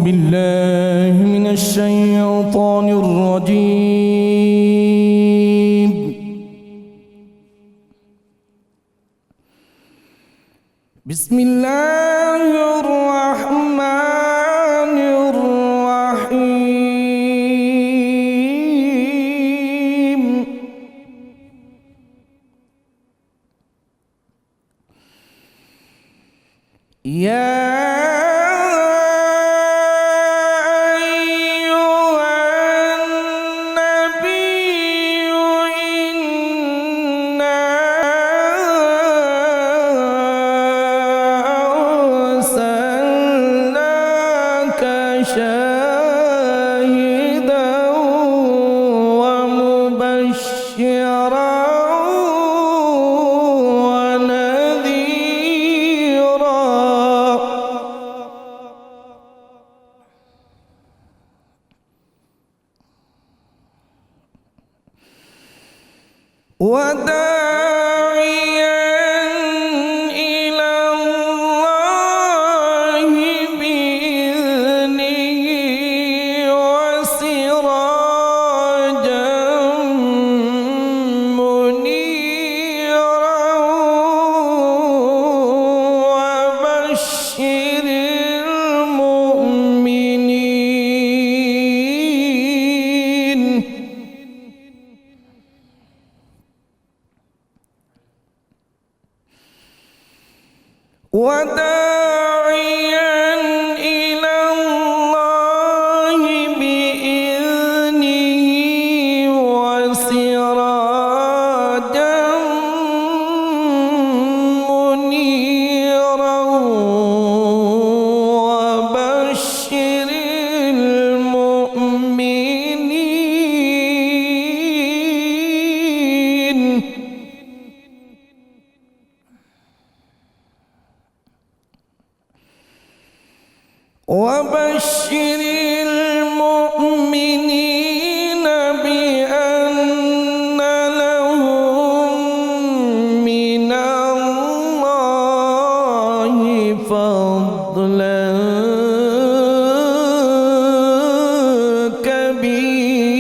بالله من الشيطان الرجيم. بسم الله الرحمن الرحيم. يا شاهدا ومبشرا ونذيرا وداعيا إلى الله بإذنه وسراجا منيرا وبشر المؤمنين. وداعيا إلى الله بإذنه وسراجا منيرا وبشر المؤمنين. وبشر المؤمنين بأن لهم من الله فضلا كبيرا.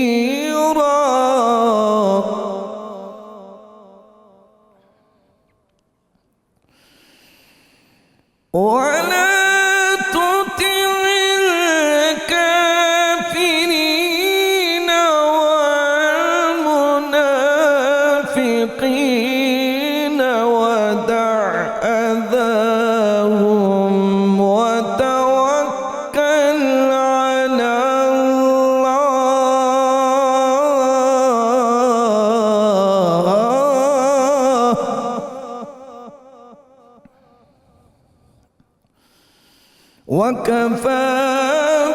ولا تطع الكافرين والمنافقين ودع أذاهم وتوكل على الله وكفى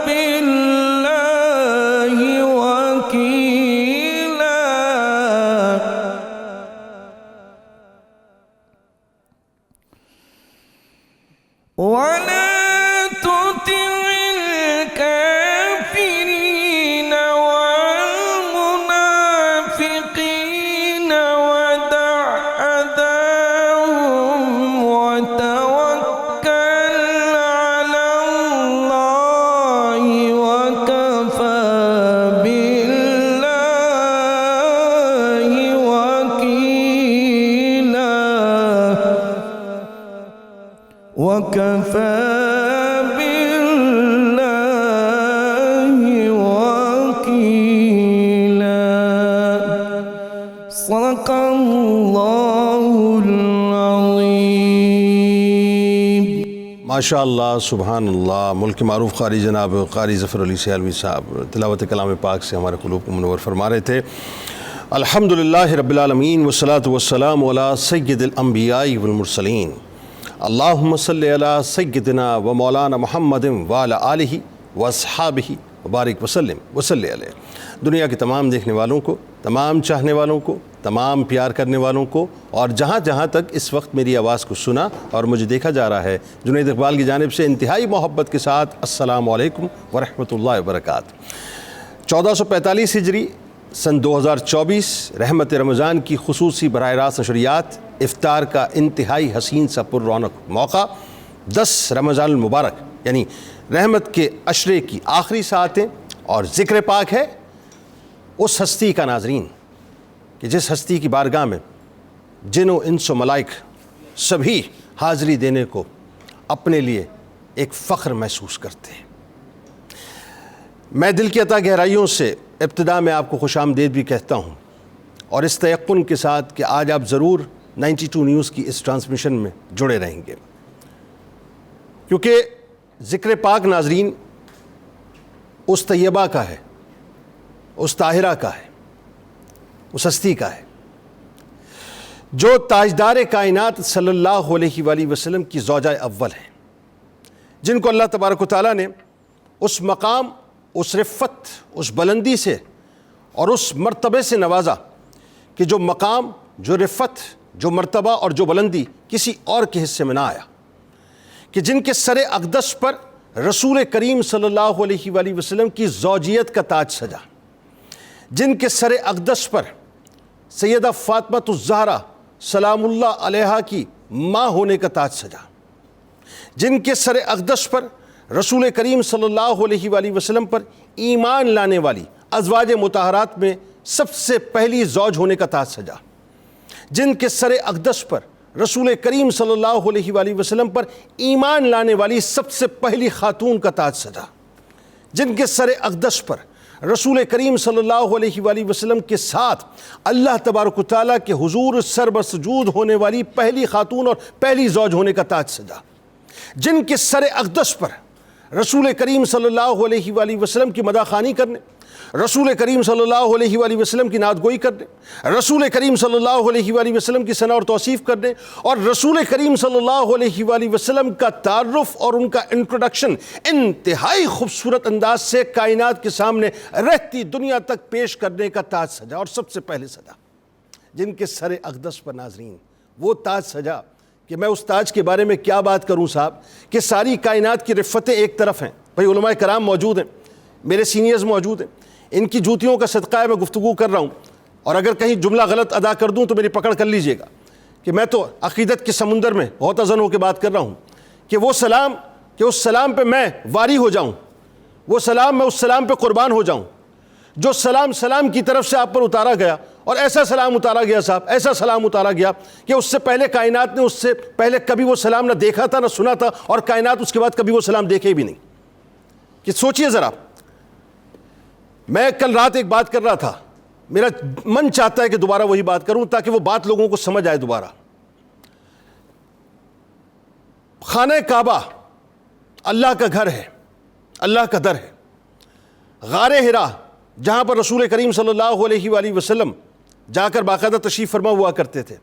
بالله وكيلا. ولا تطع الكافرين والمنافقين ودع أذاهم وتوكل على الله وكفى بالله وكيلا. وكفى بالله وكيلا. صدق الله العظيم. ماشاء اللہ، سبحان اللہ. ملک معروف قاری جناب قاری ظفر علی سیالوی صاحب تلاوت کلام پاک سے ہمارے قلوب کو منور فرما رہے تھے. الحمدللہ رب العالمین والصلاة والسلام علی سید الانبیاء والمرسلین. اللہم صلی علی سیدنا و مولانا محمد وعلی آلہ واصحابہ وبارک وسلم وصلی علیہ. دنیا کے تمام دیکھنے والوں کو، تمام چاہنے والوں کو، تمام پیار کرنے والوں کو، اور جہاں جہاں تک اس وقت میری آواز کو سنا اور مجھے دیکھا جا رہا ہے، جنید اقبال کی جانب سے انتہائی محبت کے ساتھ السلام علیکم ورحمۃ اللہ وبرکاتہ. 1445 ہجری سن 2024 رحمت رمضان کی خصوصی براہ راست نشریات افطار کا انتہائی حسین سا پر رونق موقع 10 رمضان المبارک یعنی رحمت کے عشرے کی آخری ساعتیں اور ذکر پاک ہے اس ہستی کا ناظرین کہ جس ہستی کی بارگاہ میں جن و انس و ملائک سبھی حاضری دینے کو اپنے لیے ایک فخر محسوس کرتے ہیں۔ میں دل کی عطا گہرائیوں سے ابتدا میں آپ کو خوش آمدید بھی کہتا ہوں، اور اس تیقن کے ساتھ کہ آج آپ ضرور 92 نیوز کی اس ٹرانسمیشن میں جڑے رہیں گے، کیونکہ ذکر پاک ناظرین اس طیبہ کا ہے، اس طاہرہ کا ہے، اس ہستی کا ہے جو تاجدار کائنات صلی اللہ علیہ وآلہ وسلم کی زوجہ اول ہیں، جن کو اللہ تبارک و تعالیٰ نے اس مقام، اس رفت، اس بلندی سے اور اس مرتبے سے نوازا کہ جو مقام، جو رفت، جو مرتبہ اور جو بلندی کسی اور کے حصے میں نہ آیا، کہ جن کے سر اقدس پر رسول کریم صلی اللہ علیہ وآلہ وسلم کی زوجیت کا تاج سجا، جن کے سر اقدس پر سیدہ فاطمہ الزہرا سلام اللہ علیہا کی ماں ہونے کا تاج سجا، جن کے سر اقدس پر رسول کریم صلی اللہ علیہ وآلہ وسلم پر ایمان لانے والی ازواج مطہرات میں سب سے پہلی زوج ہونے کا تاج سجا، جن کے سر اقدس پر رسول کریم صلی اللہ علیہ وآلہ وسلم پر ایمان لانے والی سب سے پہلی خاتون کا تاج سجا، جن کے سر اقدس پر رسول کریم صلی اللہ علیہ وآلہ وسلم کے ساتھ اللہ تبارک و تعالیٰ کے حضور سر بسجود ہونے والی پہلی خاتون اور پہلی زوج ہونے کا تاج سجا، جن کے سر اقدس پر رسول کریم صلی اللہ علیہ وآلہ وسلم کی مدح خوانی کرنے، رسول کریم صلی اللہ علیہ وآلہ وسلم کی نعت گوئی کرنے، رسول کریم صلی اللہ علیہ وآلہ وسلم کی ثنا اور توصیف کرنے، اور رسول کریم صلی اللہ علیہ وآلہ وسلم کا تعارف اور ان کا انٹروڈکشن انتہائی خوبصورت انداز سے کائنات کے سامنے رہتی دنیا تک پیش کرنے کا تاج سجا، اور سب سے پہلے سجا جن کے سر اقدس پر ناظرین وہ تاج سجا کہ میں اس تاج کے بارے میں کیا بات کروں صاحب، کہ ساری کائنات کی رفتیں ایک طرف ہیں، بھائی علماء کرام موجود ہیں، میرے سینئرز موجود ہیں، ان کی جوتیوں کا صدقہ ہے میں گفتگو کر رہا ہوں، اور اگر کہیں جملہ غلط ادا کر دوں تو میری پکڑ کر لیجئے گا کہ میں تو عقیدت کے سمندر میں غوطہ زن ہو کے بات کر رہا ہوں، کہ وہ سلام، کہ اس سلام پہ میں واری ہو جاؤں، وہ سلام، میں اس سلام پہ قربان ہو جاؤں جو سلام کی طرف سے آپ پر اتارا گیا، اور ایسا سلام اتارا گیا صاحب، ایسا سلام اتارا گیا کہ اس سے پہلے کائنات نے اس سے پہلے کبھی وہ سلام نہ دیکھا تھا نہ سنا تھا، اور کائنات اس کے بعد کبھی وہ سلام دیکھے بھی نہیں۔ کہ سوچئے ذرا، میں کل رات ایک بات کر رہا تھا، میرا من چاہتا ہے کہ دوبارہ وہی بات کروں تاکہ وہ بات لوگوں کو سمجھ آئے دوبارہ۔ خانہ کعبہ اللہ کا گھر ہے، اللہ کا در ہے۔ غار حرا جہاں پر رسول کریم صلی اللہ علیہ وآلہ وسلم جا کر باقاعدہ تشریف فرما ہوا کرتے تھے،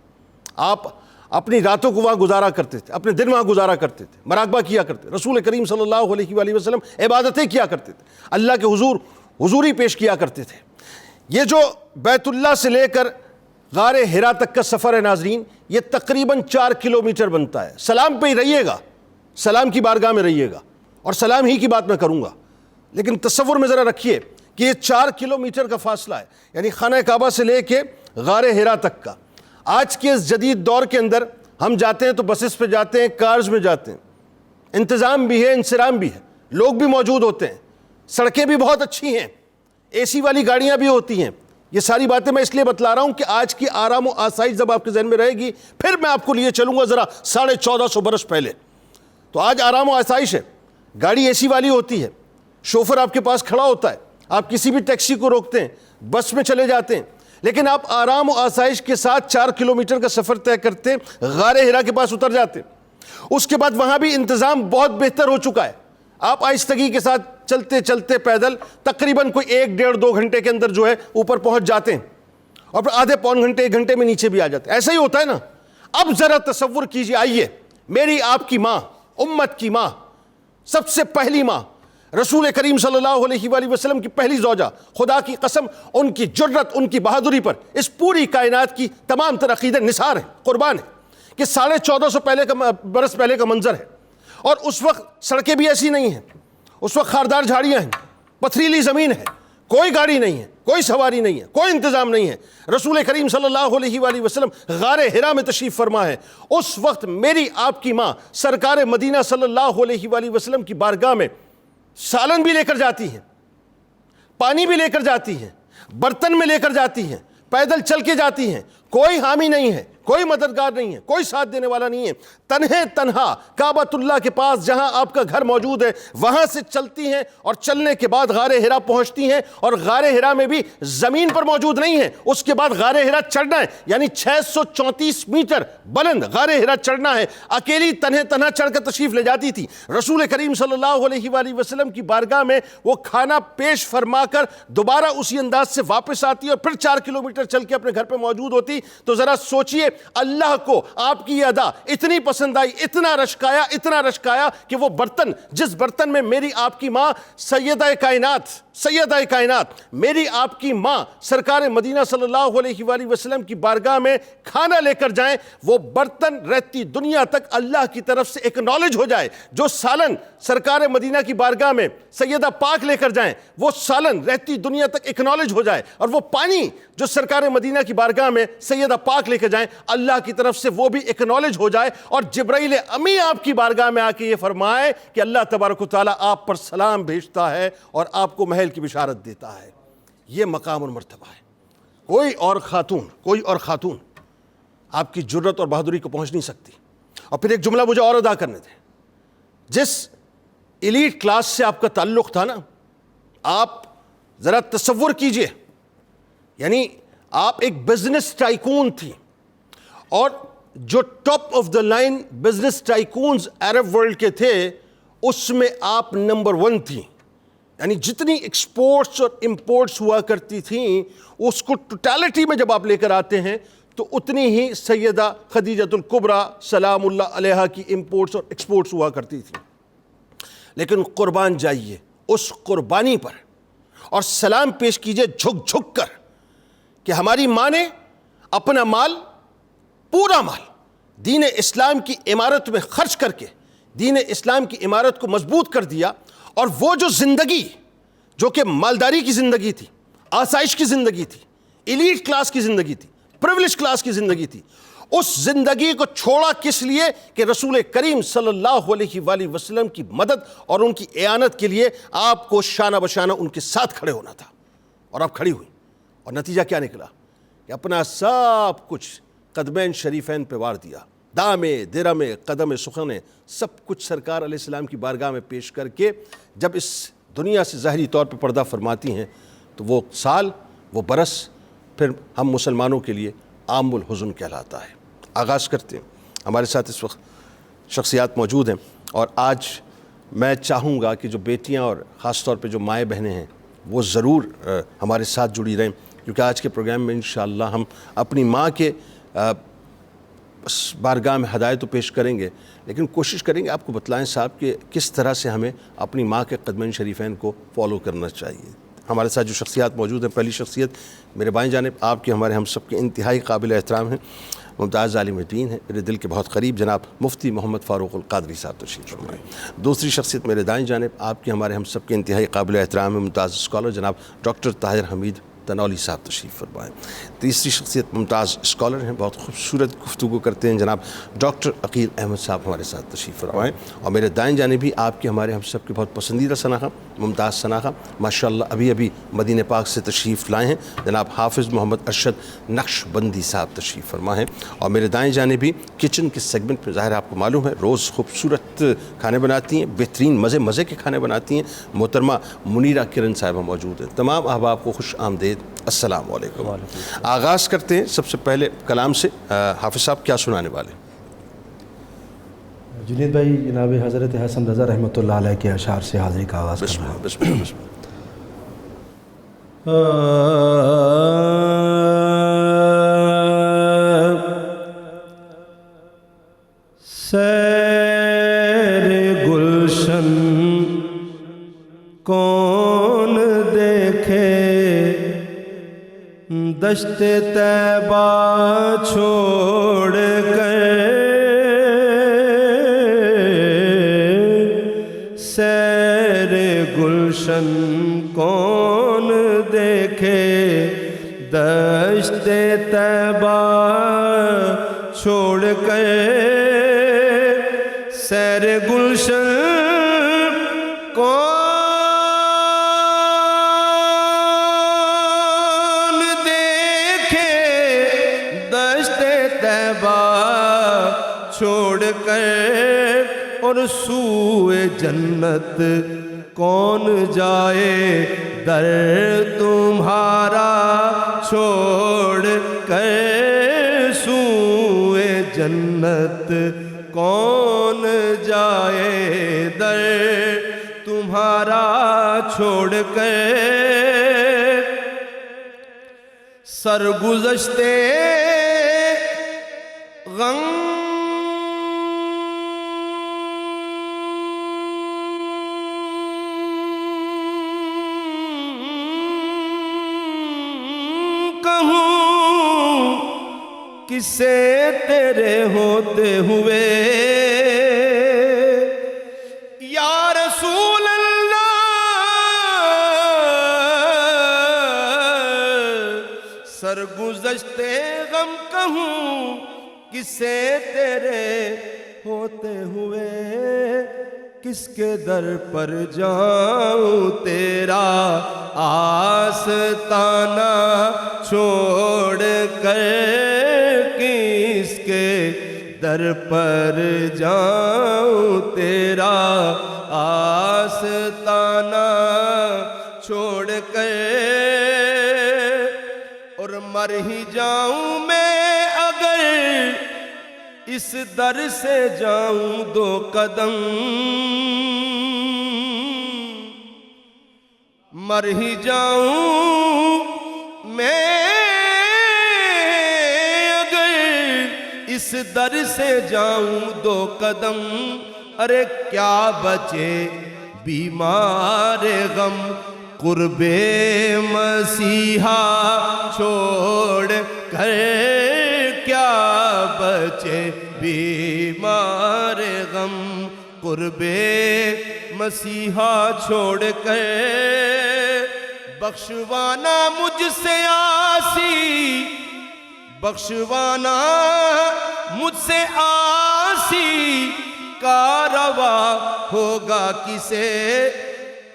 آپ اپنی راتوں کو وہاں گزارا کرتے تھے، اپنے دن وہاں گزارا کرتے تھے، مراقبہ کیا کرتے تھے، رسول کریم صلی اللہ علیہ وآلہ وسلم عبادتیں کیا کرتے تھے، اللہ کے حضور حضوری پیش کیا کرتے تھے۔ یہ جو بیت اللہ سے لے کر غار حرا تک کا سفر ہے ناظرین، یہ تقریباً 4 کلومیٹر بنتا ہے۔ سلام پہ ہی رہیے گا، سلام کی بارگاہ میں رہیے گا، اور سلام ہی کی بات میں کروں گا، لیکن تصور میں ذرا رکھیے کہ یہ 4 کلومیٹر کا فاصلہ ہے، یعنی خانہ کعبہ سے لے کے غار حرا تک کا۔ آج کے اس جدید دور کے اندر ہم جاتے ہیں تو بسز پہ جاتے ہیں، کارز میں جاتے ہیں، انتظام بھی ہے، انصرام بھی ہے، لوگ بھی موجود ہوتے ہیں، سڑکیں بھی بہت اچھی ہیں، اے سی والی گاڑیاں بھی ہوتی ہیں۔ یہ ساری باتیں میں اس لیے بتلا رہا ہوں کہ آج کی آرام و آسائش جب آپ کے ذہن میں رہے گی، پھر میں آپ کو لیے چلوں گا ذرا 1450 برس پہلے۔ تو آج آرام و آسائش ہے، گاڑی اے سی والی ہوتی ہے، شوفر آپ کے پاس کھڑا ہوتا ہے، آپ کسی بھی ٹیکسی کو روکتے ہیں، بس میں چلے جاتے ہیں، لیکن آپ آرام و آسائش کے ساتھ 4 کلومیٹر کا سفر طے کرتے غار حرا کے پاس اتر جاتے ہیں۔ اس کے بعد وہاں بھی انتظام بہت بہتر ہو چکا ہے، آپ آہستگی کے ساتھ چلتے چلتے پیدل تقریباً کوئی 1-1.5-2 گھنٹے کے اندر جو ہے اوپر پہنچ جاتے ہیں، اور پھر آدھے پون گھنٹے 1 گھنٹے میں نیچے بھی آ جاتے ہیں۔ ایسا ہی ہوتا ہے نا۔ اب ذرا تصور کیجئے، آئیے، میری آپ کی ماں، امت کی ماں، سب سے پہلی ماں، رسول کریم صلی اللہ علیہ وآلہ وسلم کی پہلی زوجہ، خدا کی قسم ان کی جرت، ان کی بہادری پر اس پوری کائنات کی تمام تر عقیدے نثار ہیں، قربان ہیں، کہ 1450 برس پہلے کا منظر ہے، اور اس وقت سڑکیں بھی ایسی نہیں ہیں، اس وقت خاردار جھاڑیاں ہیں، پتھریلی زمین ہے، کوئی گاڑی نہیں ہے، کوئی سواری نہیں ہے، کوئی انتظام نہیں ہے۔ رسول کریم صلی اللہ علیہ وآلہ وسلم غار حرا میں تشریف فرما ہے۔ اس وقت میری آپ کی ماں سرکار مدینہ صلی اللہ علیہ وآلہ وسلم کی بارگاہ میں سالن بھی لے کر جاتی ہیں، پانی بھی لے کر جاتی ہیں، برتن میں لے کر جاتی ہیں، پیدل چل کے جاتی ہیں، کوئی حامی نہیں ہے، کوئی مددگار نہیں ہے، کوئی ساتھ دینے والا نہیں ہے، تنہا کعبۃ اللہ کے پاس جہاں آپ کا گھر موجود ہے وہاں سے چلتی ہیں، اور چلنے کے بعد غار حرا پہنچتی ہیں، اور غار حرا میں بھی زمین پر موجود نہیں ہے، اس کے بعد غار حرا چڑھنا ہے، یعنی 634 میٹر بلند غار حرا چڑھنا ہے، اکیلی تنہا چڑھ کر تشریف لے جاتی تھی۔ رسول کریم صلی اللہ علیہ وآلہ وسلم کی بارگاہ میں وہ کھانا پیش فرما کر دوبارہ اسی انداز سے واپس آتی اور پھر 4 کلومیٹر چل کے اپنے گھر پہ موجود ہوتی۔ تو ذرا سوچئے، اللہ کو آپ کی ادا اتنی پسند آئی، اتنا رشک آیا کہ وہ برتن، جس برتن میں میری آپ کی ماں سیدہ کائنات میری آپ کی ماں سرکار مدینہ صلی اللہ علیہ وآلہ وسلم کی بارگاہ میں کھانا لے کر جائیں، وہ برتن رہتی دنیا تک اللہ کی طرف سے اکنالج ہو جائے۔ جو سالن سرکار مدینہ کی بارگاہ میں سیدہ پاک لے کر جائیں، وہ سالن رہتی دنیا تک اکنالج ہو جائے، اور وہ پانی جو سرکار مدینہ کی بارگاہ میں سیدہ پاک لے کر جائیں، اللہ کی طرف سے وہ بھی اکنالج ہو جائے، اور جبرائیل امی آپ کی بارگاہ میں آ کے یہ فرمائے کہ اللہ تبارک و تعالیٰ آپ پر سلام بھیجتا ہے اور آپ کو محل کی بشارت دیتا ہے۔ یہ مقام اور مرتبہ ہے۔ کوئی اور خاتون آپ کی جرت اور بہادری کو پہنچ نہیں سکتی۔ اور پھر ایک جملہ مجھے اور ادا کرنے دیں، جس ایلیٹ کلاس سے آپ کا تعلق تھا نا، آپ ذرا تصور کیجئے، یعنی آپ ایک بزنس ٹائکون تھی، اور جو top of the line business tycoons Arab world کے تھے اس میں آپ نمبر 1 تھیں، یعنی جتنی ایکسپورٹس اور امپورٹس ہوا کرتی تھیں اس کو ٹوٹالٹی میں جب آپ لے کر آتے ہیں تو اتنی ہی سیدہ خدیجۃ الکبریٰ سلام اللہ علیہا کی امپورٹس اور ایکسپورٹس ہوا کرتی تھیں۔ لیکن قربان جائیے اس قربانی پر، اور سلام پیش کیجئے جھک کر کہ ہماری ماں نے اپنا مال، پورا مال دین اسلام کی عمارت میں خرچ کر کے دین اسلام کی عمارت کو مضبوط کر دیا، اور وہ جو زندگی جو کہ مالداری کی زندگی تھی، آسائش کی زندگی تھی، ایلیٹ کلاس کی زندگی تھی، پریولیج کلاس کی زندگی تھی، اس زندگی کو چھوڑا کس لیے کہ رسول کریم صلی اللہ علیہ وآلہ وسلم کی مدد اور ان کی اعانت کے لیے آپ کو شانہ بشانہ ان کے ساتھ کھڑے ہونا تھا، اور آپ کھڑی ہوئی، اور نتیجہ کیا نکلا کہ اپنا سب کچھ قدمین شریفین پہ وار دیا، دامے درمے قدم سخنے سب کچھ سرکار علیہ السلام کی بارگاہ میں پیش کر کے جب اس دنیا سے ظاہری طور پہ پردہ فرماتی ہیں تو وہ سال، وہ برس پھر ہم مسلمانوں کے لیے عام الحزن کہلاتا ہے۔ آغاز کرتے ہیں، ہمارے ساتھ اس وقت شخصیات موجود ہیں، اور آج میں چاہوں گا کہ جو بیٹیاں اور خاص طور پہ جو مائیں بہنیں ہیں وہ ضرور ہمارے ساتھ جڑی رہیں، کیونکہ آج کے پروگرام میں انشاءاللہ ہم اپنی ماں کے بارگاہ میں ہدایت تو پیش کریں گے، لیکن کوشش کریں گے آپ کو بتلائیں صاحب کہ کس طرح سے ہمیں اپنی ماں کے قدمین شریفین کو فالو کرنا چاہیے۔ ہمارے ساتھ جو شخصیات موجود ہیں، پہلی شخصیت میرے بائیں جانب آپ کے ہمارے ہم سب کے انتہائی قابل احترام ہیں، ممتاز عالم دین ہیں، میرے دل کے بہت قریب جناب مفتی محمد فاروق القادری صاحب تشریف فرمائیں۔ دوسری شخصیت میرے دائیں جانب آپ کے ہمارے ہم سب کے انتہائی قابل احترام ہیں، ممتاز اسکالر جناب ڈاکٹر طاہر حمید تنولی صاحب تشریف فرمائیں۔ تیسری شخصیت ممتاز اسکالر ہیں، بہت خوبصورت گفتگو کرتے ہیں، جناب ڈاکٹر عقیل احمد صاحب ہمارے ساتھ تشریف فرمائیں۔ اور میرے دائیں جانب بھی آپ کے ہمارے ہم سب کے بہت پسندیدہ شناخہ، ممتاز شناخہ، ماشاءاللہ ابھی مدینہ پاک سے تشریف لائے ہیں، جناب حافظ محمد ارشد نقش بندی صاحب تشریف فرما ہیں۔ اور میرے دائیں جانب بھی کچن کے سیگمنٹ میں ظاہر آپ کو معلوم ہے روز خوبصورت کھانے بناتی ہیں، بہترین مزے کے کھانے بناتی ہیں، محترمہ منیرہ کرن صاحبہ موجود ہیں۔ تمام احباب کو خوش آمدید، السلام علیکم۔ آغاز کرتے ہیں سب سے پہلے کلام سے، حافظ صاحب کیا سنانے والے؟ جنید بھائی، جناب حضرت حسن رضا رحمۃ اللہ علیہ کے اشعار سے حاضری کا آغاز بسم کرنا اللہ بسم اللہ بسم اللہ۔ سیر گلشن کون دیکھے، دشت طیبہ چھوڑ کر، سیر گلشن کون دیکھے، دشت طیبہ چھوڑ کر، سیر گلشن کون چھوڑ کر اور سوئے جنت کون جائے در تمہارا چھوڑ کر سوئے جنت کون جائے در تمہارا چھوڑ کر سرگزشتے غم کہوں کسے تیرے ہوتے ہوئے یا رسول اللہ سرگزشتے غم کہوں کسے تیرے ہوتے ہوئے کس کے در پر جاؤں تیرا آستانہ چھوڑ کر کس کے در پر جاؤں تیرا آستانہ چھوڑ کر اور مر ہی جاؤں میں اگر اس در سے جاؤں دو قدم مر ہی جاؤں میں اگر اس در سے جاؤں دو قدم ارے کیا بچے بیمار غم قرب مسیحا چھوڑ کر کیا بچے بیمار غم قرب مسیحا چھوڑ کر بخشوانا مجھ سے آسی بخشوانا مجھ سے آسی کا روا ہوگا کسے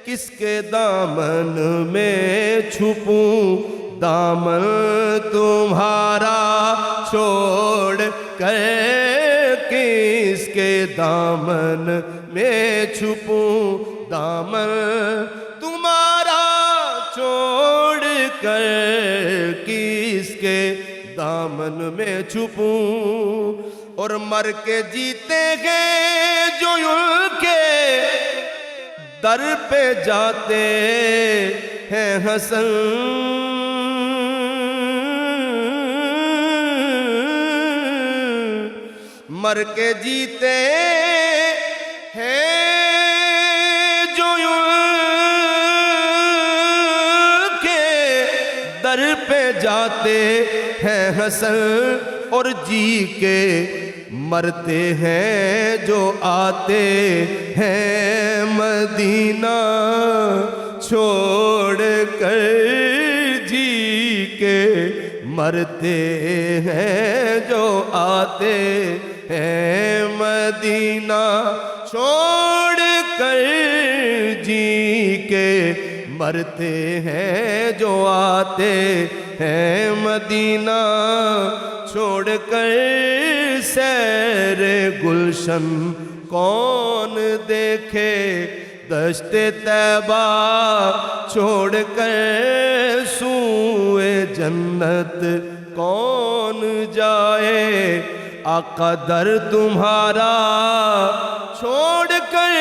کس کے دامن میں چھپوں دامن تمہارا چھوڑ کر کس کے دامن میں چھپوں دامن تمہارا چھوڑ کر کس کے دامن میں چھپوں اور مر کے جیتے گئے جو ان کے در پہ جاتے ہیں حسن مر کے جیتے ہیں جو ان کے در پہ جاتے ہیں حسن اور جی کے مرتے ہیں جو آتے ہیں مدینہ چھوڑ کر جی کے مرتے ہیں جو آتے ہیں مدینہ چھوڑ کر جی کے مرتے ہیں جو آتے ہیں مدینہ چھوڑ کر سیر گلشن کون دیکھے دشت طیبہ چھوڑ کر سوئے جنت کون جائے آقا در تمہارا چھوڑ کر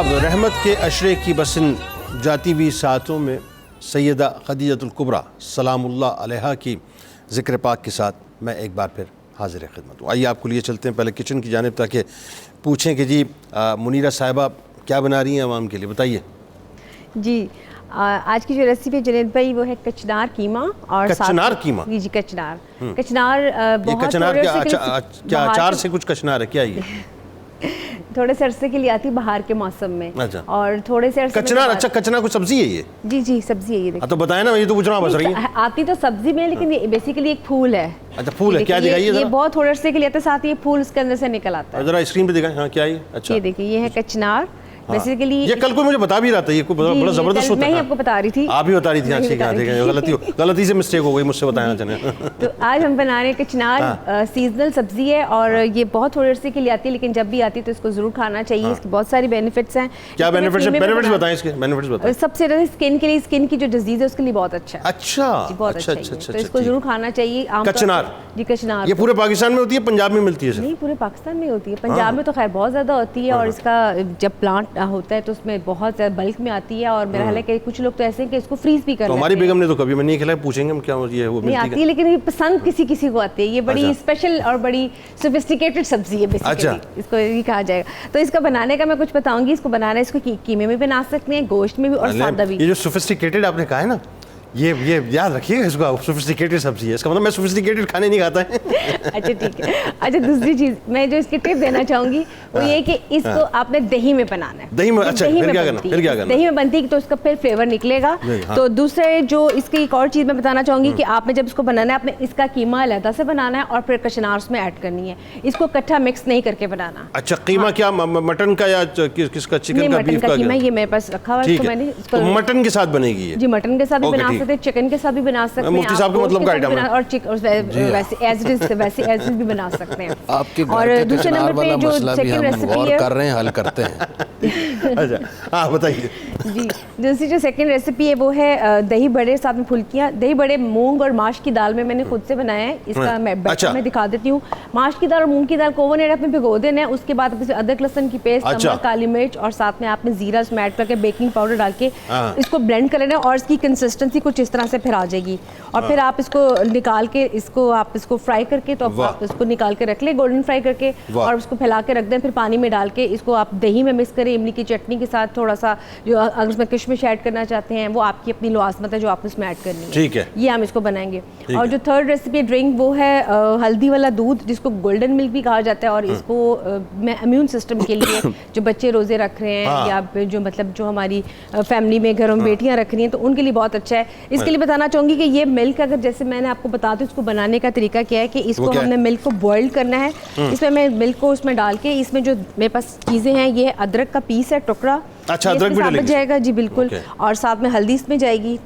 صاحب رحمت کے عشرے کی بسن جاتی ہوئی ساعتوں میں سیدہ خدیجۃ الکبریٰ سلام اللہ علیہا کی ذکر پاک کے ساتھ میں ایک بار پھر حاضر خدمت ہوں. آئیے آپ کو لیے چلتے ہیں پہلے کچن کی جانب تاکہ پوچھیں کہ جی منیرہ صاحبہ کیا بنا رہی ہیں عوام کے لیے, بتائیے. جی آج کی جو ریسیپی جنید بھائی وہ ہے کچنار قیمہ. اور کچنار قیمہ؟ جی کچنار بہت کچنار کیا اچار سے کچھ کچنار ہے کیا یہ؟ تھوڑے سے عرصے کے لیے آتی باہر کے موسم میں. اچھا. اور تھوڑے سے عرصے کچنار, اچھا کچنار کوئی سبزی ہے یہ؟ جی سبزی ہے یہ. تو بتائیں نا, یہ تو پوچھ رہا ہوں بس رہی ہے. آتی تو سبزی میں لیکن یہ بیسیکلی ایک پھول ہے. اچھا پھول ہے, کیا دکھائیے یہ بہت تھوڑے عرصے کے لیے آتا ہے, ساتھ یہ پھول اس کے اندر سے نکل آتا ہے. ذرا اسکرین پہ دکھائیں. ہاں کیا ہے؟ اچھا یہ دیکھیں, یہ ہے کچنار. بیسیکلی یہ کل کوئی مجھے بتا بھی رہا تھا, یہ بڑا زبردست ہوتا ہے. میں ہی آپ کو بتا رہی تھی. آپ ہی بتا رہی تھی. اچھی غلطی سے مسٹیک ہو گئی, مجھ سے بتایا چلیں. تو آج ہم بنا رہے ہیں کچنار. سیزنل سبزی ہے اور یہ بہت تھوڑے عرصے کے لیے آتی ہے, لیکن جب بھی آتی ہے تو اس کو ضرور کھانا چاہیے. اس کے بہت ساری بینیفٹس ہیں. کیا بینیفٹس ہیں؟ بینیفٹس بتائیں اس کے. بینیفٹس بتائیں. سب سے زیادہ اسکن کے لیے, اسکن کی جو ڈیزیز ہے اس کے لیے بہت اچھا ہے. اچھا بہت اچھا ہے, تو اس کو ضرور کھانا چاہیے. کچنار. جی کچنار یہ پورے پاکستان میں ہوتی ہے, پنجاب میں ملتی ہے؟ نہیں, پورے پاکستان میں ہوتی ہے. پنجاب میں تو خیر بہت زیادہ ہوتی ہے, اور اس کا جب پلانٹ ہوتا ہے تو اس میں بہت زیادہ بلک میں آتی ہے. اور میرا خیال ہے کہ کچھ لوگ تو ایسے ہیں کہ اس کو فریز بھی کر لیتے ہیں. ہماری بیگم نے تو کبھی میں نہیں کھلایا, پوچھیں گے ہم کیا یہ وہ ملتی ہے. آتی ہے لیکن یہ پسند کسی کسی کو آتی ہے. یہ بڑی اسپیشل اور بڑی سوفسٹیکیٹڈ سبزی ہے بیسیکلی, اس کو یہ کہا جائے گا. تو اس کا بنانے کا میں کچھ بتاؤں گی. اس کو بنانا ہے, اس کو قیمے میں بنا سکتے ہیں, گوشت میں بھی اور سادہ بھی. یہ جو سوفسٹیکیٹڈ آپ نے کہا ہے نا, یہ یاد رکھیے گا, اس کو سوفسٹیکیٹڈ سبزی ہے, اس کا مطلب میں سوفسٹیکیٹڈ کھانے نہیں کھاتا ہے. اچھا ٹھیک ہے. اچھا دوسری چیز میں جو اس کی ٹپ دینا چاہوں گی وہ یہ کہ اس کو آپ نے دہی میں بنانا ہے. دہی میں؟ اچھا پھر کیا کرنا؟ دہی میں بنتی ہے تو اس کا پھر فلیور نکلے گا. تو دوسرے جو اس کی ایک اور چیز میں بتانا چاہوں گی کہ آپ نے جب اس کو بنانا ہے, آپ نے اس کا قیمہ علیحدہ سے بنانا ہے اور پھر کچنار اس میں ایڈ کرنی ہے. اس کو اکٹھا مکس نہیں کر کے بنانا. اچھا قیمہ کیا مٹن کا یا کس کا, چکن کا, بیف کا؟ قیمہ یہ میرے پاس رکھا ہوا ہے, تو میں نے مٹن کے ساتھ بنے گی. جی مٹن کے ساتھ بھی بنا سکتے ہیں, چکن کے ساتھ بھی بنا سکتے ہیں. مفتی صاحب کا مطلب کا آئٹم ہے. اور ویسے ایز بھی بنا سکتے ہیں. آپ کے اور گھر کے دوسرے کچنار نمبر والا پہ جو مسئلہ بھی سیکنڈ ہم غور ریسیپی ہے, کر رہے ہیں, حل کرتے ہیں. اچھا ہاں بتائیے. جی دوسری جو سیکنڈ ریسیپی ہے وہ ہے دہی بڑے, ساتھ میں پھلکیاں. دہی بڑے مونگ اور ماش کی دال میں نے خود سے بنایا ہے. اس کا میں بیٹر میں دکھا دیتی ہوں. ماش کی دال اور مونگ کی دال کو اوون ایئر میں بھگو دینا ہے. اس کے بعد ادرک لہسن کی پیسٹ, نمک, کالی مرچ اور ساتھ میں آپ نے زیرہ اس میں ایڈ کر کے بیکنگ پاؤڈر ڈال کے اس کو بلینڈ کر لینا ہے, اور اس کی کنسسٹنسی کچھ اس طرح سے پھر آ جائے گی. اور پھر آپ اس کو نکال کے آپ اس کو فرائی کر کے, تو آپ اس کو نکال کے رکھ لیں گولڈن فرائی کر کے, اور اس کو پھیلا کے رکھ دیں. پھر پانی میں ڈال کے اس کو آپ دہی میں مکس کریں املی کی چٹنی کے ساتھ. تھوڑا سا جو اگر اس میں کشمش ایڈ کرنا چاہتے ہیں وہ آپ کی اپنی لوازمت ہے جو آپ اس میں ایڈ کرنی ہے. ٹھیک ہے, یہ ہم اس کو بنائیں گے. اور جو تھرڈ ریسیپی ڈرنک وہ ہے ہلدی والا دودھ, جس کو گولڈن ملک بھی کہا جاتا ہے. اور اس کو میں امیون سسٹم کے لیے جو بچے روزے رکھ رہے ہیں یا جو مطلب جو ہماری فیملی میں گھروں میں بیٹیاں رکھ رہی ہیں تو ان کے لیے بہت اچھا ہے. اس کے لیے بتانا چاہوں گی کہ یہ ملک اگر جیسے میں نے آپ کو بتا دوں اس کو بنانے کا طریقہ کیا ہے کہ اس کو ہم نے ملک کو بوائل کرنا ہے. اس میں ملک کو اس میں ڈال کے, اس میں جو میرے پاس چیزیں ہیں, یہ ادرک کا پیس ہے, ٹکڑا. اچھا ادرک بھی ڈالیں گے؟ جائے گا جی بالکل. اور ساتھ میں ہلدی اس میں جائے گی,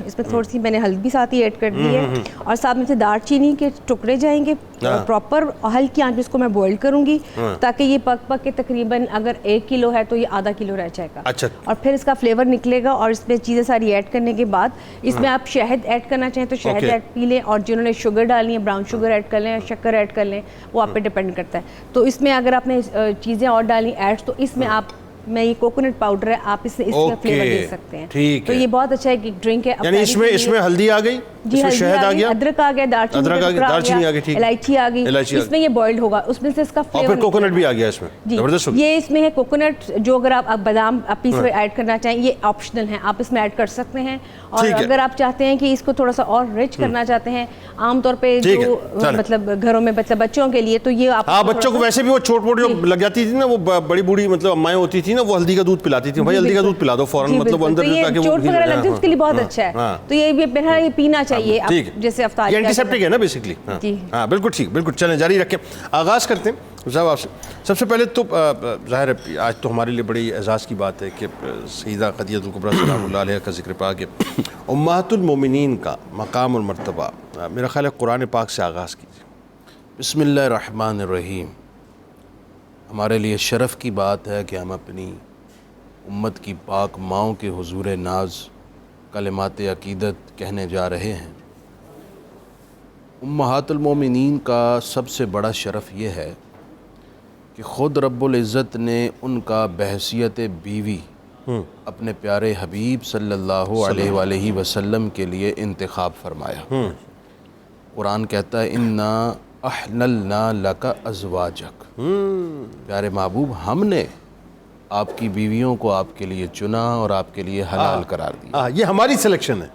اس میں تھوڑی سی میں نے ہلدی بھی ساتھ ہی ایڈ کر دی ہے. اور ساتھ میں سے دار چینی کے ٹکڑے جائیں گے پراپر. ہلکی آنچ پہ اس کو میں بوائل کروں گی تاکہ یہ پک پک کے تقریباً اگر 1 کلو ہے تو یہ آدھا کلو رہ جائے گا. اور پھر اس کا فلیور نکلے گا. اور اس میں چیزیں ساری ایڈ کرنے کے بعد اس میں آپ شہد ایڈ کرنا چاہیں تو شہد ایڈ پی لیں, اور جنہوں نے شوگر ڈالنی ہے براؤن شوگر ایڈ کر لیں, شکر ایڈ کر لیں, وہ آپ پہ ڈپینڈ کرتا ہے. تو اس میں اگر آپ نے چیزیں اور ڈالیں ایڈ, تو اس میں آپ میں یہ کوکونٹ پاؤڈر ہے, آپ اس سے اس کا فلیور دے سکتے ہیں. تو یہ بہت اچھا ایک ڈرنک ہے. یعنی اس میں ہلدی آ گئی, اس میں شہد آ گیا, ادرک آ گیا, دارچینی آ گئی, الائچی آ گئی. اس میں یہ بوائلڈ ہوگا, اس میں سے اس کا فلیور, اور پھر کوکونٹ بھی آ گیا اس میں. زبردست. یہ اس میں ہے کوکونٹ, جو اگر آپ بادام پیس میں ایڈ کرنا چاہیں یہ آپشنل ہے, آپ اس میں ایڈ کر سکتے ہیں. اور اگر آپ چاہتے ہیں کہ اس کو تھوڑا سا اور رچ کرنا چاہتے ہیں, عام طور پہ جو مطلب گھروں میں بچوں کے لیے, تو یہ آپ بچوں کو ویسے بھی وہ چھوٹ موٹ جو لگ جاتی تھی نا, وہ بڑی بوڑھی مطلب امائیں ہوتی تھی نا, وہ ہلدی کا دودھ پلاتی تھی. بھائی ہلدی کا دودھ پلا دو فوراً, مطلب اندر چوٹ وغیرہ لگتی ہے اس کے لیے بہت اچھا ہے. تو یہ پینا چاہیے جیسے افطار, یہ اینٹی سیپٹک ہے نا بیسکلی. ہاں بالکل ٹھیک, بالکل. چلیں جاری رکھیں, آغاز کرتے ہیں صاحب آپ سے. سب سے پہلے تو ظاہر ہے آج تو ہمارے لیے بڑی اعزاز کی بات ہے کہ سیدہ خدیجۃ الکبریٰ سلام اللہ علیہا کا ذکر پاک ہے. امہات المومنین کا مقام اور مرتبہ میرا خیال ہے قرآن پاک سے آغاز کیجیے. بسم اللہ الرحمن الرحیم. ہمارے لیے شرف کی بات ہے کہ ہم اپنی امت کی پاک ماؤں کے حضور ناز کلمات عقیدت کہنے جا رہے ہیں. امہات المومنین کا سب سے بڑا شرف یہ ہے کہ خود رب العزت نے ان کا بحیثیت بیوی اپنے پیارے حبیب صلی اللہ علیہ وآلہ وسلم کے لیے انتخاب فرمایا۔ قرآن کہتا ہے اِنَّا أَحْلَلْنَا لَكَ أَزْوَاجَكَ، پیارے محبوب ہم نے آپ کی بیویوں کو آپ کے لیے چنا اور آپ کے لیے حلال قرار دیا۔ یہ ہماری سلیکشن ہے۔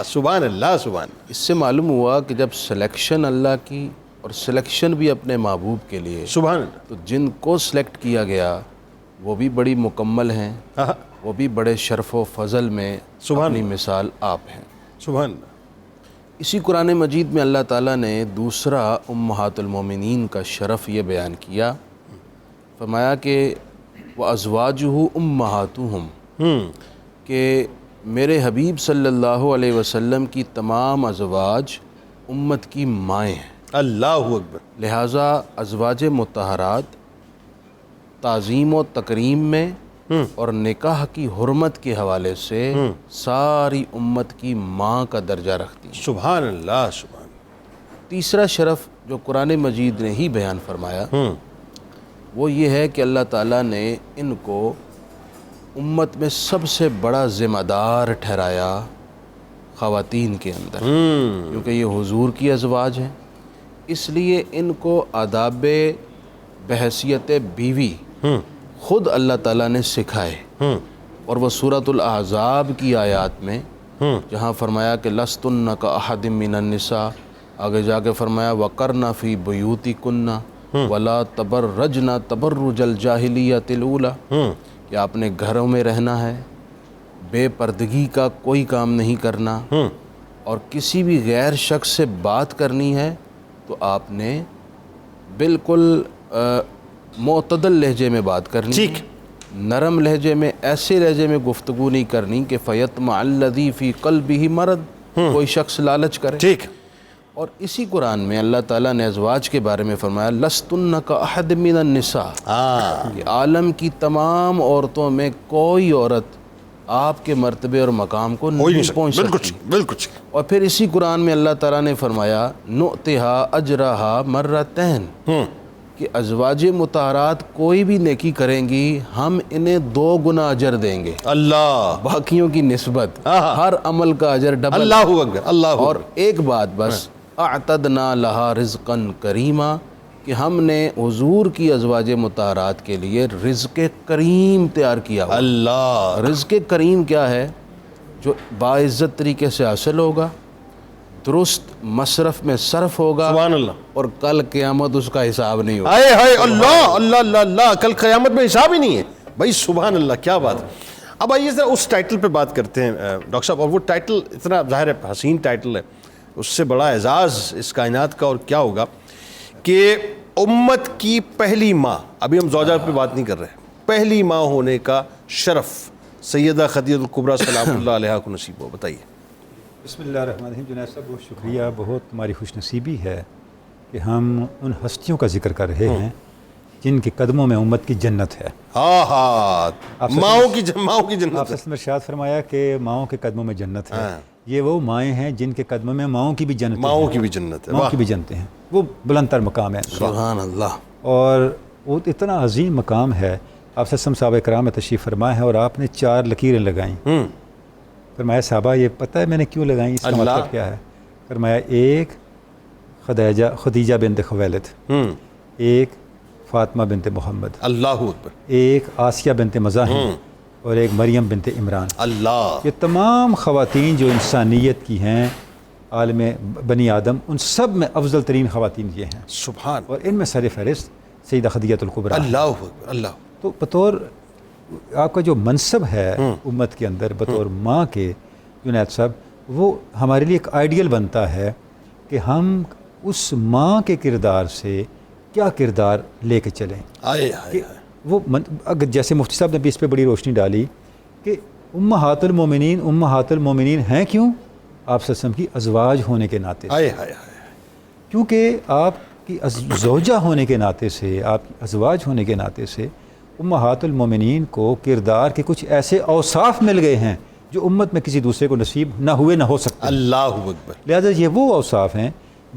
سبحان اللہ، سبحان اللہ۔ اس سے معلوم ہوا کہ جب سلیکشن اللہ کی اور سلیکشن بھی اپنے محبوب کے لیے، سبحان اللہ۔ تو جن کو سلیکٹ کیا گیا وہ بھی بڑی مکمل ہیں، وہ بھی بڑے شرف و فضل میں اپنی مثال آپ ہیں۔ سبحان اللہ۔ اسی قرآن مجید میں اللہ تعالیٰ نے دوسرا امہات المومنین کا شرف یہ بیان کیا، فرمایا کہ وَأَزْوَاجُهُ أُمَّهَاتُهُمْ، کہ میرے حبیب صلی اللہ علیہ وسلم کی تمام ازواج امت کی مائیں ہیں۔ اللہ اکبر۔ لہٰذا ازواج مطہرات تعظیم و تکریم میں اور نکاح کی حرمت کے حوالے سے ساری امت کی ماں کا درجہ رکھتی ہیں۔ سبحان اللہ، سبحان اللہ۔ تیسرا شرف جو قرآن مجید نے ہی بیان فرمایا وہ یہ ہے کہ اللہ تعالیٰ نے ان کو امت میں سب سے بڑا ذمہ دار ٹھہرایا خواتین کے اندر، کیونکہ یہ حضور کی ازواج ہیں، اس لیے ان کو آداب بحیثیت بیوی خود اللہ تعالیٰ نے سکھائے۔ اور وہ سورۃ الاحزاب کی آیات میں جہاں فرمایا کہ لستن کاحد من النساء، آگے جا کے فرمایا وقرن فی بیوتکن ولا تبرجن تبرج الجاہلیۃ الاولی، کہ آپ نے گھروں میں رہنا ہے، بے پردگی کا کوئی کام نہیں کرنا، اور کسی بھی غیر شخص سے بات کرنی ہے تو آپ نے بالکل معتدل لہجے میں بات کرنی، ٹھیک، نرم لہجے میں، ایسے لہجے میں گفتگو نہیں کرنی کہ فیطمع الذی فی قلبہ مرض، کوئی شخص لالچ کرے۔ ٹھیک۔ اور اسی قرآن میں اللہ تعالیٰ نے ازواج کے بارے میں فرمایا لستن کاحد من النساء، کہ عالم کی تمام عورتوں میں کوئی عورت آپ کے مرتبے اور مقام کو نہیں پہنچ سکتی۔ بالکل۔ اور پھر اسی قرآن میں اللہ تعالیٰ نے فرمایا نؤتہا اجرہا مرتین، کہ ازواج مطہرات کوئی بھی نیکی کریں گی ہم انہیں 2 گنا اجر دیں گے، اللہ، باقیوں کی نسبت، ہر عمل کا اجر ڈبل۔ اللہ اکبر، اللہ اکبر۔ اور ایک بات بس، اعتدنا لہا رزقا کریما، کہ ہم نے حضور کی ازواج مطہرات کے لیے رزق کریم تیار کیا ہوا۔ اللہ، رزق کریم کیا ہے؟ جو باعزت طریقے سے حاصل ہوگا، درست مصرف میں صرف ہوگا، سبحان اللہ، اور کل قیامت اس کا حساب نہیں ہوگا۔ ہائے ہائے، اللہ اللہ اللہ اللہ، کل قیامت میں حساب ہی نہیں ہے بھائی، سبحان اللہ، کیا بات ہے۔ اب آئیے ذرا اس ٹائٹل پہ بات کرتے ہیں ڈاکٹر صاحب، اور وہ ٹائٹل اتنا ظاہر ہے حسین ٹائٹل ہے، اس سے بڑا اعزاز اس کائنات کا اور کیا ہوگا کہ امت کی پہلی ماں، ابھی ہم زوجہ پہ بات نہیں کر رہے، پہلی ماں ہونے کا شرف سیدہ خدیجہ الکبریٰ سلام اللہ علیہا کو نصیب ہو۔ بتائیے۔ بسم اللہ الرحمن الرحیم۔ جنید صاحب بہت شکریہ، بہت ہماری خوش نصیبی ہے کہ ہم ان ہستیوں کا ذکر کر رہے ہیں جن کے قدموں میں امت کی جنت ہے۔ ماؤں کی جنت آپ ہے۔ نے ارشاد فرمایا کہ ماؤں کے قدموں میں جنت ہے، یہ وہ مائیں ہیں جن کے قدموں میں ماؤں کی بھی جنت ہے، ماؤں کی بھی جنت ہے، ماؤں کی بھی جنتیں ہیں، وہ بلند تر مقام ہے۔ سبحان اللہ۔ اور وہ اتنا عظیم مقام ہے۔ آپ صحابہ کرام میں تشریف فرما ہے اور آپ نے 4 لکیریں لگائیں۔ فرمایا صحابہ یہ پتہ ہے میں نے کیوں لگائیں، اس کا مطلب کیا ہے؟ فرمایا ایک خدیجہ بنت خویلد، ایک فاطمہ بنت محمد، اللہ اکبر، ایک آسیہ بنت مزاحم، اور ایک مریم بنت عمران۔ اللہ، یہ تمام خواتین جو انسانیت کی ہیں، عالم بنی آدم، ان سب میں افضل ترین خواتین یہ ہیں، سبحان، اور ان میں سر فہرست سیدہ خدیجہ الکبریٰ۔ اللہ اکبر، اللہ۔ تو بطور آپ کا جو منصب ہے امت کے اندر بطور ماں کے جنید صاحب، وہ ہمارے لیے ایک آئیڈیل بنتا ہے کہ ہم اس ماں کے کردار سے کیا کردار لے کے چلیں۔ کہ وہ اگر جیسے مفتی صاحب نے بھی اس پہ بڑی روشنی ڈالی کہ امہات المومنین ہیں کیوں؟ آپ صلی اللہ علیہ وسلم کی ازواج ہونے کے ناطے سے، کیونکہ آپ کی زوجہ ہونے کے ناطے سے، آپ کی ازواج ہونے کے ناطے سے امہات المومنین کو کردار کے کچھ ایسے اوصاف مل گئے ہیں جو امت میں کسی دوسرے کو نصیب نہ ہوئے نہ ہو سکتے۔ اللہ اکبر۔ لہذا یہ وہ اوصاف ہیں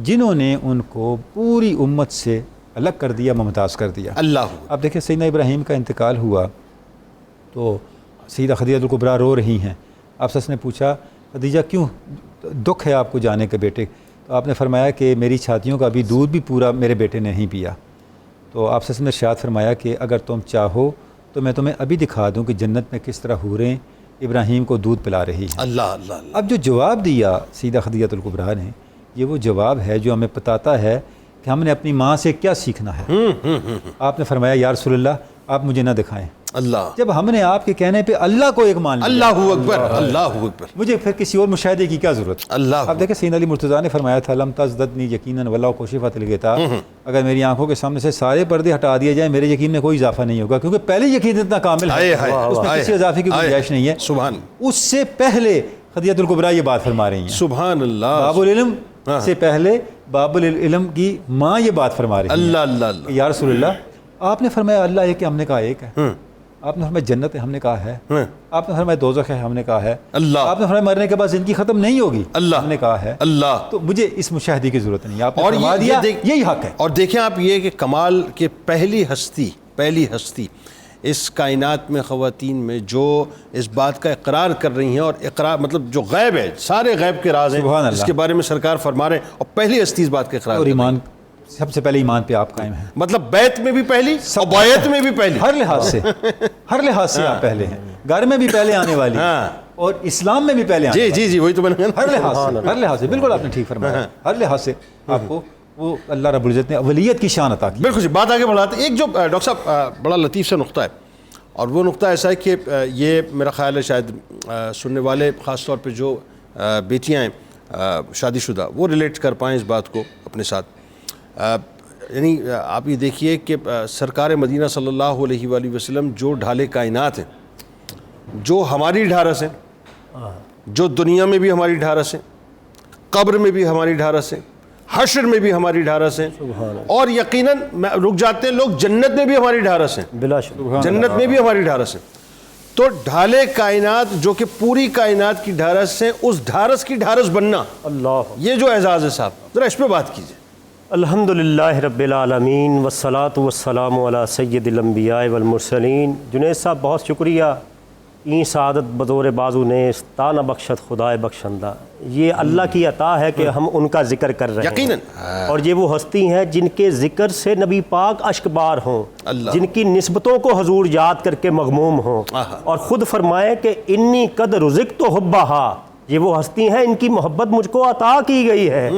جنہوں نے ان کو پوری امت سے الگ کر دیا، ممتاز کر دیا. اللہ. اب دیکھیں سیدنا ابراہیم کا انتقال ہوا تو سیدہ خدیجہ الکبریٰ رو رہی ہیں. آپ سے نے پوچھا خدیجہ کیوں دکھ ہے آپ کو جانے کے بیٹے؟ تو آپ نے فرمایا کہ میری چھاتیوں کا ابھی دودھ بھی پورا میرے بیٹے نے نہیں پیا. تو آپ سے نے ارشاد فرمایا کہ اگر تم چاہو تو میں تمہیں ابھی دکھا دوں کہ جنت میں کس طرح حوریں ابراہیم کو دودھ پلا رہی ہیں. اللہ اللہ اللہ. اب جو جواب دیا سیدہ خدیجہ الکبریٰ نے، یہ وہ جواب ہے جو ہمیں بتاتا ہے کہ ہم نے اپنی ماں سے کیا سیکھنا ہے. آپ نے فرمایا یا رسول اللہ آپ مجھے نہ دکھائیں. اللہ. جب ہم نے آپ کے کہنے پہ اللہ کو ایک مان لیا، اللہ اکبر. اللہ اکبر. مجھے پھر کسی اور مشاہدے کی کیا ضرورت؟ اللہ. اب دیکھیں سیدنا علی مرتضیٰ نے فرمایا تھا لم تزددنی یقیناً ولو کشفت الغطاء، اگر میری آنکھوں کے سامنے سے سارے پردے ہٹا دیے جائیں میرے یقین میں کوئی اضافہ نہیں ہوگا، کیونکہ پہلے یقین اتنا کامل ہے اس میں کسی اضافے کی گنجائش نہیں ہے. سبحان. اس سے پہلے خدیجہ الکبریٰ یہ بات فرما رہی ہیں. سبحان اللہ. باب العلم سے پہلے باب العلم کی ماں یہ بات فرما رہی ہیں. اللہ اللہ اللہ. یا رسول اللہ آپ نے فرمایا اللہ ایک ہے، ہم نے کہا ایک ہے. آپ نے فرمایا جنت ہے، ہم نے کہا ہے. آپ نے فرمایا دوزخ ہے، ہم نے کہا ہے. اللہ. آپ نے فرمایا مرنے کے بعد زندگی ختم نہیں ہوگی، اللہ. ہم نے کہا ہے. اللہ. تو مجھے اس مشاہدے کی ضرورت نہیں، آپ نے اور فرما دیا یہی حق ہے. اور دیکھیں آپ یہ کہ کمال کے پہلی ہستی اس کائنات میں خواتین میں جو اس بات کا اقرار کر رہی ہیں، اور اقرار مطلب جو غیب ہے، سارے غیب کے راز ہیں جس کے بارے میں سرکار فرما رہے ہیں، اور پہلی ہستی اس بات کا اقرار اور ایمان سب سے پہلے ایمان پہ آپ قائم ہیں، مطلب بیت میں بھی پہلی اور بایت میں بھی پہلی، ہر لحاظ سے آپ پہلے ہیں. گھر میں بھی پہلے آنے والی اور اسلام میں بھی پہلے آنے والی. جی وہی تو میں نے کہا. ہر لحاظ سے بالکل آپ نے ٹھیک فرمایا. ہر لحاظ سے آپ کو وہ اللہ رب العزت نے اولیت کی شان عطا کی. بالکل. بات آگے بڑھاتے ہیں. ایک جو ڈاکٹر صاحب بڑا لطیف سا نقطہ ہے، اور وہ نقطہ ایسا ہے کہ یہ میرا خیال ہے شاید سننے والے خاص طور پہ جو بیٹیاں ہیں شادی شدہ وہ ریلیٹ کر پائیں اس بات کو اپنے ساتھ. یعنی آپ یہ دیکھیے کہ سرکار مدینہ صلی اللہ علیہ وآلہ وسلم جو ڈھالے کائنات ہیں، جو ہماری ڈھارس ہیں، جو دنیا میں بھی ہماری ڈھارس ہیں، قبر میں بھی ہماری ڈھارس ہیں، حشر میں بھی ہماری ڈھارس ہیں، اور یقیناً رک جاتے ہیں لوگ جنت میں بھی ہماری ڈھارس ہیں، بلا شبہ جنت میں بھی ہماری ڈھارس ہیں. تو ڈھالے کائنات جو کہ پوری کائنات کی ڈھارس ہیں، اس ڈھارس کی ڈھارس بننا، اللہ. یہ جو اعزاز ہے صاحب، ذرا اس پہ بات کیجیے. الحمدللہ رب العالمین والصلاة والسلام علی سید الانبیاء والمرسلین. جنید صاحب بہت شکریہ. این سعادت بدور بازو نیست تا نہ بخشت خدائے بخشندہ. یہ اللہ کی عطا ہے کہ ہم ان کا ذکر کر رہے ہیں یقیناً. اور یہ وہ ہستی ہیں جن کے ذکر سے نبی پاک اشک بار ہوں، جن کی نسبتوں کو حضور یاد کر کے مغموم ہوں، اور خود فرمائے کہ انی قد رزقت حبہا. یہ وہ ہستی ہیں ان کی محبت مجھ کو عطا کی گئی ہے.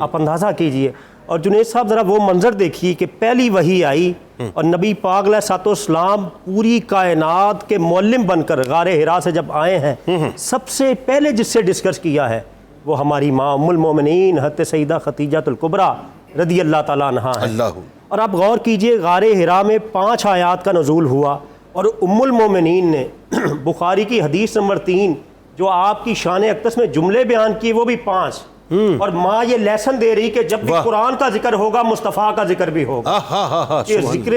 آپ اندازہ کیجئے. اور جنید صاحب ذرا وہ منظر دیکھیے کہ پہلی وحی آئی اور نبی پاک علیہ السلام پوری کائنات کے معلم بن کر غار حرا سے جب آئے ہیں، سب سے پہلے جس سے ڈسکس کیا ہے وہ ہماری ماں ام المومنین حضرت سیدہ خدیجہ الکبریٰ رضی اللہ تعالیٰ عنہا ہے. اور آپ غور کیجئے غار حرا میں 5 آیات کا نزول ہوا، اور ام المومنین نے بخاری کی حدیث نمبر 3 جو آپ کی شان اقدس میں جملے بیان کیے وہ بھی 5. اور ماں یہ لیسن دے رہی کہ جب بھی قرآن کا ذکر ہوگا مصطفیٰ کا ذکر بھی ہوگا، کہ ذکر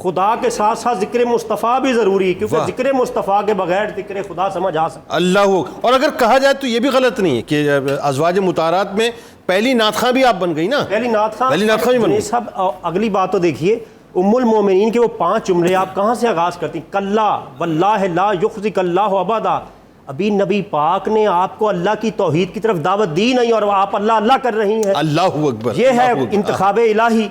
خدا کے ساتھ ساتھ ذکر مصطفیٰ بھی ضروری، کیونکہ ذکر مصطفیٰ کے بغیر ذکر خدا سمجھ آ سکتا. اللہ. اور اگر کہا جائے تو یہ بھی غلط نہیں ہے کہ ازواج مطہرات میں پہلی نعت خواں بھی آپ بن گئی نا. پہلی نعت خواں بھی بن گئی. صاحب اگلی بات تو دیکھیے، ام المومنین کے وہ 5 جملے آپ کہاں سے آغاز کرتی ہیں؟ کلا واللہ لا یخزک اللہ ابدا. ابھی نبی پاک نے آپ کو اللہ کی توحید کی طرف دعوت دی نہیں اور آپ اللہ اللہ کر رہی ہیں. اللہ اکبر. یہ ہے انتخاب الہی.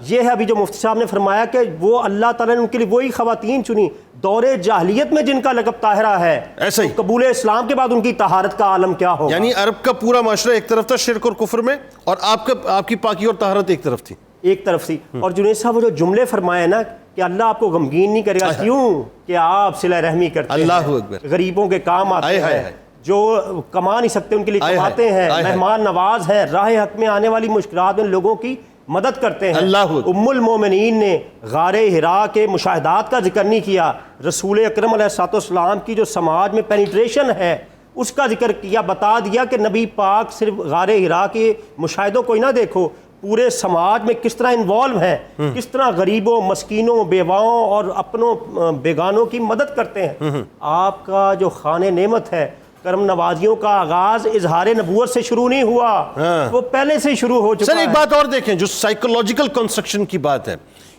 یہ ہے ابھی جو مفتی صاحب نے فرمایا کہ وہ اللہ تعالیٰ نے ان کے لیے وہی خواتین چنی دور جاہلیت میں جن کا لقب طاہرہ ہے. ایسا ہی قبول اسلام کے بعد ان کی طہارت کا عالم کیا ہوگا. یعنی عرب کا پورا معاشرہ ایک طرف تھا شرک اور کفر میں، اور آپ کی پاکی اور طہارت ایک طرف تھی. ایک طرف تھی. اور جنید صاحب وہ جو جملے فرمائے نا کہ اللہ آپ کو غمگین نہیں کرے گا، کیوں کہ آپ صلہ رحمی کرتے ہیں، اللہ اکبر، غریبوں کے کام آتے ہیں، جو کما نہیں سکتے ان کے لیے کماتے ہیں، مہمان نواز ہیں، راہ حق میں آنے والی مشکلات میں لوگوں کی مدد کرتے ہیں. ام المومنین نے غار حرا کے مشاہدات کا ذکر نہیں کیا، رسول اکرم علیہ السلام کی جو سماج میں پینیٹریشن ہے اس کا ذکر کیا. بتا دیا کہ نبی پاک صرف غار حرا کے مشاہدوں کو ہی نہ دیکھو، پورے سماج میں کس طرح انوالو ہیں، کس طرح غریبوں، مسکینوں، بیواؤں اور اپنوں بیگانوں کی مدد کرتے ہیں. آپ کا جو خانِ نعمت ہے کرم نوازیوں کا آغاز اظہار نبوت سے شروع نہیں ہوا، وہ پہلے سے شروع ہو چکا سر ہے۔ ایک بات اور دیکھیں جو سائیکولوجیکل کنسٹرکشن کی بات ہے،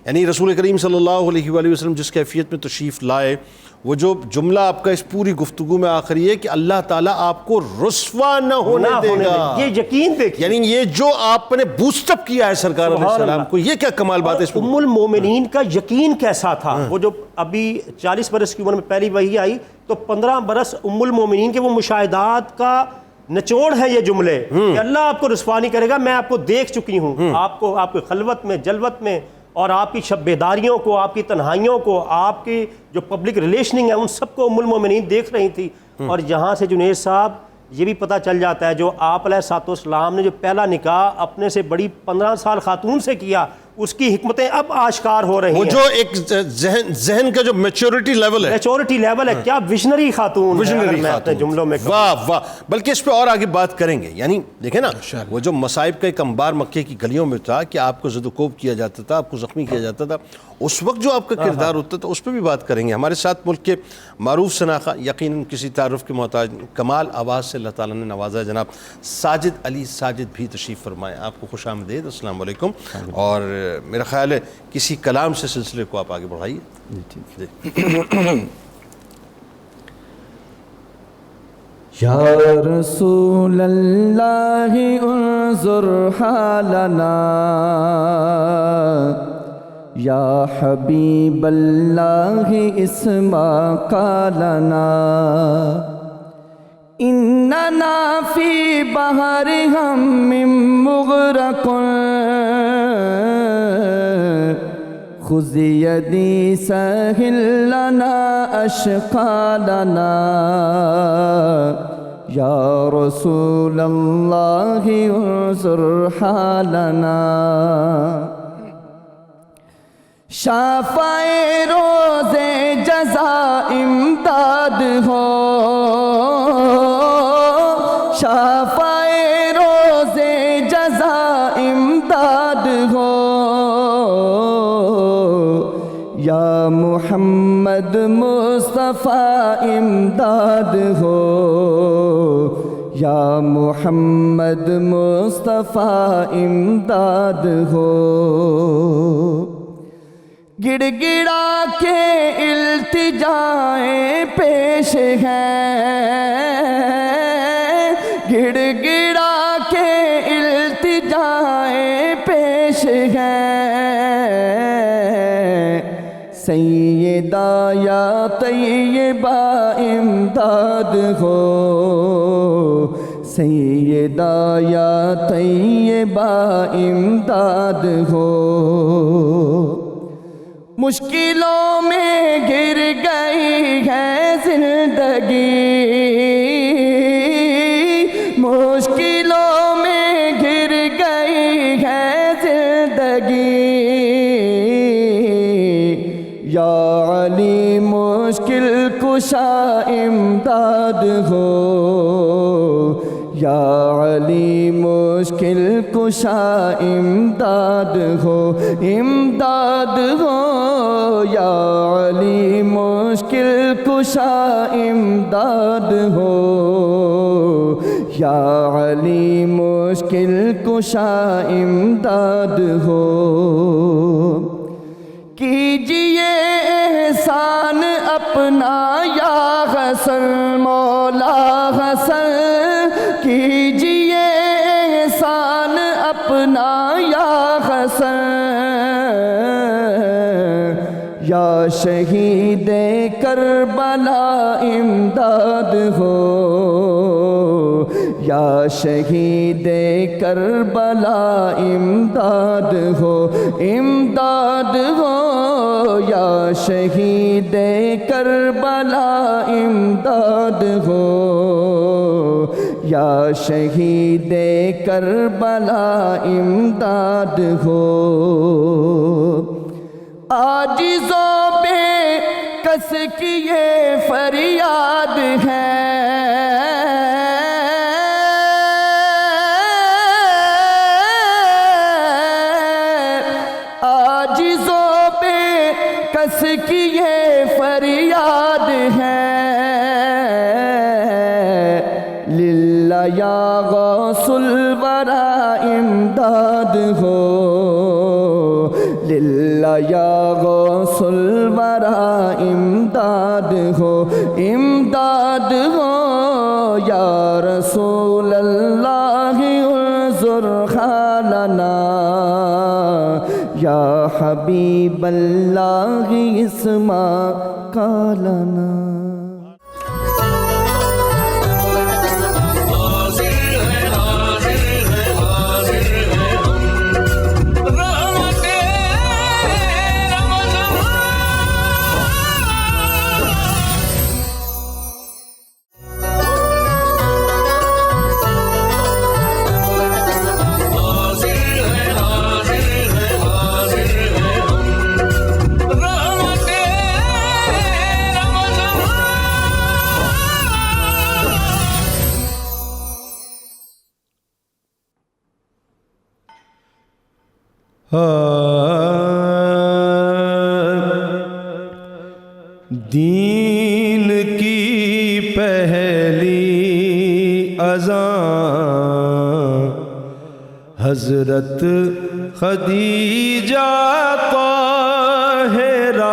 یعنی رسول کریم صلی اللہ علیہ وآلہ وسلم جس کیفیت میں تشریف لائے، وہ جو جملہ آپ کا اس پوری گفتگو میں آخری ہے کہ اللہ تعالیٰ آپ کو رسوا نہ ہونے دے گا، یہ یقین دیکھیں، یعنی یہ جو آپ نے بوسٹ اپ کیا ہے سرکار علیہ السلام کو، یہ کیا کمال بات ہے اس میں۔ ام المومنین کا یقین کیسا تھا، وہ جو ابھی 40 برس کی عمر میں پہلی وحی آئی تو 15 برس ام المومنین کے وہ مشاہدات کا نچوڑ ہے یہ جملے کہ اللہ آپ کو رسوا نہیں کرے گا، میں آپ کو دیکھ چکی ہوں، آپ کو آپ کی خلوت میں جلوت میں اور آپ کی شب بیداریوں کو، آپ کی تنہائیوں کو، آپ کی جو پبلک ریلیشننگ ہے ان سب کو ام المومنین دیکھ رہی تھی۔ اور یہاں سے جنید صاحب یہ بھی پتہ چل جاتا ہے جو آپ علیہ الصلوۃ والسلام نے جو پہلا نکاح اپنے سے بڑی 15 سال خاتون سے کیا، اس کی حکمتیں اب آشکار ہو رہی ہیں۔ وہ جو ایک ذہن کا جو میچورٹی لیول ہے، میچورٹی لیول ہے، کیا ویژنری خاتون ہے، اگر میں اپنے جملوں میں واہ واہ، بلکہ اس پہ اور آگے بات کریں گے۔ یعنی دیکھیں نا وہ جو مصائب کا ایک انبار مکے کی گلیوں میں تھا کہ آپ کو زد و کوب کیا جاتا تھا، آپ کو زخمی کیا جاتا تھا، اس وقت جو آپ کا کردار ہوتا تھا اس پہ بھی بات کریں گے۔ ہمارے ساتھ ملک کے معروف شناخہ، یقیناً کسی تعارف کے محتاج، کمال آواز سے اللہ تعالیٰ نے نوازا ہے، جناب ساجد علی ساجد بھی تشریف فرمائے۔ آپ کو خوش آمدید، السلام علیکم۔ اور میرا خیال ہے کسی کلام سے سلسلے کو آپ آگے بڑھائیے۔ یا رسول اللہ انظر حالنا، یا حبیب اللہ اسمع قالنا، اننا فی بحر ہم مغرق، خذ یدی سہل لنا اشقالنا، یا رسول اللہ انظر حالنا۔ شافع روز جزا امداد ہو، شافع روز جزا امداد ہو، یا محمد مصطفیٰ امداد ہو، یا محمد مصطفیٰ امداد ہو۔ گڑ گڑا کے التجائیں پیش ہیں، گڑ گڑا کے التجائیں پیش ہیں، سیدہ یا طیبہ امداد ہو، سیدہ یا طیبہ امداد ہو۔ مشکلوں میں گر گئی ہے زندگی، مشکلوں میں گر گئی ہے زندگی، یا علی مشکل کشا امداد ہو، یا علی مشکل کشا امداد ہو، امداد ہو، یا علی مشکل کشا امداد ہو، یا علی مشکل کشا امداد ہو۔ کیجئے احسان اپنا یا حسن مولا حسن، کیجئے احسان اپنا یا حسن، یا شہید کربلا امداد ہو، یا شہید کربلا امداد ہو، امداد ہو، یا شہید کربلا امداد ہو، یا شہید کربلا امداد ہو۔ عاجزوں بے کس کی یہ فریاد ہے، عاجزوں بے کس کی یہ فریاد ہے، ہو للہ یا غوث الورا امداد ہو امداد ہو یا رسول اللہ انظر حالنا یا حبیب اللہ اسمع قالنا. دین کی پہلی اذان حضرت خدیجہ طاہرہ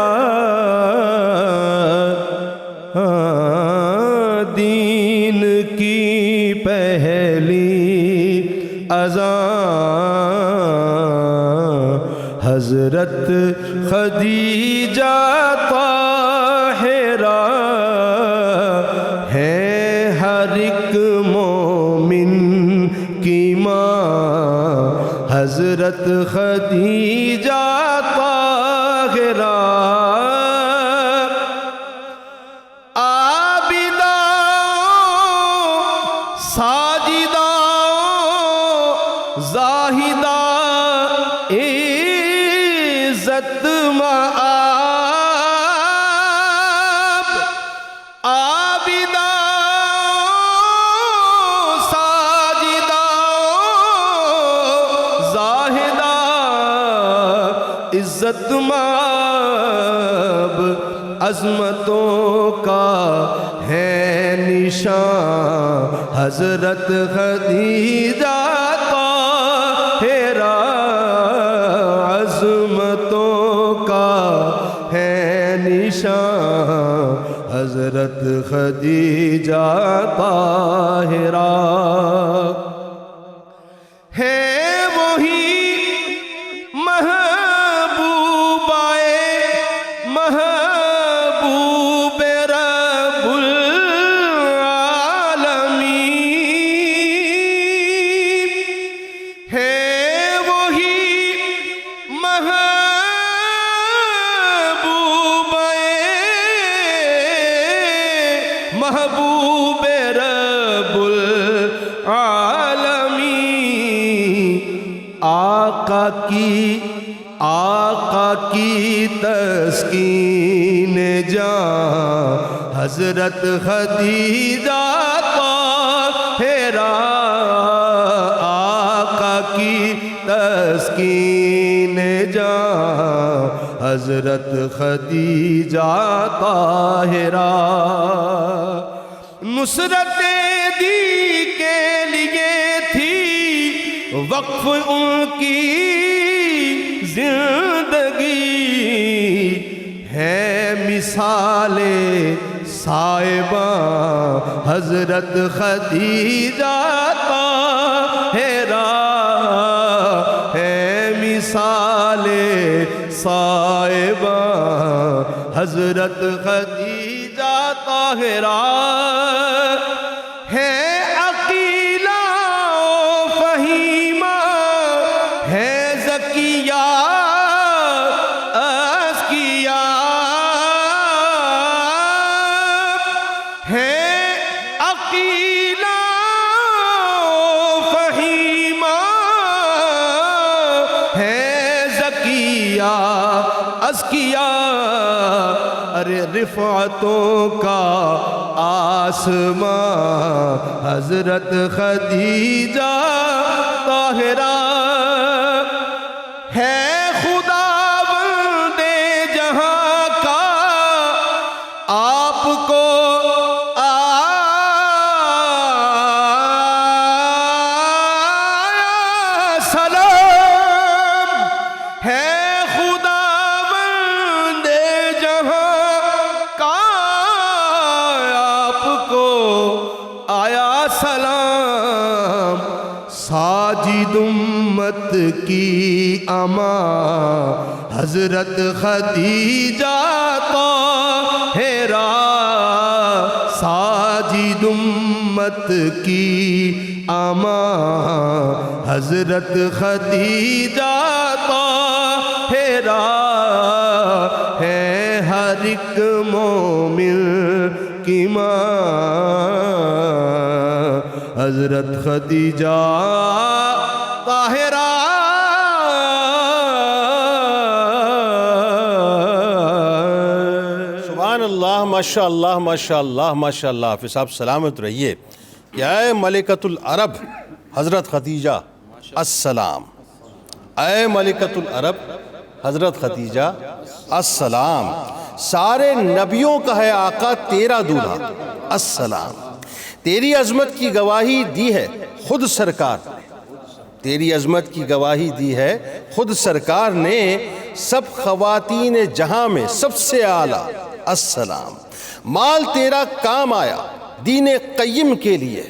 دین کی پہلی اذان حضرت خدیجہ طاہرہ ہے ہر ایک مومن کی ماں حضرت خدیجہ طاہرہ عابدہ ساجدہ زاہدہ عزت مآب عابدہ ساجدہ زاہدہ عزت مآب عظمتوں کا ہے نشان حضرت خدیجہ طاہرہ عظمتوں کا ہے نشان حضرت خدیجہ طاہرہ ہے وہی محبوبائے محبوب رب العالمین ہے وہی محبوب رب العالمین آقا کی تسکین جان حضرت خدیجہ طاہرہ آقا کی تسکین جان حضرت خدیجہ طاہرہ نصرت دی کے لیے تھی وقف ان کی زندگی ہے مثال صاحبہ حضرت خدیجہ طاہرہ ہے مثال صاحبہ حضرت خدیجہ طاہرہ ہے عقیلہ و فہیمہ ہے زکیہ ازکیہ ہے عقیلہ و فہیمہ ہے زکیہ ازکیہ ارے رفعتوں کا آسمان حضرت خدیجہ طاہرہ ہے خداوند جہاں کا آپ کو آیا سلام امت کی اماں حضرت خدیجہ طاہرہ، ساجد امت کی اماں حضرت خدیجہ طاہرہ، ہے ہر ایک مومن کی ماں حضرت خدیجہ طاہرہ۔ سبحان اللہ، ماشاء اللہ ماشاء اللہ ماشاء اللہ۔ حافظ صاحب سلامت رہیے۔ کیا ہے ملکۃ العرب حضرت خدیجہ السلام، اے ملکۃ العرب حضرت خدیجہ السلام، سارے نبیوں کا ہے آقا تیرا دولہا السلام، تیری عظمت کی گواہی دی ہے خود سرکار نے، تیری عظمت کی گواہی دی ہے خود سرکار نے، سب خواتین جہاں میں سب سے اعلیٰ السلام، مال تیرا کام آیا دین قیم کے لیے،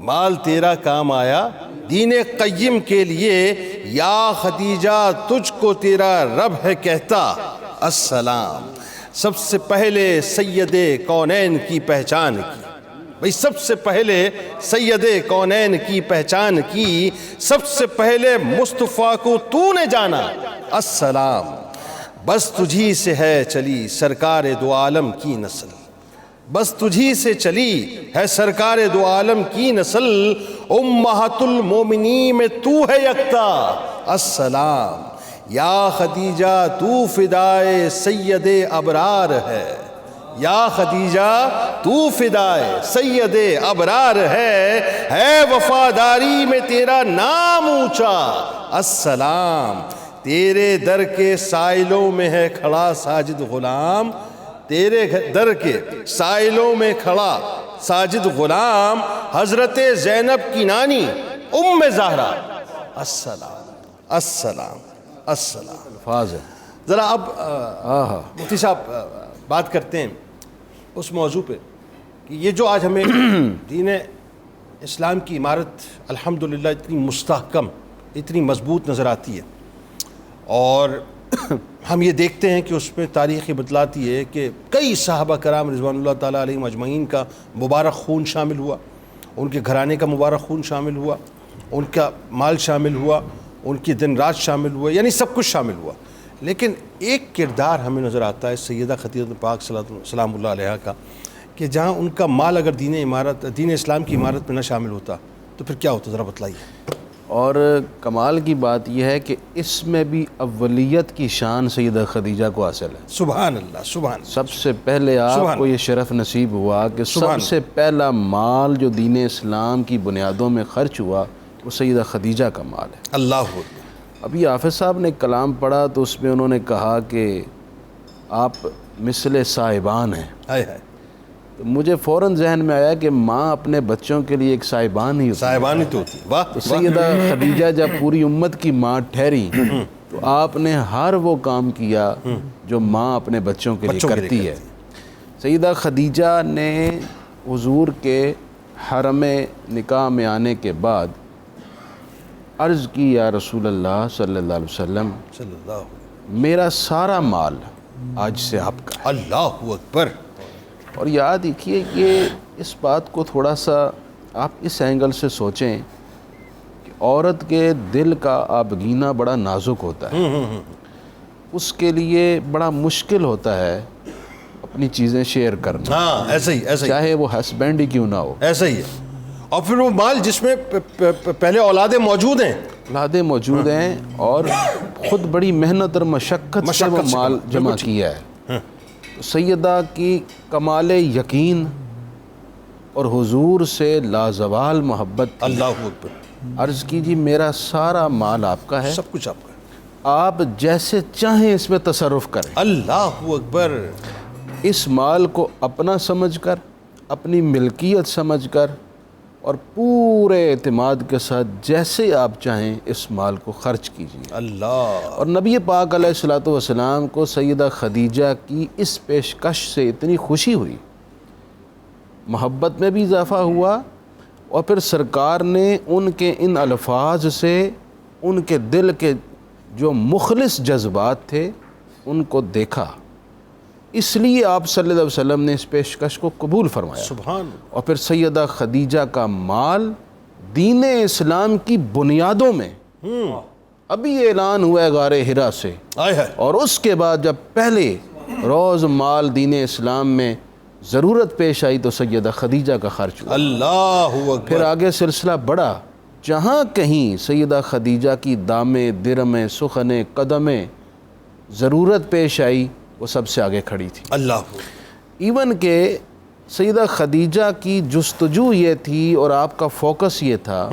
مال تیرا کام آیا دین قیم کے لیے، یا خدیجہ تجھ کو تیرا رب ہے کہتا السلام، سب سے پہلے سید کونین کی پہچان کی، بھئی سب سے پہلے سید کونین کی پہچان کی، سب سے پہلے مصطفیٰ کو تو نے جانا السلام، بس تجھی سے ہے چلی سرکار دو عالم کی نسل، بس تجھی سے چلی ہے سرکار دو عالم کی نسل، امہات المومنین میں تو ہے یکتا السلام، یا خدیجہ تو فدائے سید ابرار ہے، یا خدیجہ تو فدائے سید ابرار ہے وفاداری میں تیرا نام اونچا السلام، تیرے در کے سائلوں میں ہے کھڑا ساجد غلام، تیرے در کے سائلوں میں کھڑا ساجد غلام، حضرت زینب کی نانی ام زہرا السلام السلام السلام۔ الفاظ ہے ذرا اب مفتی صاحب بات کرتے ہیں اس موضوع پہ کہ یہ جو آج ہمیں دین اسلام کی عمارت الحمدللہ اتنی مستحکم اتنی مضبوط نظر آتی ہے، اور ہم یہ دیکھتے ہیں کہ اس میں تاریخ بتلاتی ہے کہ کئی صحابہ کرام رضوان اللہ تعالیٰ علیہم اجمعین کا مبارک خون شامل ہوا، ان کے گھرانے کا مبارک خون شامل ہوا، ان کا مال شامل ہوا، ان کی دن رات شامل ہوا، یعنی سب کچھ شامل ہوا، لیکن ایک کردار ہمیں نظر آتا ہے سیدہ خدیجہ پاک سلام اللہ علیہا کا، کہ جہاں ان کا مال اگر دین اسلام کی عمارت میں نہ شامل ہوتا تو پھر کیا ہوتا، ذرا بتلائیے۔ اور کمال کی بات یہ ہے کہ اس میں بھی اولیت کی شان سیدہ خدیجہ کو حاصل ہے۔ سبحان اللہ سبحان اللہ۔ سب سے پہلے آپ کو یہ شرف نصیب ہوا کہ سب سے پہلا مال جو دین اسلام کی بنیادوں میں خرچ ہوا وہ سیدہ خدیجہ کا مال ہے۔ اللہ ابھی حافظ صاحب نے کلام پڑھا تو اس میں انہوں نے کہا کہ آپ مثل صاحبان ہیں، تو مجھے فوراً ذہن میں آیا کہ ماں اپنے بچوں کے لیے ایک صاحبان ہی ہوتی ہے، صاحبان ہی تو ہوتی ہے۔ تو سیدہ خدیجہ جب پوری امت کی ماں ٹھہری تو آپ نے ہر وہ کام کیا جو ماں اپنے بچوں کے لیے کرتی ہے۔ سیدہ خدیجہ نے حضور کے حرم نکاح میں آنے کے بعد عرض کی، یا رسول اللہ صلی اللہ علیہ وسلم، میرا سارا مال آج سے آپ کا ہے۔ اللہ اکبر۔ اور یاد رکھیے کہ اس بات کو تھوڑا سا آپ اس اینگل سے سوچیں کہ عورت کے دل کا آبگینہ بڑا نازک ہوتا ہے، اس کے لیے بڑا مشکل ہوتا ہے اپنی چیزیں شیئر کرنا، ہاں ایسا ہی چاہے وہ ہسبینڈ ہی کیوں نہ ہو، ایسا ہی ہے۔ اور پھر وہ مال جس میں پہلے اولادیں موجود ہیں، اولادیں موجود ہیں، اور خود بڑی محنت اور مشقت سے وہ مال جمع کیا ہے۔ سیدہ کی کمال یقین اور حضور سے لازوال محبت تھی۔ اللہ اکبر۔ عرض کیجیے میرا سارا مال آپ کا ہے، سب کچھ آپ کا ہے، آپ جیسے چاہیں اس میں تصرف کریں۔ اللہ اکبر۔ اس مال کو اپنا سمجھ کر، اپنی ملکیت سمجھ کر، اور پورے اعتماد کے ساتھ جیسے آپ چاہیں اس مال کو خرچ کیجیے۔ اللہ۔ اور نبی پاک علیہ الصلوۃ والسلام کو سیدہ خدیجہ کی اس پیشکش سے اتنی خوشی ہوئی، محبت میں بھی اضافہ ہوا، اور پھر سرکار نے ان کے ان الفاظ سے ان کے دل کے جو مخلص جذبات تھے ان کو دیکھا، اس لیے آپ صلی اللہ علیہ وسلم نے اس پیشکش کو قبول فرمایا. سبحان. اور پھر سیدہ خدیجہ کا مال دین اسلام کی بنیادوں میں ابھی اعلان ہوا ہے غار حرا سے، اور اس کے بعد جب پہلے روز مال دین اسلام میں ضرورت پیش آئی تو سیدہ خدیجہ کا خرچ ہوا. اللہ اکبر. پھر آگے سلسلہ بڑھا، جہاں کہیں سیدہ خدیجہ کی دامیں درمیں سخنیں قدمیں ضرورت پیش آئی وہ سب سے آگے کھڑی تھی. اللہ. ایون کہ سیدہ خدیجہ کی جستجو یہ تھی اور آپ کا فوکس یہ تھا،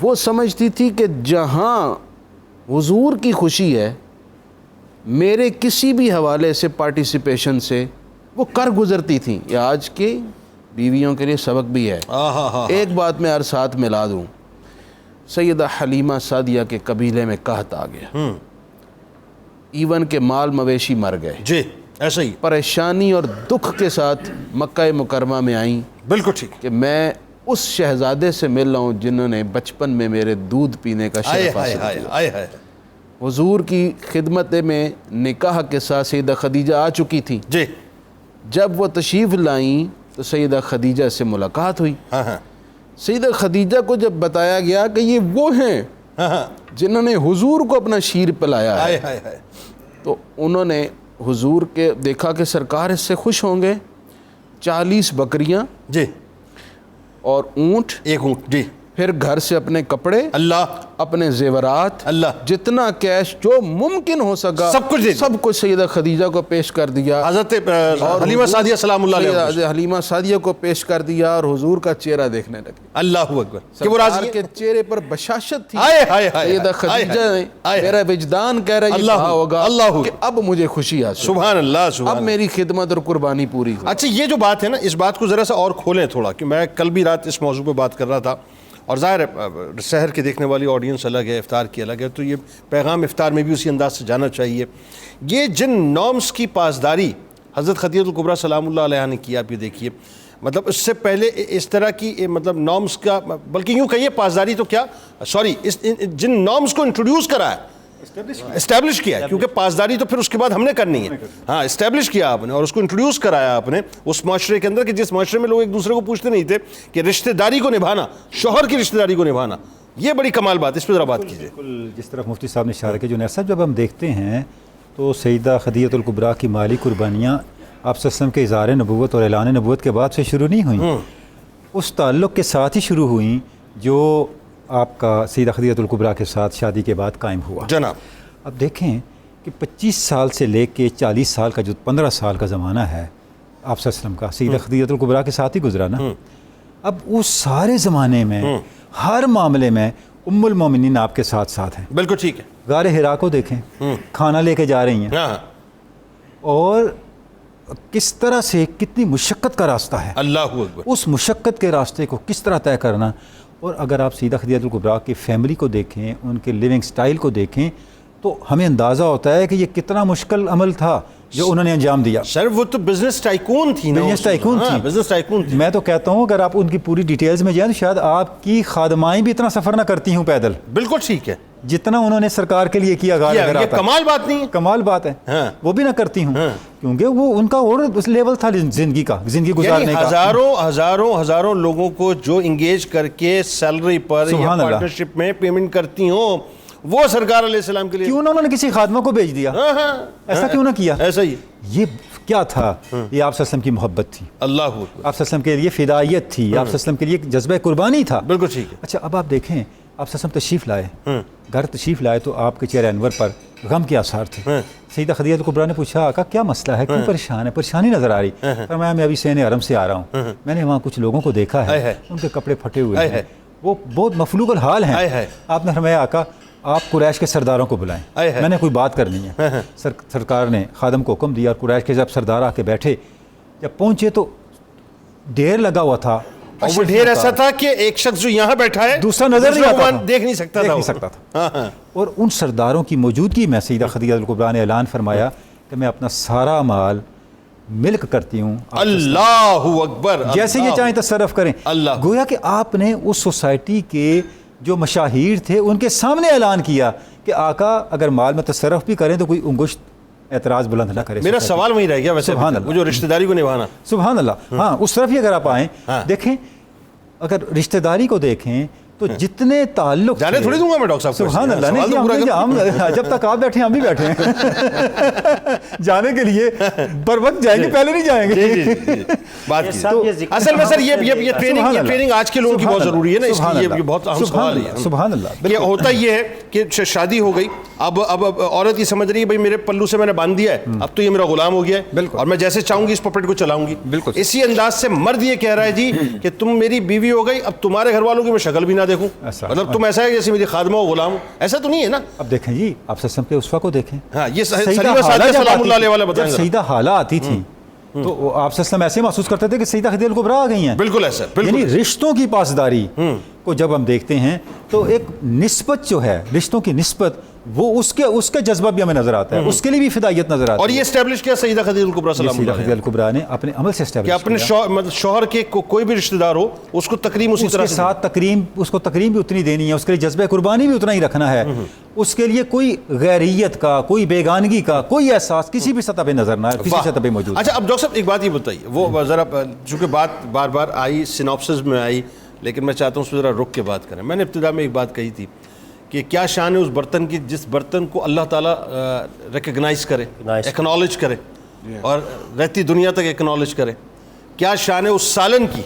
وہ سمجھتی تھی کہ جہاں حضور کی خوشی ہے میرے کسی بھی حوالے سے پارٹیسپیشن سے وہ کر گزرتی تھیں. یہ آج کی بیویوں کے لیے سبق بھی ہے. ایک بات میں ہر ساتھ ملا دوں، سیدہ حلیمہ سعدیہ کے قبیلے میں قحط آ گیا، ایون کہ مال مویشی مر گئے. جی ایسا ہی پریشانی اور دکھ کے ساتھ مکہ مکرمہ میں آئیں. بالکل ٹھیک کہ میں اس شہزادے سے مل رہا ہوں جنہوں نے بچپن میں میرے دودھ پینے کا شرف حاصل کیا. حضور کی خدمت میں نکاح کے ساتھ سیدہ خدیجہ آ چکی تھی. جی. جب وہ تشریف لائیں تو سیدہ خدیجہ سے ملاقات ہوئی. سیدہ خدیجہ کو جب بتایا گیا کہ یہ وہ ہیں جنہوں نے حضور کو اپنا شیر پلایا ہے، تو انہوں نے حضور کے دیکھا کہ سرکار اس سے خوش ہوں گے. 40 بکریاں جی اور اونٹ، 1 اونٹ. جی. پھر گھر سے اپنے کپڑے، اللہ، اپنے زیورات، اللہ، جتنا کیش جو ممکن ہو سکا سب کچھ سیدہ خدیجہ کو پیش کر دیا. حضرت حلیمہ سعدیہ سلام اللہ علیہ حلیمہ سعدیہ کو پیش کر دیا اور حضور کا چہرہ دیکھنے لگے. اللہ اکبر. کہ وہ سرکار راضی کے چہرے پر بشاشت تھی. سیدہ خدیجہ نے میرا وجدان کہہ رہا ہے یہ کہا ہوگا کہ اب مجھے خوشی حاصل. سبحان اللہ. اب میری خدمت اور قربانی پوری ہو. اچھا یہ جو بات ہے نا، اس بات کو ذرا سا اور کھولیں تھوڑا، کہ میں کل بھی رات اس موضوع پہ بات کر رہا تھا، اور ظاہر ہے سحر کے دیکھنے والی آڈینس الگ ہے، افطار کی الگ ہے، تو یہ پیغام افطار میں بھی اسی انداز سے جانا چاہیے. یہ جن نارمز کی پاسداری حضرت خدیجہ الکبریٰ سلام اللہ علیہ نے کی، آپ یہ دیکھیے، مطلب اس سے پہلے اس طرح کی مطلب نارمز کا، بلکہ یوں کہیے پاسداری تو کیا، جن نارمز کو انٹروڈیوس کرا ہے، اسٹیبلش کیا ہے، کیونکہ پاسداری تو پھر اس کے بعد ہم نے کرنی ہے. ہاں اسٹیبلش کیا آپ نے اور اس کو انٹروڈیوس کرایا آپ نے اس معاشرے کے اندر، کہ جس معاشرے میں لوگ ایک دوسرے کو پوچھتے نہیں تھے کہ رشتہ داری کو نبھانا، شوہر کی رشتہ داری کو نبھانا، یہ بڑی کمال بات. اس پہ ذرا بات کیجیے. بالکل جس طرح مفتی صاحب نے اشارہ کیا. جنید صاحب، جب ہم دیکھتے ہیں تو سیدہ خدیجہ الکبریٰ کی مالی قربانیاں آپ صلی اللہ علیہ وسلم کے اظہار نبوت اور اعلان نبوت کے بعد سے شروع نہیں ہوئیں، اس تعلق کے ساتھ ہی شروع ہوئیں جو آپ کا سیدہ خدیجہ الکبریٰ کے ساتھ شادی کے بعد قائم ہوا. جناب اب دیکھیں کہ 25 سال سے لے کے 40 سال کا جو 15 سال کا زمانہ ہے آپ صلی اللہ علیہ وسلم کا سیدہ خدیجہ الکبریٰ کے ساتھ ہی گزرا نا. اب اس سارے زمانے میں ہر معاملے میں ام المومنین آپ کے ساتھ ساتھ ہیں. بالکل ٹھیک ہے. غار حرا کو دیکھیں، کھانا لے کے جا رہی ہیں، اور کس طرح سے کتنی مشقت کا راستہ ہے. اللہ اکبر. اس مشقت کے راستے کو کس طرح طے کرنا. اور اگر آپ سیدہ خدیجہ الکبریٰ کی فیملی کو دیکھیں، ان کے لیونگ سٹائل کو دیکھیں، تو ہمیں اندازہ ہوتا ہے کہ یہ کتنا مشکل عمل تھا جو انہوں نے انجام دیا. سر وہ تو بزنس ٹائکون تھی نا. بزنس ٹائکون تھی. بزنس ٹائکون تھی. میں تو کہتا ہوں اگر آپ ان کی پوری ڈیٹیلز میں جائیں تو شاید آپ کی خادمائیں بھی اتنا سفر نہ کرتی ہوں پیدل. بالکل ٹھیک ہے. جتنا انہوں نے سرکار کے لیے کیا غار حرا. یہ کمال بات نہیں ہے. کمال بات ہے. وہ بھی نہ کرتی ہوں کیونکہ وہ ان کا اور اس لیول تھا زندگی کا، زندگی گزارنے کا. ہزاروں لوگوں کو جو انگیج کر کے سیلری پر یا پارٹنرشپ میں پیمنٹ کرتی ہوں، وہ سرکار علیہ السلام کے لیے کیوں نہ انہوں نے کسی خادمہ کو بھیج دیا؟ ایسا کیوں نہ کیا؟ ایسا ہی. یہ کیا تھا؟ یہ آپ صلی اللہ علیہ وسلم کی محبت تھی. اللہ آپ صلی اللہ علیہ وسلم کے لیے فدائیت تھی. آپ صلی اللہ علیہ وسلم کے لیے جذبہ قربانی تھا. بالکل ٹھیک ہے. اچھا اب آپ دیکھیں، آپ صلی اللہ علیہ وسلم تشریف لائے، گھر تشریف لائے تو آپ کے چہرہ انور پر غم کے آثار تھے. سیدہ خدیجہ الکبریٰ نے پوچھا آقا کیا مسئلہ ہے، کیوں پریشان ہے؟ پریشانی نظر آ رہی. فرمایا میں ابھی سین حرم سے آ رہا ہوں، میں نے وہاں کچھ لوگوں کو دیکھا ہے، ان کے کپڑے پھٹے ہوئے ہیں، وہ بہت مفلوج الحال ہیں. آپ نے فرمایا آقا آپ قریش کے سرداروں کو بلائیں، میں نے کوئی بات کرنی ہے. سرکار نے خادم کو حکم دیا اور قریش کے جب سردار آ کے بیٹھے، جب پہنچے تو ڈھیر لگا ہوا تھا. اور وہ ڈھیر ایسا تھا کہ ایک شخص جو یہاں بیٹھا ہے دوسرا نظر نہیں آتا تھا، دیکھ نہیں سکتا تھا. اور ان سرداروں کی موجودگی میں سیدہ خدیجہ الکبریٰ نے اعلان فرمایا کہ میں اپنا سارا مال ملک کرتی ہوں. اللہ اکبر. جیسے یہ چاہیں تصرف کریں. اللہ. گویا کہ آپ نے اس سوسائٹی کے جو مشاہیر تھے ان کے سامنے اعلان کیا کہ آقا اگر مال میں تصرف بھی کریں تو کوئی انگشت اعتراض بلند نہ کرے. میرا سوال وہی رہ گیا ویسے وہ جو رشتہ داری کو نبھانا. سبحان اللہ. ہاں اس طرف ہی اگر آپ آئیں دیکھیں, اگر رشتہ داری کو دیکھیں تو جتنے تعلق جانے تھوڑی دوں گا میں ڈاکٹر صاحب. سبحان اللہ. نہیں ہم جب تک آپ بیٹھے ہم بھی بیٹھے ہیں جانے کے لیے پر وقت جائیں گے, پہلے نہیں جائیں گے. بات کی اصل میں سر یہ ٹریننگ آج کے لوگوں کی بہت ضروری ہے نا, اس لیے یہ بہت اہم سوال ہے. سبحان اللہ. یہ ہوتا یہ ہے کہ شادی ہو گئی, اب عورت یہ سمجھ رہی ہے بھائی میرے پلو سے میں نے باندھ دیا ہے, اب تو یہ میرا غلام ہو گیا ہے اور میں جیسے چاہوں گی اس پپٹ کو چلاؤں گی. بالکل اسی انداز سے مرد یہ کہہ رہا ہے جی کہ تم میری بیوی ہو گئی, اب تمہارے گھر والوں کی میں شکل بھی نہ دیکھوں, مطلب تم ایسا ہے جیسے میری خادمہ ہو غلام ہو, ایسا تو نہیں ہے نا. اب دیکھیں جی آپ سسم کے اسوا کو دیکھیں, ہاں یہ سلیمہ سعدیہ سلام اللہ علیہ والا بتائیں. جب سیدہ حالہ آتی تھی تو آپ سسم ایسے محسوس کرتے تھے کہ سیدہ خدیجہ الکبریٰ آ گئی ہیں. بالکل ایسا. یعنی رشتوں کی پاسداری کو جب ہم دیکھتے ہیں تو ایک نسبت جو ہے, رشتوں کی نسبت, وہ اس کے جذبہ بھی ہمیں نظر آتا ہے, اس کے لیے بھی فدائیت نظر آتی ہے. اور یہ اسٹیبلش کیا سیدہ خدیجہ الکبریٰ سلام اللہ علیہ, سیدہ خدیجہ الکبریٰ نے اپنے عمل سے اسٹیبلش کہ اپنے شوہر کے کوئی بھی رشتہ دار ہو اس کو تکریم اسی طرح سے, اس کو تکریم بھی اتنی دینی ہے, اس کے لیے جذبہ قربانی بھی اتنا ہی رکھنا ہے, اس کے لیے کوئی غیریت کا, کوئی بیگانگی کا کوئی احساس کسی بھی سطح پہ نظر نہ ہے, کسی سطح پہ موجود. اچھا اب ڈاکٹر صاحب ایک بات یہ بتائیے, وہ ذرا چونکہ بات بار بار آئی سینopsis میں آئی, لیکن میں چاہتا ہوں اس پہ ذرا رک کے بات کریں. میں نے ابتدا میں ایک بات کہی تھی کہ کیا شان ہے اس برتن کی جس برتن کو اللہ تعالیٰ ریکگنائز کرے, ایکنالج کرے اور رہتی دنیا تک ایکنالج کرے. کیا شان ہے اس سالن کی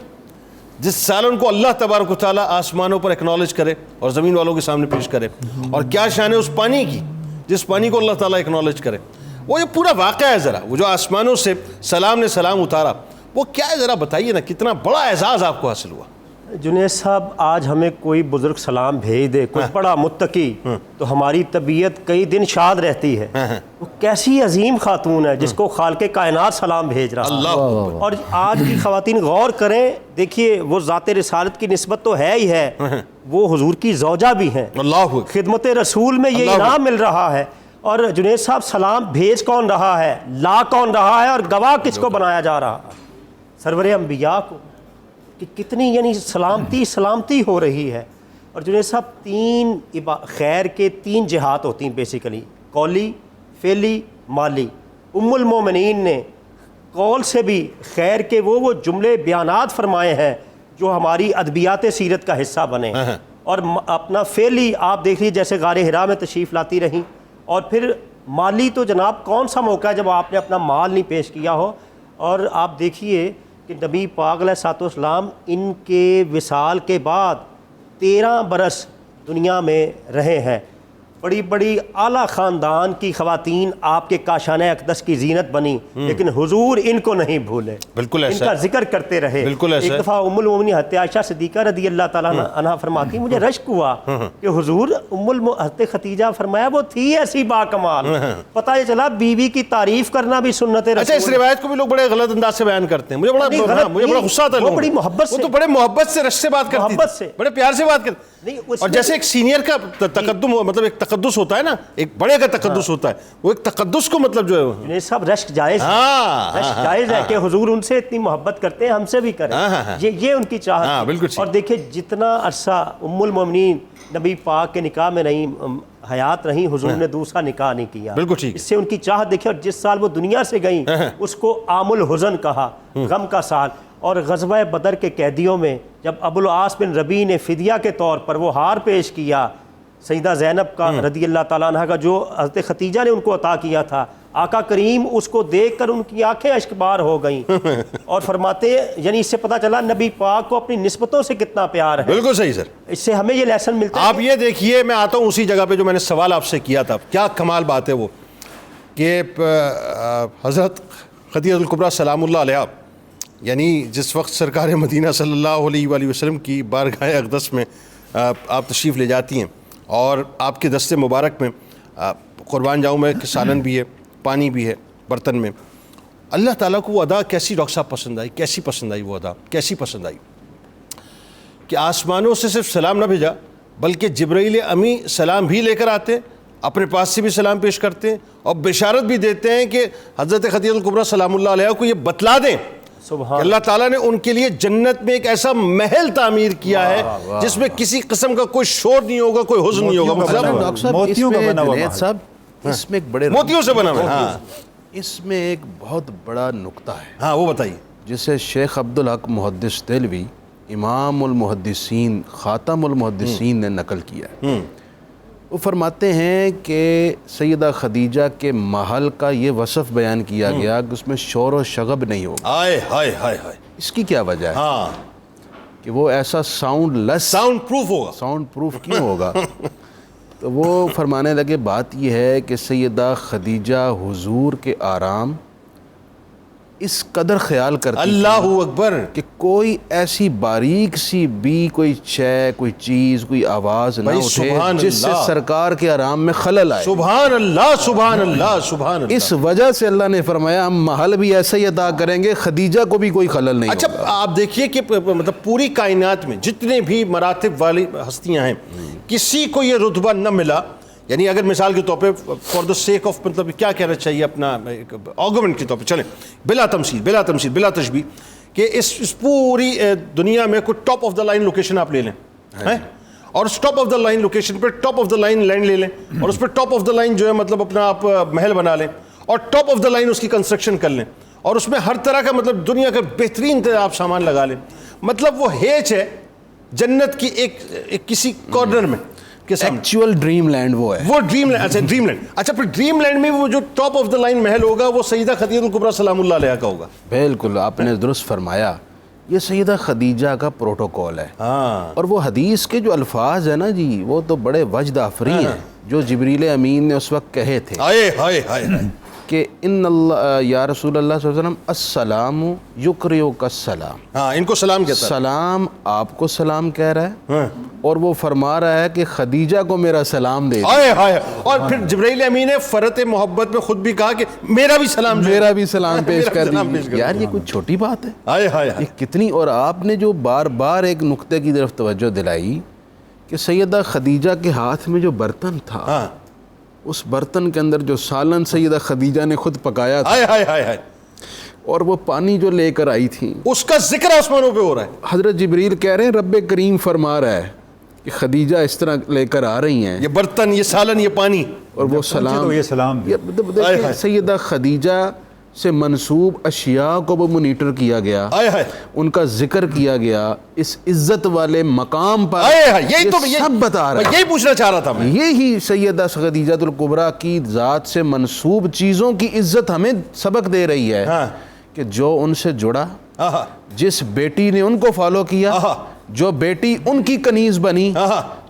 جس سالن کو اللہ تبارک و تعالیٰ آسمانوں پر ایکنالج کرے اور زمین والوں کے سامنے پیش کرے, اور کیا شان ہے اس پانی کی جس پانی کو اللہ تعالیٰ ایکنالج کرے. وہ یہ پورا واقعہ ہے, ذرا وہ جو آسمانوں سے سلام نے سلام اتارا وہ کیا ہے, ذرا بتائیے نا, کتنا بڑا اعزاز آپ کو حاصل ہوا. جنید صاحب آج ہمیں کوئی بزرگ سلام بھیج دے, کوئی بڑا متقی, تو ہماری طبیعت کئی دن شاد رہتی ہے. وہ کیسی عظیم خاتون ہے جس کو خالق کائنات سلام بھیج رہا ہے. اور آج کی خواتین غور کریں, دیکھیے وہ ذات رسالت کی نسبت تو ہے ہی ہے, وہ حضور کی زوجہ بھی ہیں, خدمت رسول میں یہ انعام مل رہا ہے. اور جنید صاحب سلام بھیج کون رہا ہے, لا کون رہا ہے, اور گواہ کس کو بنایا جا رہا ہے؟ سرور انبیاء کو, کہ کتنی یعنی سلامتی ہو رہی ہے. اور جنید صاحب خیر کے 3 جہات ہوتی ہیں بیسیکلی, قولی, فعلی, مالی. ام المومنین نے قول سے بھی خیر کے وہ جملے بیانات فرمائے ہیں جو ہماری ادبیات سیرت کا حصہ بنے, اور اپنا فعلی آپ دیکھ لیجیے جیسے غار حرا میں تشریف لاتی رہیں. اور پھر مالی تو جناب کون سا موقع ہے جب آپ نے اپنا مال نہیں پیش کیا ہو. اور آپ دیکھیے کہ نبی پاک علیہ الصلوۃ والسلام ان کے وصال کے بعد 13 برس دنیا میں رہے ہیں. بڑی بڑی اعلیٰ خاندان کی خواتین آپ کے کاشانہ اقدس کی زینت بنی, لیکن حضور ان کو نہیں بھولے, بالکل ان کا ذکر کرتے رہے. ایک دفعہ ام المومنین حضرت عائشہ صدیقہ رضی اللہ تعالیٰ عنہا فرماتی, مجھے رشک ہوا کہ حضور حضرت خدیجہ فرمایا وہ تھی ایسی باکمال, پتہ یہ چلا بیوی کی تعریف کرنا بھی سنت رسول. اچھا اس روایت کو بھی لوگ بڑے غلط انداز سے بیان کرتے ہیں, مجھے بڑا غصہ آتا ہے. وہ بڑی محبت سے, وہ تو بڑے محبت سے رشک سے بات کرتی ہے, بڑے پیار سے بات کرتی. اور جیسے ایک سینئر کا تقدم مطلب ایک تقدس ہوتا ہے نا, ایک بڑے کا تقدس ہوتا ہے, وہ ایک تقدس کو مطلب جو ہے صاحب رشک جائز ہے کہ حضور ان سے اتنی محبت کرتے ہیں, ہم سے بھی کریں, یہ ان کی چاہت. اور دیکھیں جتنا عرصہ ام المومنین نبی پاک کے نکاح میں رہیں, حیات رہیں, حضور نے دوسرا نکاح نہیں کیا. اس سے ان کی چاہت دیکھیں. اور جس سال وہ دنیا سے گئیں اس کو عام الحزن کہا, غم کا سال. اور غزوہ بدر کے قیدیوں میں جب ابو العاص بن ربیع نے فدیہ کے طور پر وہ ہار پیش کیا سیدہ زینب کا رضی اللہ تعالیٰ عنہ کا, جو حضرت ختیجہ نے ان کو عطا کیا تھا, آقا کریم اس کو دیکھ کر ان کی آنکھیں اشک بار ہو گئیں. اور فرماتے یعنی اس سے پتہ چلا نبی پاک کو اپنی نسبتوں سے کتنا پیار ہے. بالکل صحیح سر, اس سے ہمیں یہ لیسن ملتا ہے. آپ یہ دیکھیے, میں آتا ہوں اسی جگہ پہ جو میں نے سوال آپ سے کیا تھا, کیا کمال بات ہے وہ کہ حضرت خدیجہ الکبریٰ سلام اللہ علیہ, یعنی جس وقت سرکار مدینہ صلی اللہ علیہ وآلہ وسلم کی بارگاہ اقدس میں آپ تشریف لے جاتی ہیں, اور آپ کے دست مبارک میں قربان جاؤں میں کہ سالن بھی ہے, پانی بھی ہے برتن میں. اللہ تعالیٰ کو وہ ادا کیسی ڈاکٹر صاحب پسند آئی, کیسی پسند آئی وہ ادا, کیسی پسند آئی کہ آسمانوں سے صرف سلام نہ بھیجا بلکہ جبرائیل امی سلام بھی لے کر آتے, اپنے پاس سے بھی سلام پیش کرتے ہیں, اور بشارت بھی دیتے ہیں کہ حضرت خدیجہ الکبریٰ سلام اللہ علیہ کو یہ بتلا دیں کہ اللہ تعالیٰ نے ان کے لیے جنت میں ایک ایسا محل تعمیر کیا ہے جس میں کسی قسم کا کوئی شور نہیں ہوگا, کوئی حزن نہیں ہوگا. ڈاکٹر موتیوں کا بنا ہوا جنید صاحب اس میں ایک بڑے موتیوں سے بنا ہوا ہے. اس میں ایک بہت بڑا نقطہ ہے, ہاں وہ بتائیے. جسے شیخ عبدالحق محدث دہلوی امام المحدثین خاتم المحدثین نے نقل کیا ہے. وہ فرماتے ہیں کہ سیدہ خدیجہ کے محل کا یہ وصف بیان کیا گیا کہ اس میں شور و شغب نہیں ہوگا. ہائے ہائے ہائے ہائے. اس کی کیا وجہ ہے؟ ہاں کہ وہ ایسا ساؤنڈ لیس, ساؤنڈ پروف ہوگا. ساؤنڈ پروف کیوں ہوگا؟ تو وہ فرمانے لگے بات یہ ہے کہ سیدہ خدیجہ حضور کے آرام اس قدر خیال کرتی اللہ اکبر کہ کوئی ایسی باریک سی بھی کوئی شے, کوئی چیز, کوئی آواز نہ اٹھے جس سے سرکار کے آرام میں خلل آئے. سبحان اللہ سبحان اللہ سبحان اللہ. اس وجہ سے اللہ نے فرمایا ہم محل بھی ایسا ہی عطا کریں گے, خدیجہ کو بھی کوئی خلل نہیں. اچھا آپ دیکھیے کہ مطلب پوری کائنات میں جتنے بھی مراتب والی ہستیاں ہیں کسی کو یہ رتبہ نہ ملا. یعنی اگر مثال کے طور پہ فار دا سیک آف مطلب کیا کہنا چاہیے اپنا آرگومنٹ کے طور پہ چلیں بلا تمثیل بلا تشبیہ کہ اس پوری دنیا میں کوئی top of the line location آپ لے لیں اور اس top of the line location پہ top of the line land لے لیں اور اس پہ ٹاپ آف دا لائن جو ہے مطلب اپنا آپ محل بنا لیں اور ٹاپ آف دا لائن اس کی کنسٹرکشن کر لیں اور اس میں ہر طرح کا مطلب دنیا کا بہترین آپ سامان لگا لیں. مطلب وہ ہیچ ہے جنت کی ایک کسی کارنر میں. ایکچوئل ڈریم لینڈ وہ ہے, وہ ڈریم لینڈ. اچھا ڈریم لینڈ. اچھا پھر ڈریم لینڈ میں وہ جو top of the line Mahal ہوگا وہ سیدہ خدیجہ الکبریٰ سلام اللہ علیہا کا ہوگا. بالکل آپ نے درست فرمایا. یہ سیدہ خدیجہ کا پروٹوکول ہے. اور وہ حدیث کے جو الفاظ ہیں نا جی وہ تو بڑے وجد آفری ہیں جو جبریل امین نے اس وقت کہے تھے کہ ان اللہ یا رسول اللہ صلی اللہ علیہ وسلم السلام یقرئک السلام. ہاں ان کو سلام کہتا ہے. سلام آپ کو سلام کہہ رہا ہے اور وہ فرما رہا ہے کہ خدیجہ کو میرا سلام دے. اور پھر جبرائیل امین نے فرت محبت میں خود بھی کہا کہ میرا بھی سلام پیش کر دی. یار یہ کوئی چھوٹی بات ہے یہ کتنی. اور آپ نے جو بار بار ایک نقطے کی طرف توجہ دلائی کہ سیدہ خدیجہ کے ہاتھ میں جو برتن تھا اس برتن کے اندر جو سالن سیدہ خدیجہ نے خود پکایا تھا اور وہ پانی جو لے کر آئی تھی اس کا ذکر آسمانوں پہ ہو رہا ہے. حضرت جبریل کہہ رہے ہیں رب کریم فرما رہا ہے کہ خدیجہ اس طرح لے کر آ رہی ہیں یہ برتن یہ سالن یہ پانی اور وہ سلام. سیدہ خدیجہ سے منسوب اشیاء کو وہ مونیٹر کیا گیا, ان کا ذکر کیا گیا اس عزت والے مقام پر. یہی تو سب بتا رہا ہے, یہی پوچھنا چاہ رہا تھا میں. یہی سیدہ خدیجہ الکبریٰ کی ذات سے منسوب چیزوں کی عزت ہمیں سبق دے رہی ہے کہ جو ان سے جڑا, جس بیٹی نے ان کو فالو کیا, جو بیٹی ان کی کنیز بنی,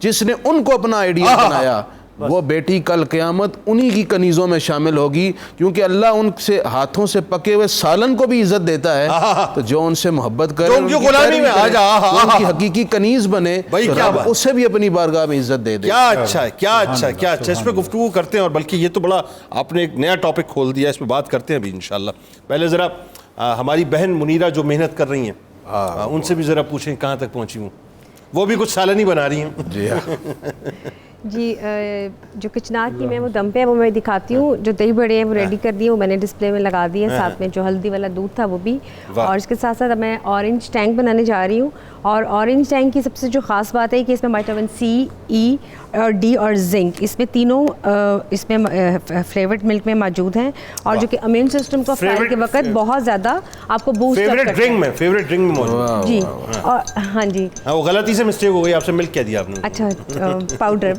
جس نے ان کو اپنا آئیڈیا بنایا, وہ بیٹی کل قیامت انہی کی کنیزوں میں شامل ہوگی کیونکہ اللہ ان سے ہاتھوں سے پکے ہوئے سالن کو بھی عزت دیتا ہے. تو جو ان سے محبت کرے ان کی غلامی میں آ جا, ان کی حقیقی کنیز بنے تو اسے بھی اپنی بارگاہ میں عزت دے دے. کیا اچھا ہے, کیا اچھا ہے, کیا اچھا. اس پہ گفتگو کرتے ہیں اور بلکہ یہ تو بڑا آپ نے ایک نیا ٹاپک کھول دیا, اس پہ بات کرتے ہیں ابھی انشاءاللہ. پہلے ذرا ہماری بہن منیرہ جو محنت کر رہی ہیں ان سے بھی ذرا پوچھیں کہاں تک پہنچی ہوں. وہ بھی کچھ سالن ہی بنا رہی ہیں. جی جی جو کچنار کی میں وہ دم پہ ہے وہ میں دکھاتی ہوں. جو دہی بڑے ہیں وہ ریڈی کر دیے, وہ میں نے ڈسپلے میں لگا دیے, ساتھ میں جو ہلدی والا دودھ تھا وہ بھی. اور اس کے ساتھ ساتھ میں اورنج ٹینک بنانے جا رہی ہوں. اور اورنج ٹینک کی سب سے جو خاص بات ہے کہ اس میں وٹامن سی, ای اور ڈی اور زنک اس میں تینوں اس میں فلیورڈ ملک میں موجود ہیں اور جو کہ امیون سسٹم کو فائل کے وقت بہت زیادہ آپ کو بوسٹ اپ کرتا ہے. فیوریٹ ڈرنک میں موجود. جی اور ہاں جی وہ غلطی سے مسٹیک ہو گئی, آپ سے ملک کہہ دیا آپ نے. اچھا پاؤڈر.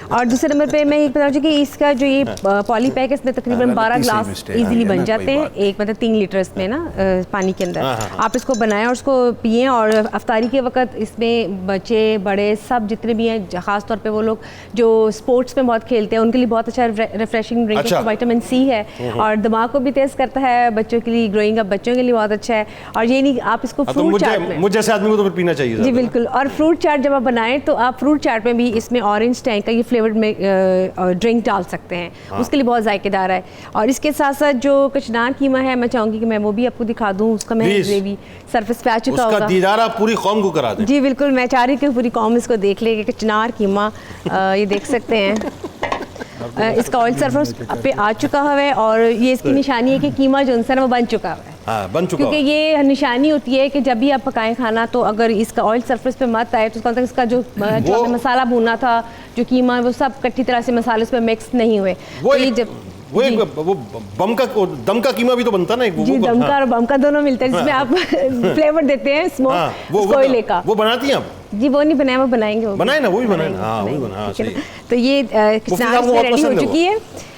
اور دوسرے نمبر پہ میں یہ بتا دوں کہ اس کا جو یہ پالی پیک اس میں تقریباً 12 گلاس ایزیلی بن جاتے ہیں, ایک مطلب 3 لیٹر اس میں نا پانی کے اندر. آپ اس کو بنائیں اور اس کو پئیں اور افطاری کے وقت اس میں بچے بڑے سب جتنے بھی ہیں, خاص طور پہ وہ لوگ جو اسپورٹس میں بہت کھیلتے ہیں ان کے لیے بہت اچھا ریفریشنگ ڈرنک ہے. وٹامن سی ہے اور دماغ کو بھی تیز کرتا ہے, بچوں کے لیے گروئنگ اپ بچوں کے لیے بہت اچھا ہے. اور یہ نہیں آپ اس کو فروٹ چاٹ میں, مجھ جیسے آدمی کو تو پینا چاہیے. جی بالکل. اور فروٹ چاٹ جب آپ بنائیں تو آپ فروٹ چاٹ میں بھی اس میں اورنج ٹینک کا یہ فلیورڈ میں ڈرنک ڈال سکتے ہیں, اس کے لیے بہت ذائقے دار ہے. اور اس کے ساتھ ساتھ جو کچنار قیمہ ہے میں چاہوں گی کہ میں وہ بھی آپ کو دکھا دوں. اس کا میں گریوی سرفیس پہ آ چکا ہوگا, اس کا دیدار آپ پوری قوم کو کرا دیں. جی بالکل, میں چاہ رہی کہ پوری قوم اس کو دیکھ لے. کہ کچنار قیمہ یہ دیکھ سکتے ہیں, اس کا آئل سرفیس پہ آ چکا ہوا ہے اور یہ اس کی نشانی ہے کہ قیمہ جو انسان وہ بن چکا ہوا ہے. ہاں بن چکا کیونکہ یہ نشانی ہوتی ہے کہ جب بھی آپ پکائیں کھانا تو اگر اس کا آئل سرفیس پہ مت آئے تو اس کا مطلب اس کا جو مسالہ بھونا تھا جو قیمہ وہ سب کٹھی طرح سے مسالے اس پہ مکس نہیں ہوئے. وہ بم کا دم کا قیمہ بھی تو بنتا نا. جی دم کا اور بم کا دونوں ملتے ہیں جس میں آپ فلیور دیتے ہیں اسموک کوئلے کا. وہ بناتی ہیں آپ؟ جی وہ نہیں بنایا, وہ بنائیں گے. بنائے نا, وہ بھی بنائے. ہاں وہی بنا. تو یہ ریڈی ہو چکی ہے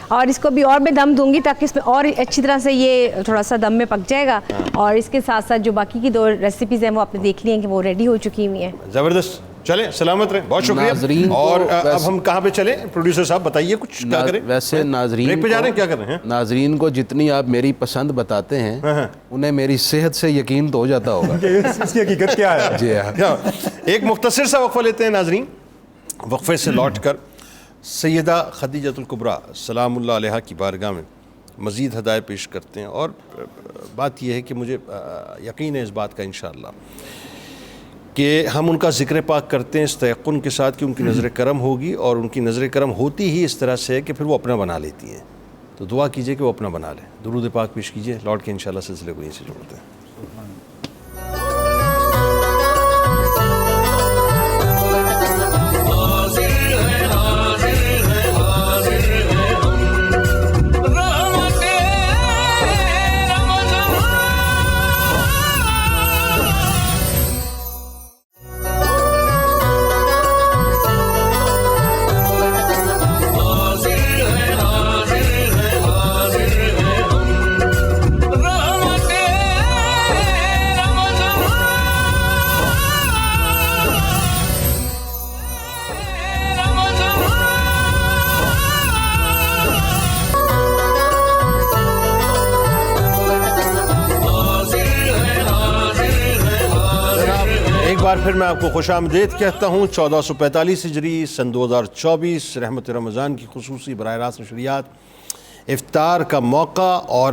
اور اس کو بھی اور میں دم دوں گی تاکہ اس میں اور اچھی طرح سے یہ تھوڑا سا دم میں پک جائے گا. اور اس کے ساتھ ساتھ جو باقی کی 2 ریسیپیز ہیں وہ آپ نے دیکھ لی ہیں کہ وہ ریڈی ہو چکی ہوئی ہیں. زبردست. چلیں سلامت رہیں, بہت شکریہ. اور اب ہم کہاں پہ چلیں پروڈیوسر صاحب بتائیے کچھ کیا کریں. ویسے ناظرین پہ جا رہے ہیں, کیا کر رہے ہیں؟ ناظرین کو جتنی آپ میری پسند بتاتے ہیں انہیں میری صحت سے یقین تو ہو جاتا ہوگا. اس کی حقیقت کیا ہے؟ جی ہاں. ایک مختصر سا وقفہ لیتے ہیں ناظرین. وقفے سے لوٹ کر سیدہ خدیجۃ الکبریٰ سلام اللہ علیہا کی بارگاہ میں مزید ہدایہ پیش کرتے ہیں. اور بات یہ ہے کہ مجھے یقین ہے اس بات کا انشاءاللہ کہ ہم ان کا ذکر پاک کرتے ہیں اس تیقن کے ساتھ کہ ان کی نظر کرم ہوگی, اور ان کی نظر کرم ہوتی ہی اس طرح سے ہے کہ پھر وہ اپنا بنا لیتی ہیں. تو دعا کیجئے کہ وہ اپنا بنا لیں. درود پاک پیش کیجئے, لوٹ کے انشاءاللہ سلسلے کو یہیں سے جوڑتے ہیں. پھر میں آپ کو خوش آمدید کہتا ہوں. 1445 ہجری سن 2024 رحمت رمضان کی خصوصی براہ راست نشریات, افطار کا موقع اور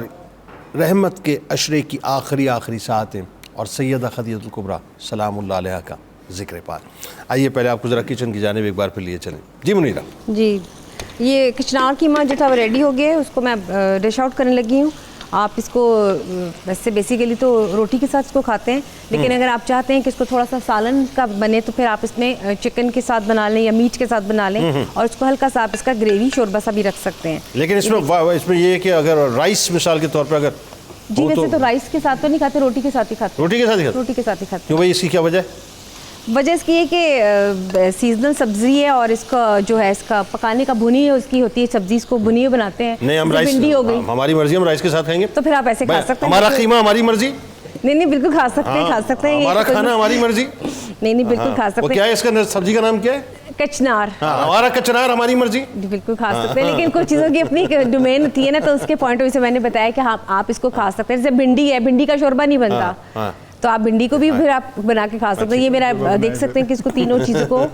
رحمت کے عشرے کی آخری ساعتیں اور سیدہ خدیجۃ الکبریٰ سلام اللہ علیہا کا ذکر پاک. آئیے پہلے آپ کو ذرا کچن کی جانب ایک بار پھر لیے چلیں. جی منیرہ. جی یہ کچنار قیمہ جو تھا وہ ریڈی ہو گیا, اس کو میں ڈش آؤٹ کرنے لگی ہوں. آپ اس کو ویسے بیسیکلی تو روٹی کے ساتھ اس کو کھاتے ہیں, لیکن اگر آپ چاہتے ہیں کہ اس کو تھوڑا سا سالن کا بنے تو پھر آپ اس میں چکن کے ساتھ بنا لیں یا میٹ کے ساتھ بنا لیں, اور اس کو ہلکا سا آپ اس کا گریوی شوربہ سا بھی رکھ سکتے ہیں. لیکن اس میں یہ ہے کہ اگر رائس مثال کے طور پر اگر جی ویسے تو رائس کے ساتھ تو نہیں کھاتے, روٹی کے ساتھ ہی کھاتے. روٹی کے ساتھ ہی کھاتے. روٹی کے ساتھ ہی کھاتے. کیوں بھائی, اس کی کیا وجہ ہے؟ وجہ اس کی ہے کہ سیزنل سبزی ہے اور اس کا جو ہے اس کا پکانے کا بھنی اس کی ہوتی ہے سبزی, اس کو بھنی ہوئی بناتے ہیں. نہیں ہم رائس, ہماری مرضی, ہم رائس کے ساتھ کھائیں گے تو پھر آپ ایسے کھا سکتے ہیں. ہمارا قیمہ ہماری مرضی. نہیں بالکل کھا سکتے ہیں. ہمارا کھانا ہماری مرضی. نہیں بالکل کھا سکتے ہیں. کیا ہے اس کا سبزی کا نام کیا ہے؟ کچنار. ہمارا کچنار ہماری مرضی. بالکل کھا سکتے ہیں, لیکن کچھ چیزوں کی اپنی ڈومین ہوتی ہے نا, تو اس کے پوائنٹ آف ویو سے میں نے بتایا کہ آپ اس کو کھا سکتے ہیں. جیسے بھنڈی ہے, بھنڈی کا شوربہ نہیں بنتا تو آپ بھنڈی کو بھی پھر آپ بنا کے کھا سکتے ہیں. یہ میرا دیکھ سکتے ہیں کہ اس کو تینوں چیزوں کو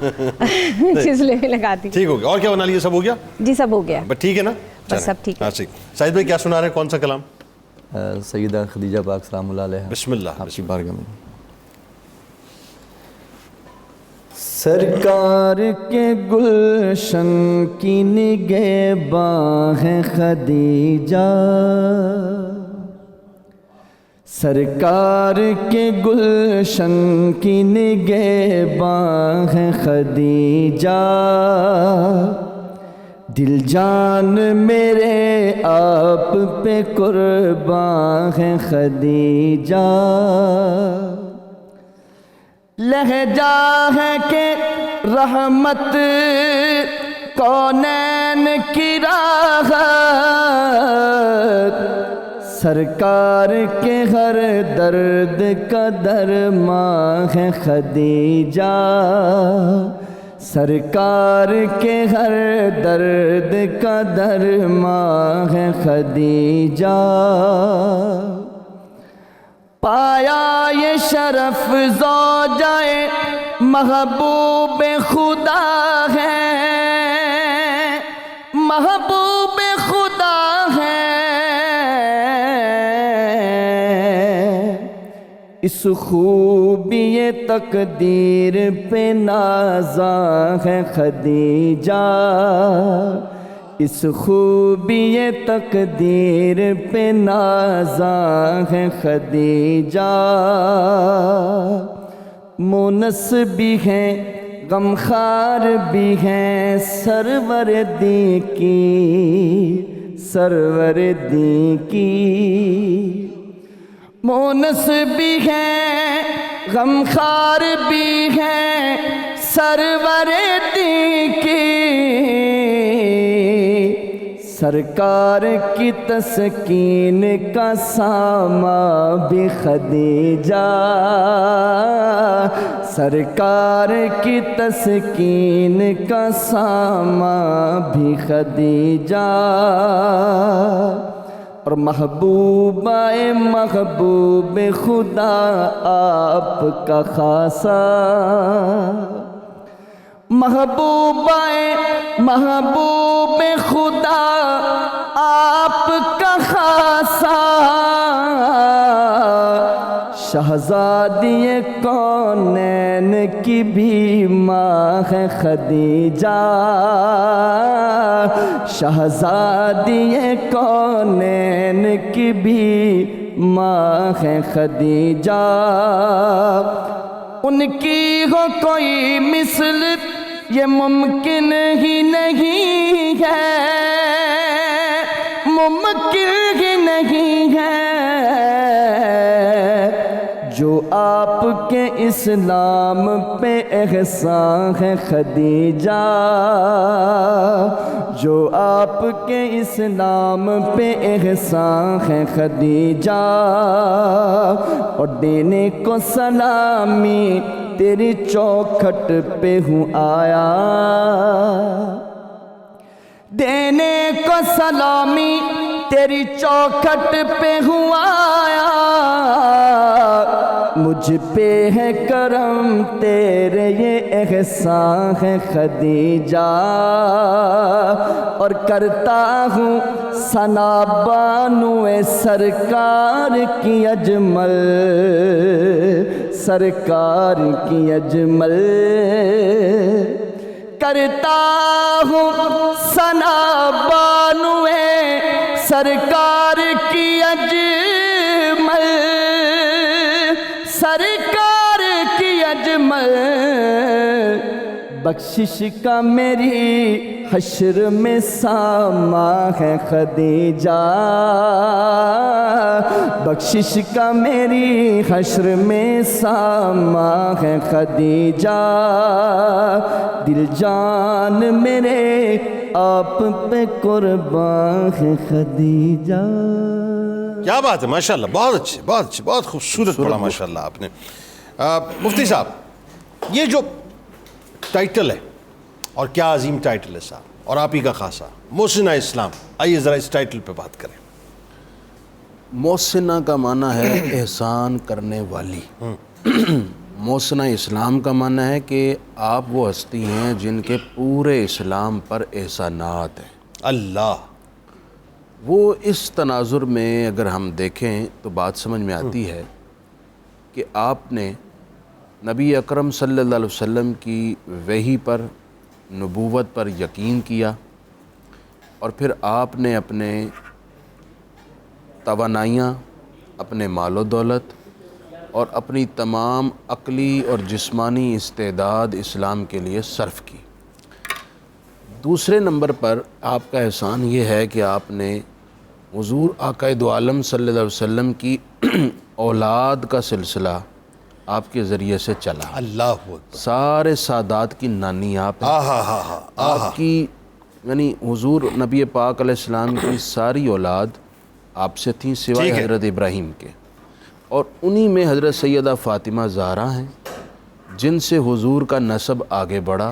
چیزلے میں لگا دی. ٹھیک ہو گیا. اور کیا بنا لیے, سب ہو گیا؟ جی سب ہو گیا. بس ٹھیک ہے نا, بس سب ٹھیک ہے. سعید بھائی کیا سنا رہے ہیں, کون سا کلام؟ سیدہ خدیجہ پاک سلام اللہ علیہا. بسم اللہ. آپ کی بارگاہ میں. سرکار کے گلشن کی نگہباں ہے خدیجہ, سرکار کے گلشن کی نگہباں ہے خدیجہ, دل جان میرے آپ پہ قرباں ہے خدیجہ, لہجہ ہے کہ رحمت کونین کی راحت, سرکار کے ہر درد کا درماں ہے خدیجہ, سرکار کے ہر درد کا درماں ہے خدیجہ. پایا یہ شرف زوجائے محبوب خدا ہے, محبوب خدا ہے, اس خوبی تقدیر پہ نازاں ہے خدیجہ, اس خوبی تقدیر پہ نازاں ہے خدیجہ، مونس بھی ہیں غمخوار بھی ہیں، سرور دی کی مونس بھی ہیں غمخوار بھی ہیں، سرور دی کی سرکار کی تسکین کا ساما بھی خدیجہ، سرکار کی تسکین کا ساما بھی خدیجہ، اور محبوبہ محبوب خدا آپ کا خاصہ، محبوبہ محبوب خدا آپ کا خاصہ، شہزادی کونین کی بھی ماں ہے خدیجہ، شہزادی کونین کی بھی ماں ہے خدیجہ، ان کی ہو کوئی مثل یہ ممکن ہی نہیں ہے، ممکن ہی نہیں ہے، جو آپ کے اسلام پہ احسان ہے خدیجہ، جو آپ کے اسلام پہ احسان ہے خدیجہ، اور دینے کو سلامی تیری چوکھٹ پہ ہوں آیا، دینے کو سلامی تیری چوکھٹ پہ ہوں آیا، مجھ پہ ہے کرم تیرے یہ احسان ہے خدیجہ، اور کرتا ہوں ثنا بانو سرکار کی اجمل، سرکار کی اجمل، کرتا ہوں ثنا بانو سرکار کی اجمل، سرکار کی اجمل، بخشش کا میری حشر میں ساما ہے خدیجہ، بخشش کا میری حشر میں ساما ہے خدیجہ، دل جان میرے آپ پہ قربان ہے خدیجہ۔ کیا بات ہے، ماشاءاللہ، بہت اچھے، بہت اچھے، بہت خوبصورت پڑھا ماشاءاللہ آپ نے۔ مفتی صاحب، یہ جو ٹائٹل ہے، اور کیا عظیم ٹائٹل ہے صاحب، اور آپ ہی کا خاصہ محسنہ اسلام، آئیے ذرا اس ٹائٹل پہ بات کریں۔ محسنہ کا معنی ہے احسان کرنے والی، محسنہ اسلام کا معنی ہے کہ آپ وہ ہستی ہیں جن کے پورے اسلام پر احسانات ہیں۔ اللہ، وہ اس تناظر میں اگر ہم دیکھیں تو بات سمجھ میں آتی ہے کہ آپ نے نبی اکرم صلی اللہ علیہ وسلم کی وحی پر، نبوت پر یقین کیا، اور پھر آپ نے اپنے توانائیاں، اپنے مال و دولت اور اپنی تمام عقلی اور جسمانی استعداد اسلام کے لیے صرف کی۔ دوسرے نمبر پر آپ کا احسان یہ ہے کہ آپ نے حضور آقا دو عالم صلی اللہ علیہ وسلم کی اولاد کا سلسلہ آپ کے ذریعے سے چلا۔ اللہ اکبر، سارے سادات کی نانی آپ ہیں، آپ کی یعنی حضور نبی پاک علیہ السلام کی ساری اولاد آپ سے تھیں سوائے حضرت ابراہیم کے، اور انہی میں حضرت سیدہ فاطمہ زہرا ہیں جن سے حضور کا نسب آگے بڑھا،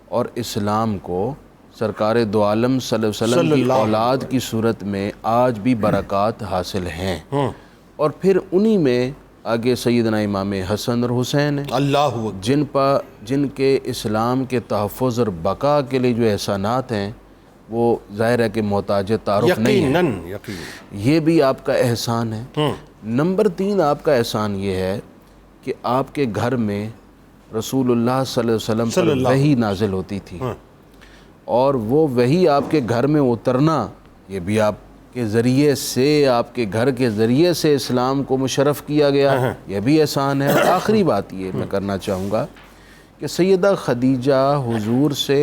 اور اسلام کو سرکار دو عالم صلی اللہ علیہ وسلم کی اولاد کی صورت میں آج بھی برکات حاصل ہیں۔ اور پھر انہی میں آگے سیدنا امام حسن اور حسین ہیں، اللہ جن کے اسلام کے تحفظ اور بقا کے لیے جو احسانات ہیں وہ ظاہر ہے کہ محتاج تعارف نہیں ہے، یہ بھی آپ کا احسان ہے۔ نمبر 3 آپ کا احسان یہ ہے کہ آپ کے گھر میں رسول اللہ صلی اللہ علیہ وسلم پر وحی نازل ہوتی تھی، اور وہ وہی آپ کے گھر میں اترنا، یہ بھی آپ کے ذریعے سے، آپ کے گھر کے ذریعے سے اسلام کو مشرف کیا گیا، یہ بھی احسان ہے۔ اور آخری بات یہ میں کرنا چاہوں گا کہ سیدہ خدیجہ حضور سے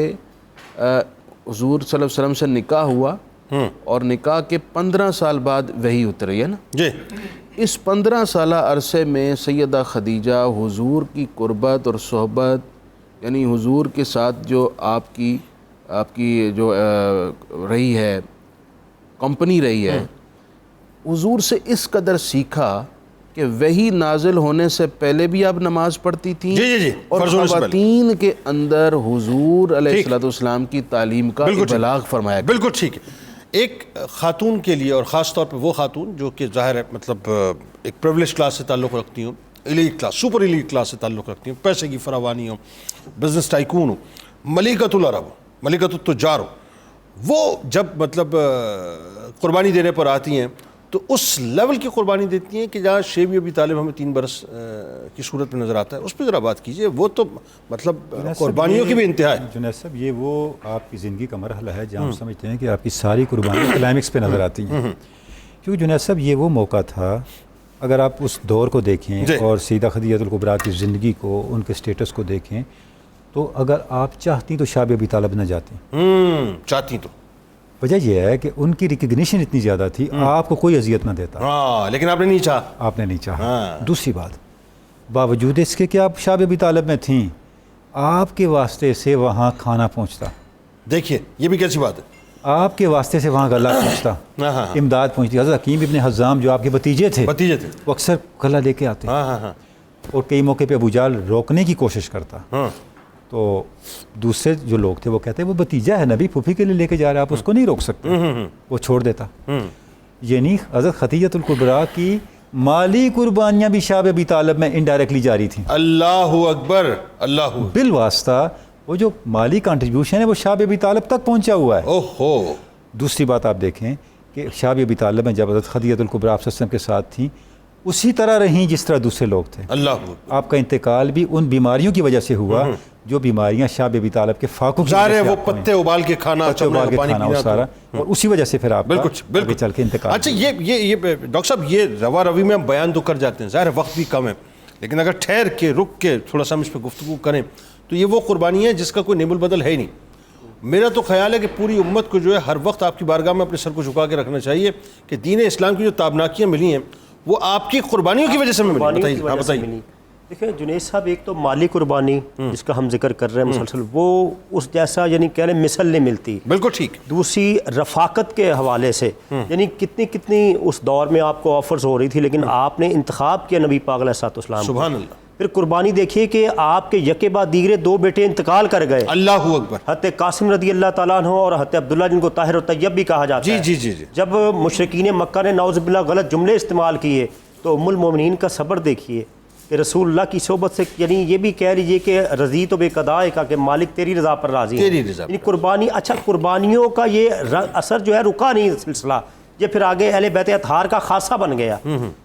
حضور صلی اللہ علیہ وسلم سے نکاح ہوا اور نکاح کے 15 سال بعد وحی اتری ہے نا جی۔ اس 15 سالہ عرصے میں سیدہ خدیجہ حضور کی قربت اور صحبت، یعنی حضور کے ساتھ جو آپ کی جو رہی ہے، کمپنی رہی ہے، حضور سے اس قدر سیکھا کہ وحی نازل ہونے سے پہلے بھی آپ نماز پڑھتی تھیں، جی اور خواتین کے اندر حضور علیہ السلام کی تعلیم کا ابلاغ فرمایا گیا۔ بالکل ٹھیک ہے۔ ایک خاتون کے لیے، اور خاص طور پہ وہ خاتون جو کہ ظاہر ہے مطلب ایک پریولیج کلاس سے تعلق رکھتی ہوں، elite class, super elite class سے تعلق رکھتی ہوں، پیسے کی فراوانی ہو، بزنس ٹائکون ہو، ملکۃ العرب ہو، ملکۃ التجار ہو، وہ جب مطلب قربانی دینے پر آتی ہیں تو اس لیول کی قربانی دیتی ہیں کہ جہاں شیب ابی طالب ہمیں 3 برس کی صورت میں نظر آتا ہے، اس پہ ذرا بات کیجئے۔ وہ تو مطلب قربانیوں کی بھی انتہا ہے۔ جنید صاحب، یہ وہ آپ کی زندگی کا مرحلہ ہے جہاں ہم سمجھتے ہیں کہ آپ کی ساری قربانیاں کلائمیکس پہ نظر آتی ہیں، کیونکہ جنید صاحب یہ وہ موقع تھا، اگر آپ اس دور کو دیکھیں اور سیدہ خدیجہ الکبریٰ کی زندگی کو، ان کے سٹیٹس کو دیکھیں، تو اگر آپ چاہتی تو شاب ابی طالب نہ جاتی، چاہتی تو وجہ یہ ہے کہ ان کی ریکگنیشن اتنی زیادہ تھی، آپ کو کوئی اذیت نہ دیتا، لیکن آپ نے نہیں چاہا۔ آپ نے نہیں چاہا۔ دوسری بات، باوجود اس کے کہ آپ شاب ابی طالب میں تھیں، آپ کے واسطے سے وہاں کھانا پہنچتا، دیکھیے یہ بھی کیسی بات ہے، آپ کے واسطے سے وہاں غلہ پہنچتا، امداد پہنچتی۔ حضرت حکیم ابن حزام جو آپ کے بھتیجے تھے وہ اکثر غلہ لے کے آتے، اور کئی موقع پہ ابو جہل روکنے کی کوشش کرتا، تو دوسرے جو لوگ تھے وہ کہتے ہیں وہ بھتیجہ ہے نبی، پھوپھی کے لیے لے کے جا رہا ہے، آپ اس کو نہیں روک سکتے، وہ چھوڑ دیتا۔ یعنی حضرت خدیجہ الکبریٰ کی مالی قربانیاں بھی شاب ابی طالب میں انڈائریکٹلی جاری تھیں۔ اللہ اکبر، اللہ بالواسطہ وہ جو مالی کنٹریبیوشن ہے وہ شاب ابی طالب تک پہنچا ہوا ہے۔ اوہو۔ دوسری بات آپ دیکھیں کہ شاب ابی طالب میں جب حضرت خدیجہ الکبریٰ آپ صلی اللہ علیہ وسلم کے ساتھ تھیں، اسی طرح رہیں جس طرح دوسرے لوگ تھے۔ اللہ، آپ کا انتقال بھی ان بیماریوں کی وجہ سے ہوا جو بیماریاں شاب ابی طالب کے فاقوں کی وجہ سے، وہ پتے ابال کے کھانا، ابال کے کھانا، وہ سارا، اور اسی وجہ سے پھر آپ بالکل چل کے انتقال۔ اچھا، یہ ڈاکٹر صاحب، یہ روا روی میں ہم بیان تو کر جاتے ہیں، ظاہر وقت بھی کم ہے، لیکن اگر ٹھہر کے رک کے تھوڑا سا ہم اس پہ گفتگو کریں تو یہ وہ قربانی ہے جس کا کوئی نعم البدل ہے ہی نہیں۔ میرا تو خیال ہے کہ پوری امت کو جو ہے ہر وقت آپ کی بارگاہ میں اپنے سر کو جھکا کے رکھنا چاہیے کہ دین اسلام کی جو تابناکیاں ملی ہیں وہ آپ کی قربانیوں کی وجہ سے ملی۔ بتائیے۔ دیکھیں جنید صاحب، ایک تو مالی قربانی جس کا ہم ذکر کر رہے ہیں مسلسل، وہ اس جیسا یعنی کہہ رہے ہیں مثل نہیں ملتی۔ بالکل ٹھیک۔ دوسری رفاقت کے حوالے سے، یعنی کتنی اس دور میں آپ کو آفرز ہو رہی تھی، لیکن آپ نے انتخاب کیا نبی پاک علیہ السلام۔ سبحان اللہ۔ پھر قربانی دیکھیے کہ آپ کے یکے بعد دیگرے 2 بیٹے انتقال کر گئے، اللہ اکبر، حضرت قاسم رضی اللہ تعالیٰ عنہ اور حضرت عبداللہ جن کو طاہر و طیب بھی کہا جاتا ہے۔ جی۔ جب مشرکین مکہ نے نعوذ باللہ غلط جملے استعمال کیے تو ام المومنین کا صبر دیکھیے کہ رسول اللہ کی صحبت سے، یعنی یہ بھی کہہ لیجئے کہ رضی تو بے قضاء کا، کہ مالک تیری رضا پر راضی ہے، یعنی قربانی۔ اچھا، قربانیوں کا یہ اثر جو ہے رکا نہیں سلسلہ، یہ پھر آگے اہل بیت اطہار کا خاصہ بن گیا۔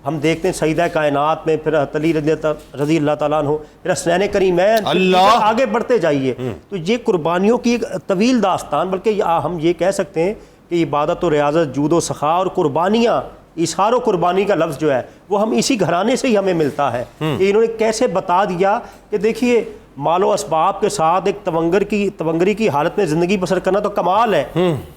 ہم دیکھتے ہیں سیدہ کائنات میں، پھر علی رضی اللہ تعالیٰ عنہ، پھر حسنین کریمین، آگے بڑھتے جائیے، تو یہ قربانیوں کی ایک طویل داستان، بلکہ ہم یہ کہہ سکتے ہیں کہ عبادت و ریاضت، جود و سخا اور قربانیاں، ایثار و قربانی کا لفظ جو ہے وہ ہم اسی گھرانے سے ہی ہمیں ملتا ہے کہ انہوں نے کیسے بتا دیا کہ دیکھیے مال و اسباب کے ساتھ ایک تونگری کی حالت میں زندگی بسر کرنا تو کمال ہے،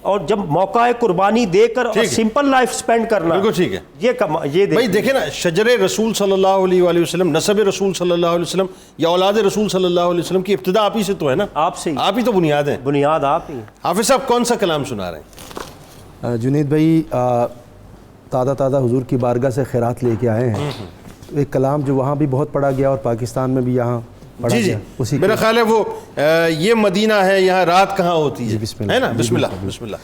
اور جب موقع ہے قربانی دے کر اور سمپل لائف سپینڈ کرنا، بالکل ٹھیک ہے۔ یہ بھائی دیکھیں نا، شجر رسول صلی اللہ علیہ وآلہ وسلم، نسب رسول صلی اللہ علیہ وسلم یا اولاد رسول صلی اللہ علیہ وسلم کی ابتدا آپ ہی سے تو ہے نا، آپ سے، آپ ہی تو بنیاد ہیں، بنیاد آپ ہی۔ حافظ صاحب کون سا کلام سنا رہے ہیں؟ جنید بھائی تازہ حضور کی بارگاہ سے خیرات لے کے آئے ہیں، ایک کلام جو وہاں بھی بہت پڑھا گیا اور پاکستان میں بھی یہاں پڑھا گیا، اسی میرا خیال ہے وہ یہ مدینہ ہے، یہاں رات کہاں ہوتی ہے، بسم اللہ، ہے نا؟ بسم اللہ، بسم اللہ۔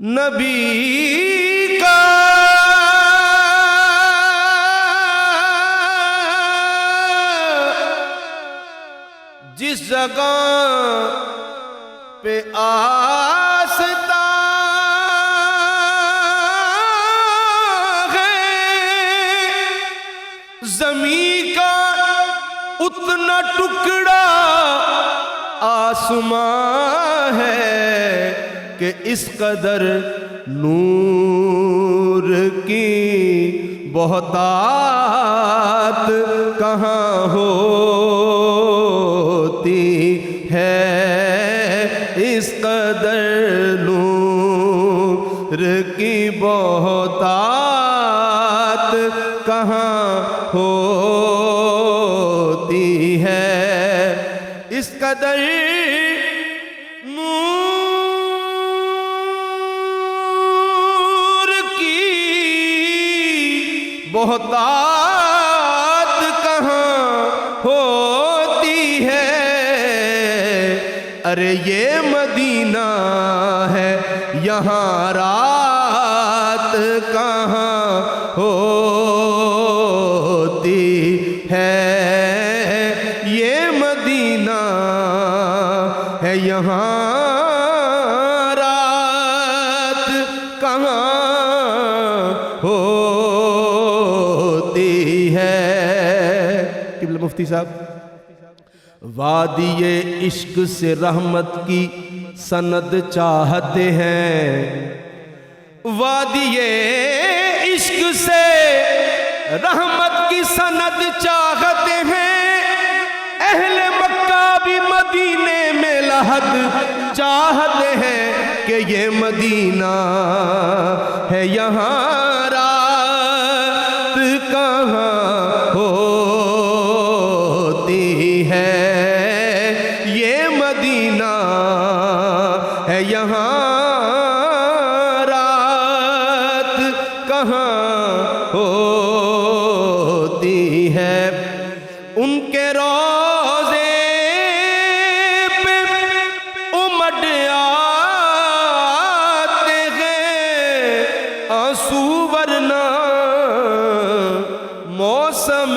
نبی کا لگام پہ آستا ہے، زمین کا اتنا ٹکڑا آسمان ہے کہ اس قدر نور کی بہتات کہاں ہوتی ہے، اس قدر نور کی بہتات کہاں ہوتی ہے، اس قدر نور کی بہتات کہاں ہوتی ہے، ارے یہ مدینہ ہے یہاں رات کہاں ہوتی ہے، یہ مدینہ ہے یہاں رات کہاں ہوتی ہے۔ قبلہ مفتی صاحب، وادی عشق سے رحمت کی سند چاہتے ہیں، وادی عشق سے رحمت کی سند چاہتے ہیں، اہل مکہ بھی مدینے میں لحد چاہتے ہیں کہ یہ مدینہ ہے یہاں رات کہاں ہوتی ہے، یہ مدینہ ہے یہاں رات کہاں ہوتی ہے، ان کے روزے پہ امڈ آتے ہیں آنسو، ورنہ موسم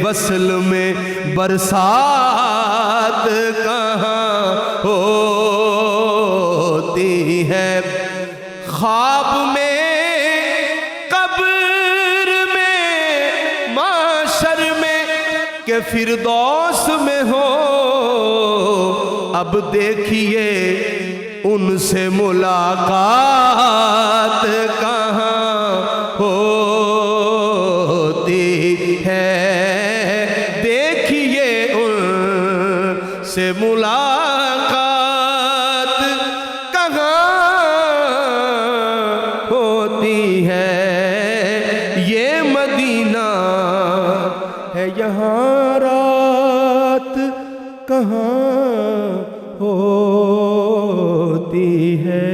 وصل میں برسات کہاں ہوتی ہے، خواب میں قبر میں معاشر میں کہ فردوس میں ہو، اب دیکھیے ان سے ملاقات کہاں ہوتی ہے، دیکھیے ان سے ملاقات کہاں ہوتی ہے، یہ مدینہ ہے یہاں رات کہاں ہوتی ہے۔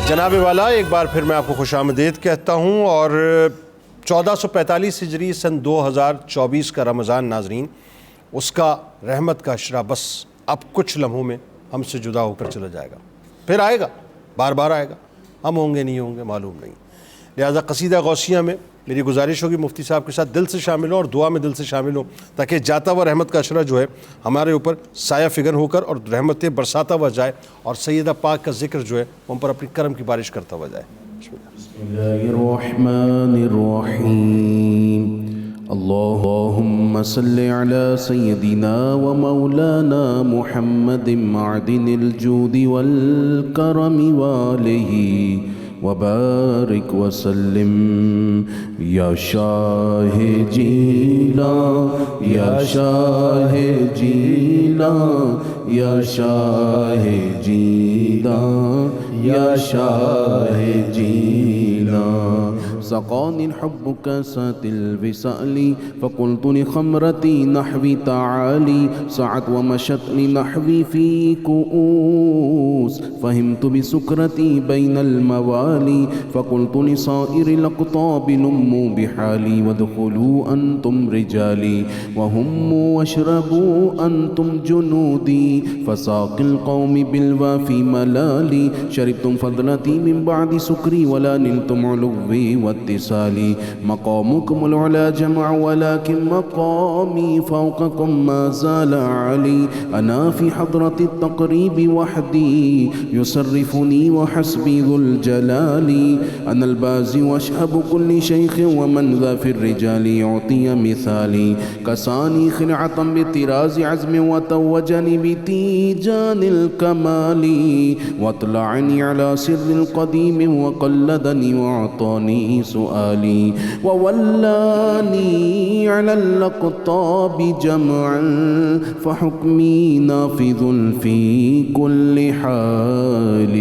جناب والا، ایک بار پھر میں آپ کو خوش آمدید کہتا ہوں، اور 1445 ہجری سن 2024 کا رمضان ناظرین، اس کا رحمت کا اشرا بس اب کچھ لمحوں میں ہم سے جدا ہو کر چلا جائے گا، پھر آئے گا، بار بار آئے گا، ہم ہوں گے نہیں ہوں گے معلوم نہیں، لہٰذا قصیدہ غوثیہ میں میری گزارش ہوگی مفتی صاحب کے ساتھ دل سے شامل ہوں اور دعا میں دل سے شامل ہوں، تاکہ جاتا ہوا رحمت کا اشرا جو ہے ہمارے اوپر سایہ فگن ہو کر اور رحمتیں برساتا ہوا جائے، اور سیدہ پاک کا ذکر جو ہے ہم پر اپنی کرم کی بارش کرتا ہوا جائے۔ بسم اللہ الرحمن الرحیم، اللہم صلی علی سیدنا و مولانا محمد معدن الجود والکرم والہ وبارك وسلم يا شاہ جیلا یا شاہ جیلا یا شاہ جیلا یا شاہ جیلا سقاني الحب كاسات الوصال فقلت لخمرتي نحوي تعالي سعت ومشت لنحوي في كؤوس فهمت بسكرتي بين الموالي فقلت لصائر الأقطاب لموا بحالي وادخلوا أنتم رجالي وهموا واشربوا أنتم جنودي فساق القوم بالوافي ملالي شربتم فضلتي من بعد سكري ولا نلتم علوي واتصالي مقامكم العلا جمع ولكن مقامي فوقكم ما زال علي أنا في حضرة التقريب وحدي يصرفني وحسبي ذو الجلال أنا البازي وأشهب كل شيخ ومن ذا في الرجال يعطي مثالي كساني خلعة بطراز عزم وتوجني بتيجان الكمال واطلعني على سر القديم وقلدني وأعطاني سؤالي وولاني على الأقطاب جمعا فحكمي نافذ في كل حال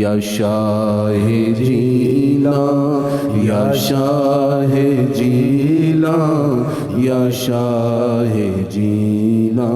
يا شاه جيلا يا شاه جيلا يا شاه جيلا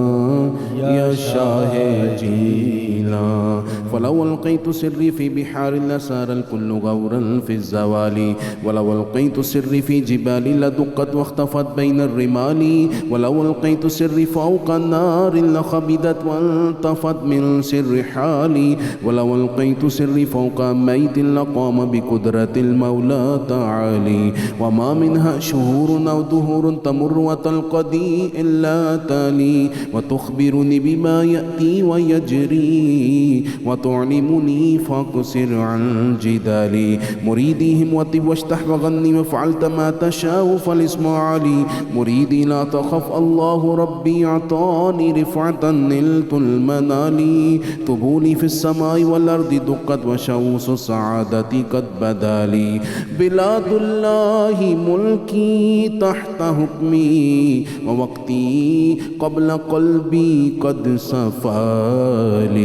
يا شاه جيلا فلو ألقيت سري في بحار لسار الكل غورا في الزوال ولو ألقيت سري في جبال لدقت واختفت بين الرمال ولو ألقيت سري فوق النار لخبدت والتفت من سر حالي ولو ألقيت سري فوق ميت لقام بقدرة المولى تعالي وما منها شهور أو دهور تمر وتلقدي إلا تالي وتخبرني بما يأتي ويجري وتعلمني فاقصر عن جدالي مريدي هموتي واشتح وغني وفعلت ما تشاء فالاسم علي مريدي لا تخف الله ربي أعطاني رفعة نلت المنال طبولي في السماء والأرض دقت وشوس سعادتي قد بدالي بلاد الله ملكي تحت حكمي ووقتي قبل قلبي قد صفالي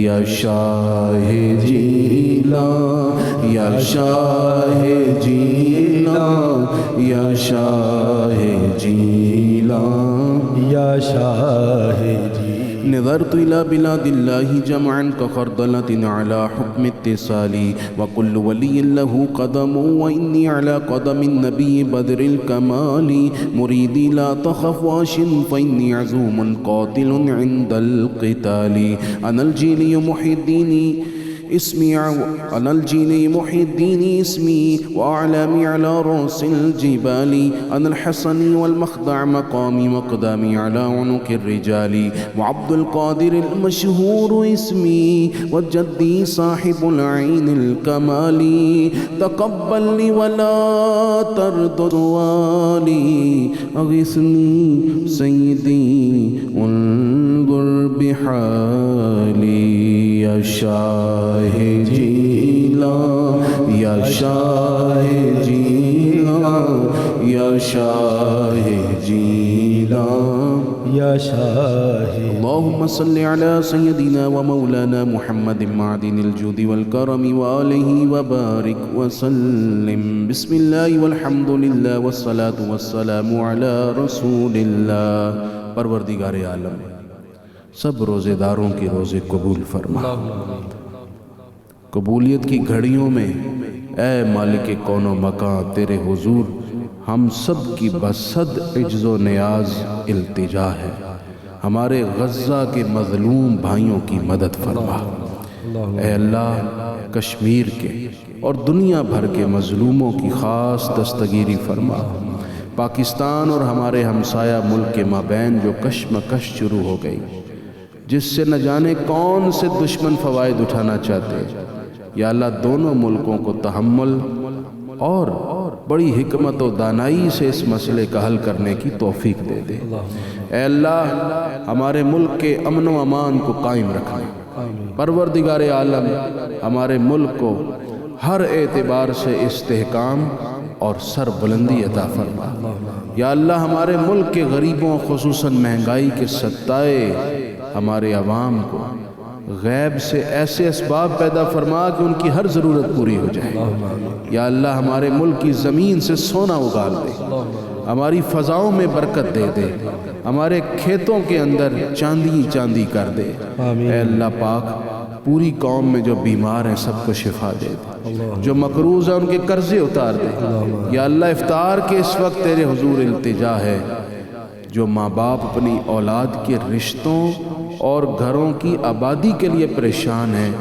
يا شاه جيلا يا شاه جيلا يا شاه جيلا یا شاہ نظرت إلى بلاد الله جمعا كخردلة على حكم اتصالي وكل ولي له قدم وإني على قدم النبي بدر الكمال مريدي لا تخف واش فإني عزوم قاتل عند القتال أنا الجيلي محي الدين اسمي أنا الجيلي محي الدين اسمي وأعلامي على رأس الجبال أنا الحسن والمخدع مقامي مقدامي على عنق الرجال وعبد القادر المشهور اسمي وجدي صاحب العين الكمال تقبل لي ولا ترد سؤالي أغثني سيدي انظر بحالي يا شاه جيلا يا شاه جيلا يا شاه جيلا یا شاہ اللهم صل على سيدنا ومولانا محمد معدن الجود والكرم وآله وبارك وسلم بسم الله والحمد لله والصلاة والسلام على رسول الله پروردگار عالم سب روزے داروں کی روزے قبول فرما قبولیت کی گھڑیوں میں اے مالک کون و مکان تیرے حضور ہم سب کی بصد عجز و نیاز التجا ہے ہمارے غزہ کے مظلوم بھائیوں کی مدد فرما اے اللہ کشمیر کے اور دنیا بھر کے مظلوموں کی خاص دستگیری فرما پاکستان اور ہمارے ہمسایہ ملک کے مابین جو کشمکش شروع ہو گئی جس سے نہ جانے کون سے دشمن فوائد اٹھانا چاہتے یا اللہ دونوں ملکوں کو تحمل اور بڑی حکمت و دانائی سے اس مسئلے کا حل کرنے کی توفیق دے دے اے اللہ ہمارے ملک کے امن و امان کو قائم رکھنا پروردگار عالم ہمارے ملک کو ہر اعتبار سے استحکام اور سر بلندی عطا فرما۔ یا اللہ ہمارے ملک کے غریبوں خصوصاً مہنگائی کے ستائے ہمارے عوام کو غیب سے ایسے اسباب پیدا فرما کہ ان کی ہر ضرورت پوری ہو جائے۔ یا اللہ ہمارے ملک کی زمین سے سونا اگال دے، ہماری فضاؤں میں برکت دے دے، ہمارے کھیتوں کے اندر چاندی چاندی کر دے۔ اے اللہ پاک پوری قوم میں جو بیمار ہیں سب کو شفا دے دے، جو مقروض ہیں ان کے قرضے اتار دے۔ یا اللہ افطار کے اس وقت تیرے حضور التجا ہے، جو ماں باپ اپنی اولاد کے رشتوں اور گھروں کی آبادی کے لیے پریشان ہیں،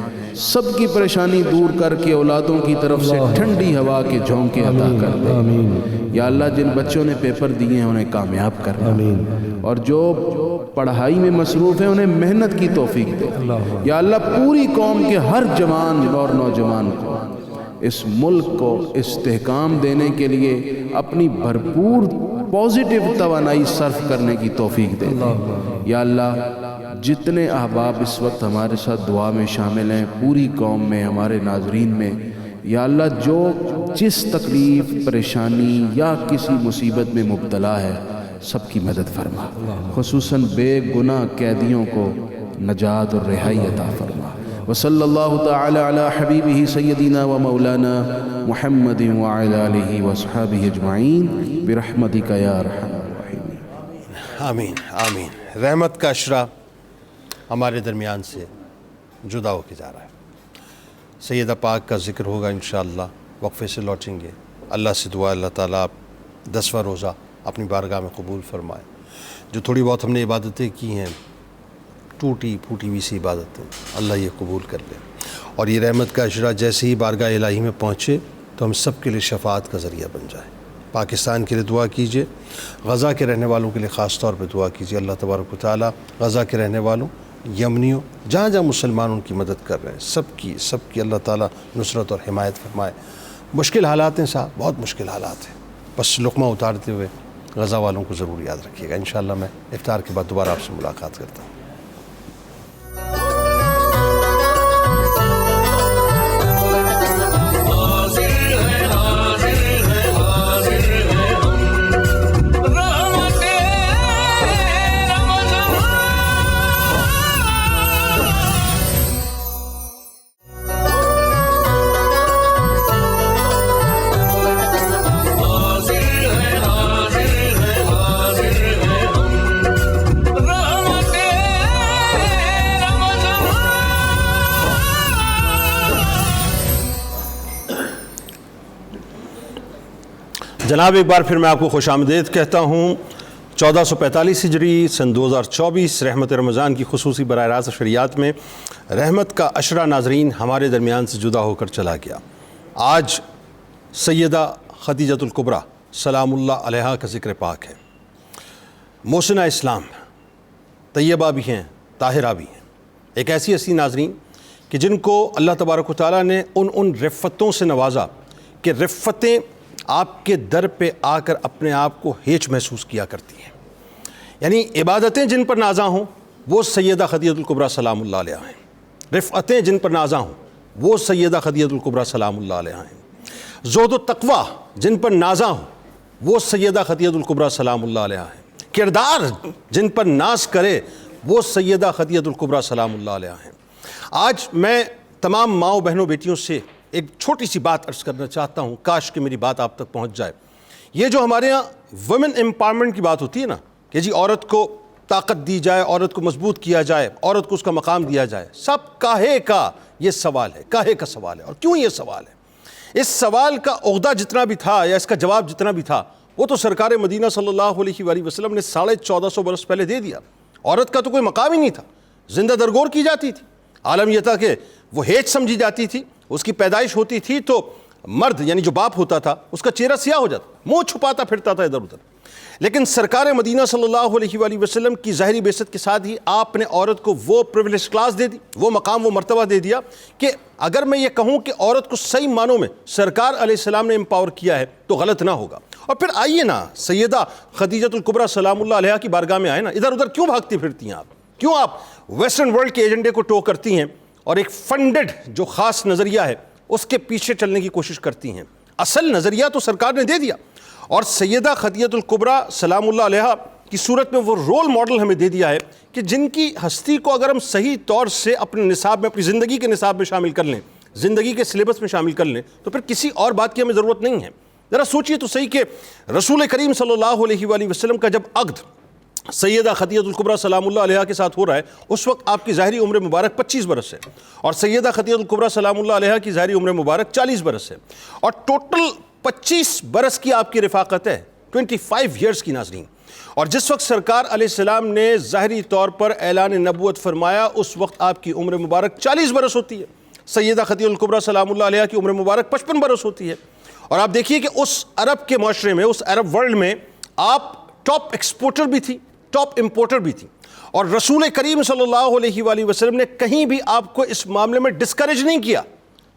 سب کی پریشانی دور کر کے اولادوں کی طرف سے ٹھنڈی ہوا کے جھونکے عطا کر دے۔ یا اللہ جن بچوں نے پیپر دیے ہیں انہیں کامیاب کر دے، اور جو پڑھائی میں مصروف ہیں انہیں محنت کی توفیق دے۔ یا اللہ پوری قوم کے ہر جوان اور نوجوان کو اس ملک کو استحکام دینے کے لیے اپنی بھرپور پازیٹیو توانائی صرف کرنے کی توفیق دے دے۔ یا اللہ جتنے احباب اس وقت ہمارے ساتھ دعا میں شامل ہیں، پوری قوم میں، ہمارے ناظرین میں، یا اللہ جو جس تکلیف پریشانی یا کسی مصیبت میں مبتلا ہے سب کی مدد فرما، خصوصاً بے گناہ قیدیوں کو نجات اور رہائی عطا فرما۔ وصلی اللہ تعالی علی حبیبہ سیدنا و مولانا محمد وعلی آلہ وصحابہ اجمعین برحمتک یا ارحم الراحمین۔ آمین آمین۔ رحمت کا عشرہ ہمارے درمیان سے جدا ہو کے جا رہا ہے۔ سیدہ پاک کا ذکر ہوگا انشاءاللہ، وقفے سے لوٹیں گے۔ اللہ سے دعا اللہ تعالیٰ 10واں روزہ اپنی بارگاہ میں قبول فرمائے۔ جو تھوڑی بہت ہم نے عبادتیں کی ہیں، ٹوٹی پھوٹی ہوئی سی عبادتیں، اللہ یہ قبول کر لے، اور یہ رحمت کا عشرہ جیسے ہی بارگاہ الہی میں پہنچے تو ہم سب کے لیے شفاعت کا ذریعہ بن جائے۔ پاکستان کے لیے دعا کیجئے، غزہ کے رہنے والوں کے لیے خاص طور پہ دعا کیجئے۔ اللہ تبارک و تعالیٰ غزہ کے رہنے والوں، یمنیوں، جہاں جہاں مسلمان ان کی مدد کر رہے ہیں، سب کی اللہ تعالیٰ نصرت اور حمایت فرمائے۔ مشکل حالات ہیں صاحب، بہت مشکل حالات ہیں، بس لقمہ اتارتے ہوئے غزہ والوں کو ضرور یاد رکھیے گا۔ انشاءاللہ میں افطار کے بعد دوبارہ آپ سے ملاقات کرتا ہوں۔ جناب ایک بار پھر میں آپ کو خوش آمدید کہتا ہوں۔ 1445 ہجری سن 2024 رحمت رمضان کی خصوصی براہ راست شریعت میں رحمت کا عشرہ ناظرین ہمارے درمیان سے جدا ہو کر چلا گیا۔ آج سیدہ خدیجۃ الکبریٰ سلام اللہ علیہا کا ذکر پاک ہے۔ محسنہ اسلام، طیبہ بھی ہیں، طاہرہ بھی ہیں، ایک ایسی ہستی ناظرین کہ جن کو اللہ تبارک و تعالیٰ نے ان رفتوں سے نوازا کہ رفتیں آپ کے در پہ آ کر اپنے آپ کو ہیچ محسوس کیا کرتی ہیں۔ یعنی عبادتیں جن پر نازاں ہوں وہ سیدہ خدیجۃ الکبریٰ سلام اللہ علیہا ہیں، رفعتیں جن پر نازاں ہوں وہ سیدہ خدیجۃ الکبریٰ سلام اللہ علیہا ہیں، زہد و تقویٰ جن پر نازاں ہوں وہ سیدہ خدیجۃ الکبریٰ سلام اللہ علیہا ہیں، کردار جن پر ناز کرے وہ سیدہ خدیجۃ الکبریٰ سلام اللہ علیہا ہیں۔ آج میں تمام ماؤں بہنوں بیٹیوں سے ایک چھوٹی سی بات عرض کرنا چاہتا ہوں، کاش کہ میری بات آپ تک پہنچ جائے۔ یہ جو ہمارے ہاں ویمن امپاورمنٹ کی بات ہوتی ہے نا، کہ جی عورت کو طاقت دی جائے، عورت کو مضبوط کیا جائے، عورت کو اس کا مقام دیا جائے، سب کاہے کا یہ سوال ہے، کاہے کا سوال ہے۔ اور کیوں یہ سوال ہے؟ اس سوال کا عہدہ جتنا بھی تھا یا اس کا جواب جتنا بھی تھا وہ تو سرکار مدینہ صلی اللہ علیہ وآلہ وسلم نے 1450 برس پہلے دے دیا۔ عورت کا تو کوئی مقام ہی نہیں تھا، زندہ درگور کی جاتی تھی۔ عالم یہ تھا کہ وہ ہیچ سمجھی جاتی تھی، اس کی پیدائش ہوتی تھی تو مرد یعنی جو باپ ہوتا تھا اس کا چہرہ سیاہ ہو جاتا، منہ چھپاتا پھرتا تھا ادھر ادھر۔ لیکن سرکار مدینہ صلی اللہ علیہ وآلہ وسلم کی ظاہری بعثت کے ساتھ ہی آپ نے عورت کو وہ پریویلیج کلاس دے دی، وہ مقام، وہ مرتبہ دے دیا کہ اگر میں یہ کہوں کہ عورت کو صحیح معنوں میں سرکار علیہ السلام نے امپاور کیا ہے تو غلط نہ ہوگا۔ اور پھر آئیے نا سیدہ خدیجۃ الکبریٰ سلام اللہ علیہا کی بارگاہ میں آئے نا، ادھر ادھر کیوں بھاگتی پھرتی ہیں آپ؟ کیوں آپ ویسٹرن ورلڈ کے ایجنڈے کو ٹو کرتی ہیں اور ایک فنڈڈ جو خاص نظریہ ہے اس کے پیچھے چلنے کی کوشش کرتی ہیں. اصل نظریہ تو سرکار نے دے دیا, اور سیدہ خدیجہ الکبریٰ سلام اللہ علیہا کی صورت میں وہ رول ماڈل ہمیں دے دیا ہے کہ جن کی ہستی کو اگر ہم صحیح طور سے اپنے نصاب میں, اپنی زندگی کے نصاب میں شامل کر لیں, زندگی کے سلیبس میں شامل کر لیں, تو پھر کسی اور بات کی ہمیں ضرورت نہیں ہے. ذرا سوچئے تو صحیح کہ رسول کریم صلی اللہ علیہ وآلہ وسلم کا جب عقد سیدہ خدیجہ الکبریٰ سلام اللہ علیہا کے ساتھ ہو رہا ہے, اس وقت آپ کی ظاہری عمر مبارک 25 برس ہے, اور سیدہ خدیجہ الکبریٰ سلام اللہ علیہا کی ظاہری عمر مبارک 40 برس ہے, اور ٹوٹل 25 برس کی آپ کی رفاقت ہے, 25 ایئرز کی ناظرین. اور جس وقت سرکار علیہ السلام نے ظاہری طور پر اعلان نبوت فرمایا, اس وقت آپ کی عمر مبارک 40 برس ہوتی ہے. سیدہ خدیجہ الکبریٰ سلام اللہ علیہا کی عمر مبارک 55 برس ہوتی ہے. اور آپ دیکھیے کہ اس عرب کے معاشرے میں, اس عرب ورلڈ میں آپ ٹاپ ایکسپورٹر بھی تھی, ٹاپ امپورٹر بھی تھی, اور رسول کریم صلی اللہ علیہ وآلہ وسلم نے کہیں بھی آپ کو اس معاملے میں ڈسکریج نہیں کیا,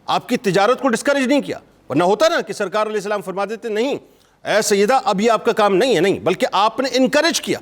آپ کی تجارت کو ڈسکریج نہیں کیا. ورنہ ہوتا نا کہ سرکار علیہ السلام فرما دیتے نہیں اے سیدہ اب یہ آپ کا کام نہیں ہے, نہیں, بلکہ آپ نے انکریج کیا,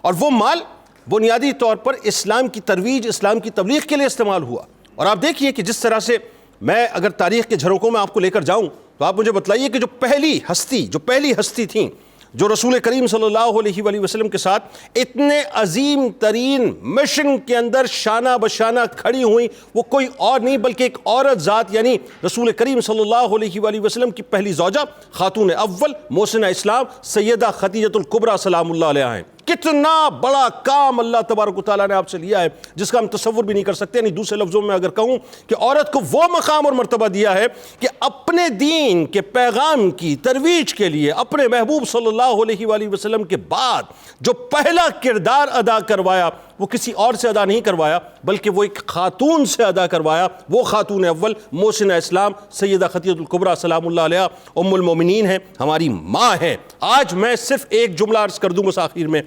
اور وہ مال بنیادی طور پر اسلام کی ترویج, اسلام کی تبلیغ کے لیے استعمال ہوا. اور آپ دیکھیے کہ جس طرح سے میں اگر تاریخ کے جھروکوں میں آپ کو لے کر جاؤں تو آپ مجھے بتلائیے کہ جو پہلی ہستی تھیں جو رسول کریم صلی اللہ علیہ وآلہ وسلم کے ساتھ اتنے عظیم ترین مشن کے اندر شانہ بشانہ کھڑی ہوئیں, وہ کوئی اور نہیں بلکہ ایک عورت ذات, یعنی رسول کریم صلی اللہ علیہ وآلہ وسلم کی پہلی زوجہ, خاتون اول, محسنہ اسلام, سیدہ خدیجہ الکبریٰ سلام اللہ علیہا ہیں. کتنا بڑا کام اللہ تبارک و تعالیٰ نے آپ سے لیا ہے جس کا ہم تصور بھی نہیں کر سکتے. یعنی دوسرے لفظوں میں اگر کہوں کہ عورت کو وہ مقام اور مرتبہ دیا ہے کہ اپنے دین کے پیغام کی ترویج کے لیے اپنے محبوب صلی اللہ علیہ وآلہ وسلم کے بعد جو پہلا کردار ادا کروایا وہ کسی اور سے ادا نہیں کروایا بلکہ وہ ایک خاتون سے ادا کروایا. وہ خاتون اول محسنہ اسلام سیدہ خدیجہ الکبریٰ سلام اللہ علیہا ام المومنین ہیں, ہماری ماں ہیں. آج میں صرف ایک جملہ عرض کر دوں بس آخر میں,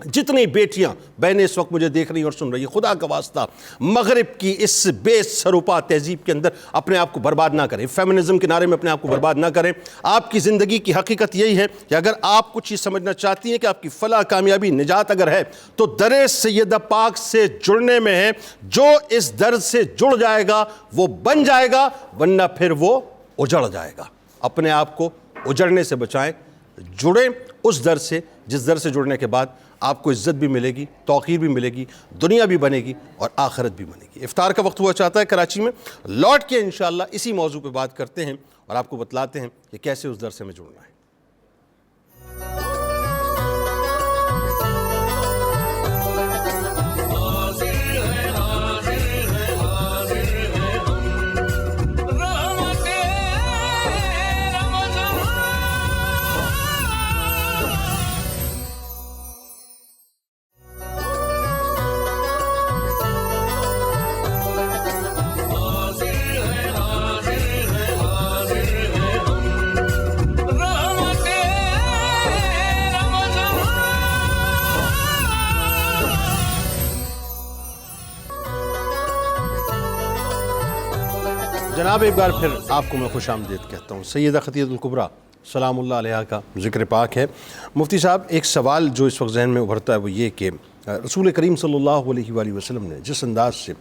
جتنی بیٹیاں بہنیں اس وقت مجھے دیکھ رہی ہیں اور سن رہی ہیں, خدا کا واسطہ مغرب کی اس بے سروپا تہذیب کے اندر اپنے آپ کو برباد نہ کریں, فیمنزم کے نعرے میں اپنے آپ کو برباد نہ کریں. آپ کی زندگی کی حقیقت یہی ہے کہ اگر آپ کچھ چیز سمجھنا چاہتی ہیں کہ آپ کی فلاح, کامیابی, نجات اگر ہے تو در سیدہ پاک سے جڑنے میں ہے. جو اس در سے جڑ جائے گا وہ بن جائے گا, ورنہ پھر وہ اجڑ جائے گا. اپنے آپ کو اجڑنے سے بچائیں, جڑیں اس در سے جس در سے جڑنے کے بعد آپ کو عزت بھی ملے گی, توقیر بھی ملے گی, دنیا بھی بنے گی اور آخرت بھی بنے گی. افطار کا وقت ہوا چاہتا ہے کراچی میں, لوٹ کے انشاءاللہ اسی موضوع پہ بات کرتے ہیں اور آپ کو بتلاتے ہیں کہ کیسے اس در سے میں جڑنا ہے. جناب ایک بار پھر آپ کو میں خوش آمدید کہتا ہوں. سیدہ خدیجہ الکبریٰ سلام اللہ علیہا کا ذکر پاک ہے. مفتی صاحب ایک سوال جو اس وقت ذہن میں ابھرتا ہے وہ یہ کہ رسول کریم صلی اللہ علیہ وآلہ وسلم نے جس انداز سے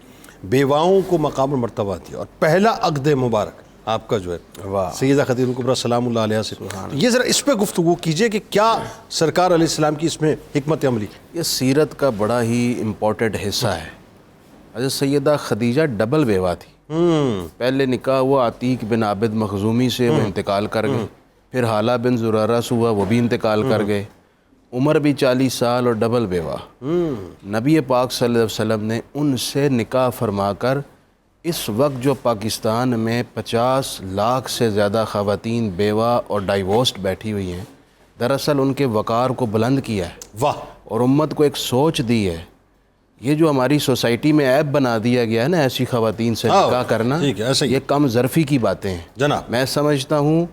بیواؤں کو مقام و مرتبہ دیا, اور پہلا عقد مبارک آپ کا جو ہے سیدہ خدیجہ الکبریٰ سلام اللہ علیہا سے, یہ ذرا اس پہ گفتگو کیجئے کہ کیا سرکار علیہ السلام کی اس میں حکمت عملی. یہ سیرت کا بڑا ہی امپورٹنٹ حصہ ہے. حضرت سیدہ خدیجہ ڈبل بیوہ تھی. پہلے نکاح ہوا عتیق بن عابد مخزومی سے, وہ انتقال کر گئے. پھر حالہ بن زرارہ سے ہوا, وہ بھی انتقال کر گئے. عمر بھی 40 سال اور ڈبل بیوہ. نبی پاک صلی اللہ علیہ وسلم نے ان سے نکاح فرما کر اس وقت جو پاکستان میں 50 لاکھ سے زیادہ خواتین بیوہ اور ڈائیورسڈ بیٹھی ہوئی ہیں, دراصل ان کے وقار کو بلند کیا ہے. واہ. اور امت کو ایک سوچ دی ہے. یہ جو ہماری سوسائٹی میں عیب بنا دیا گیا ہے نا ایسی خواتین سے نکاح کرنا, یہ کم ظرفی کی باتیں ہیں جناب. میں سمجھتا ہوں